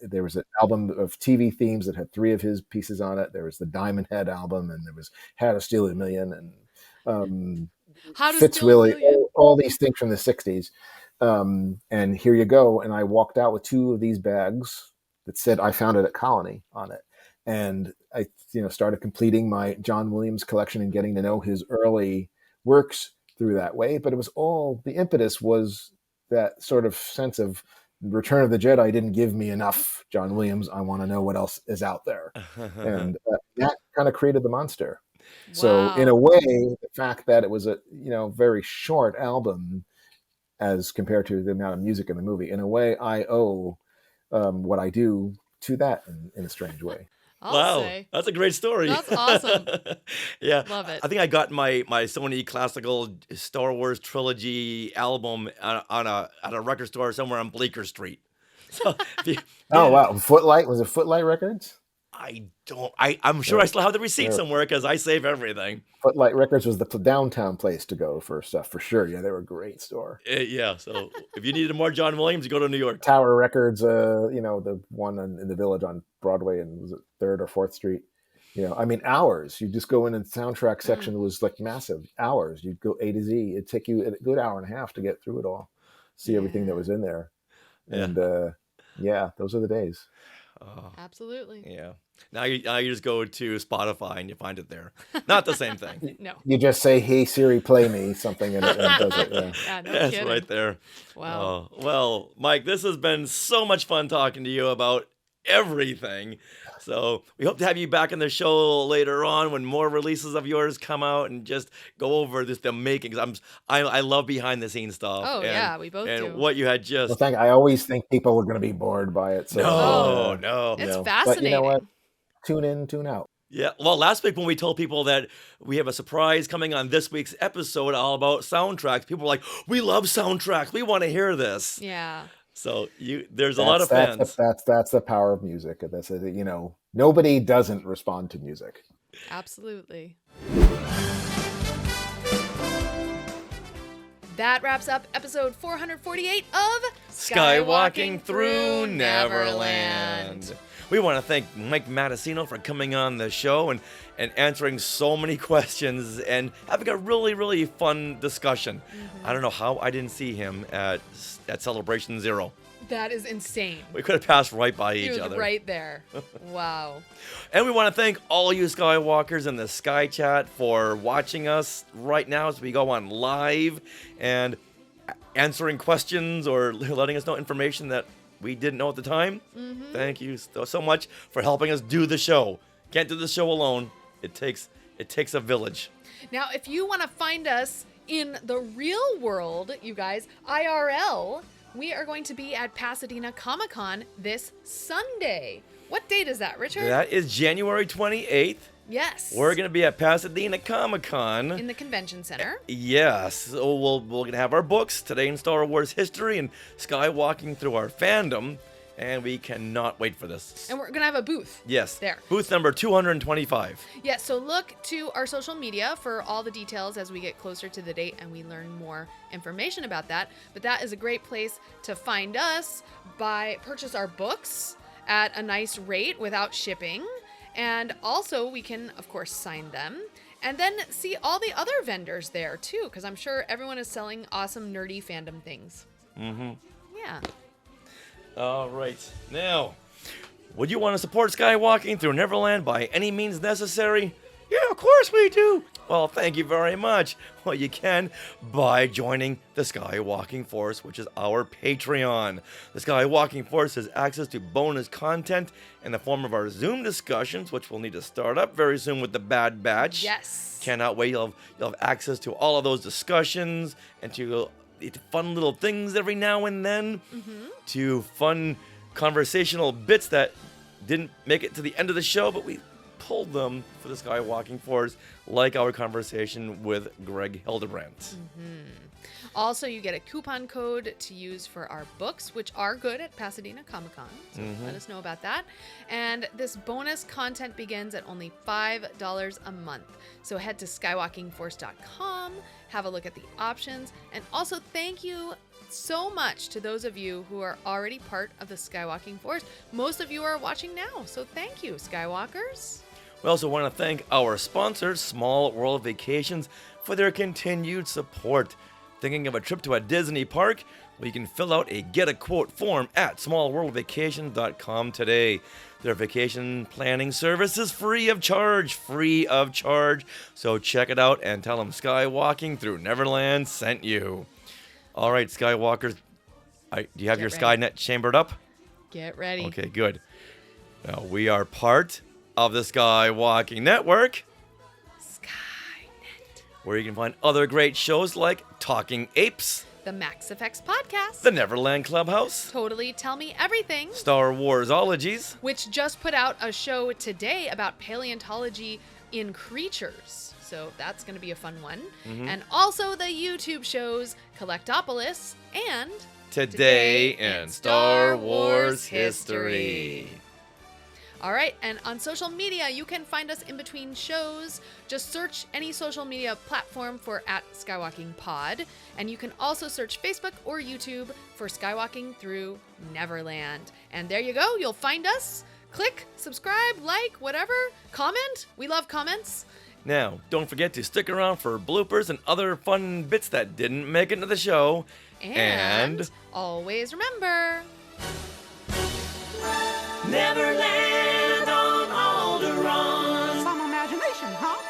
there was an album of TV themes that had 3 of his pieces on it. There was the Diamond Head album, and there was How to Steal a Million, and How to Fitz Steal a Willie, Million. all these things from the 60s. And here you go. And I walked out with 2 of these bags that said I found it at Colony on it. And I, started completing my John Williams collection and getting to know his early works through that way. But it was all, the impetus was that sort of sense of Return of the Jedi didn't give me enough John Williams. I want to know what else is out there. And that kind of created the monster. So in a way, the fact that it was a, very short album as compared to the amount of music in the movie, in a way, I owe what I do to that in a strange way. I'll say. That's a great story. That's awesome. Yeah, Love it. I think I got my Sony classical Star Wars trilogy album at a record store somewhere on Bleecker Street. So, oh wow, Footlight, was it Footlight Records? I'm sure I still have the receipt somewhere because I save everything. Footlight Records was the downtown place to go for stuff for sure. Yeah, they were a great store. Yeah, so if you needed more John Williams, you go to New York. Tower Records, the one in the Village on Broadway and was it 3rd or 4th Street. Hours. You just go in and the soundtrack section was like massive. Hours. You'd go A to Z. It'd take you a good hour and a half to get through it all, see everything that was in there. And those are the days. Oh, absolutely. Yeah. Now you just go to Spotify and you find it there. Not the same thing. No. You just say, "Hey Siri, play me something," and it does it. Yeah, no That's kidding. right there. Wow. Well, Mike, this has been so much fun talking to you about everything. So we hope to have you back on the show later on when more releases of yours come out and just go over the making. I love behind the scenes stuff. Oh, yeah, we both do. And what you had just. Well, I always think people are going to be bored by it. So, no. It's fascinating. But you know what? Tune in, tune out. Yeah, well, last week when we told people that we have a surprise coming on this week's episode all about soundtracks, people were like, "We love soundtracks. We want to hear this." Yeah. So there's a lot of fans. That's the power of music. That's nobody doesn't respond to music. Absolutely. That wraps up episode 448 of Skywalking Through Neverland. We want to thank Mike Matessino for coming on the show and answering so many questions and having a really, really fun discussion. I don't know how I didn't see him at Celebration Zero. That is insane. We could have passed right by each He was other. right there. Wow. And we want to thank all you Skywalkers in the Sky Chat for watching us right now as we go on live and answering questions or letting us know information that we didn't know at the time. Thank you so much for helping us do the show. Can't do the show alone. It takes a village. Now, if you want to find us in the real world, you guys, IRL, we are going to be at Pasadena Comic-Con this Sunday. What date is that, Richard? That is January 28th. Yes. We're going to be at Pasadena Comic-Con. In the convention center. Yes. So we're going to have our books, Today in Star Wars History and Skywalking Through Our Fandom. And we cannot wait for this. And we're going to have a booth. Yes. There. Booth number 225. Yes, so look to our social media for all the details as we get closer to the date and we learn more information about that. But that is a great place to find us, purchase our books at a nice rate without shipping. And also we can, of course, sign them. And then see all the other vendors there, too, because I'm sure everyone is selling awesome, nerdy fandom things. Mm-hmm. Yeah. All right. Now, would you want to support Skywalking Through Neverland by any means necessary? Yeah, of course we do. Well, thank you very much. Well, you can by joining the Skywalking Force, which is our Patreon. The Skywalking Force has access to bonus content in the form of our Zoom discussions, which we'll need to start up very soon with the Bad Batch. Yes. Cannot wait. You'll have access to all of those discussions and to fun little things every now and then, to fun conversational bits that didn't make it to the end of the show, but we pulled them for the Skywalking Force, like our conversation with Greg Hildebrandt. Also, you get a coupon code to use for our books, which are good at Pasadena Comic-Con. So let us know about that. And this bonus content begins at only $5 a month. So head to skywalkingforce.com, have a look at the options, and also thank you so much to those of you who are already part of the Skywalking Force. Most of you are watching now, so thank you, Skywalkers. We also want to thank our sponsors, Small World Vacations, for their continued support. Thinking of a trip to a Disney park? Well, you can fill out a Get a Quote form at smallworldvacation.com today. Their vacation planning service is free of charge, So check it out and tell them Skywalking Through Neverland sent you. All right, Skywalkers, do you have your Skynet chambered up? Get ready. Okay, good. Now, we are part of the Skywalking Network, where you can find other great shows like Talking Apes, the Max Effects Podcast, the Neverland Clubhouse, Totally Tell Me Everything, Star Warsologies, which just put out a show today about paleontology in creatures. So that's going to be a fun one. And also the YouTube shows Collectopolis and Today in Star Wars History. All right, and on social media, you can find us in between shows. Just search any social media platform for @SkywalkingPod, and you can also search Facebook or YouTube for Skywalking Through Neverland. And there you go, you'll find us. Click, subscribe, like, whatever. Comment. We love comments. Now, don't forget to stick around for bloopers and other fun bits that didn't make it into the show. And always remember, Neverland on Alderaan. Some imagination, huh?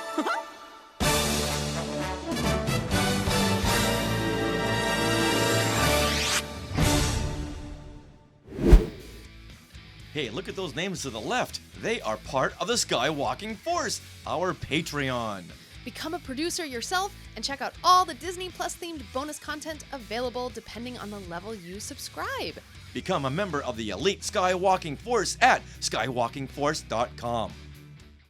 Hey, look at those names to the left. They are part of the Skywalking Force, our Patreon. become a producer yourself and check out all the Disney Plus themed bonus content available depending on the level you subscribe. Become a member of the elite Skywalking Force at skywalkingforce.com.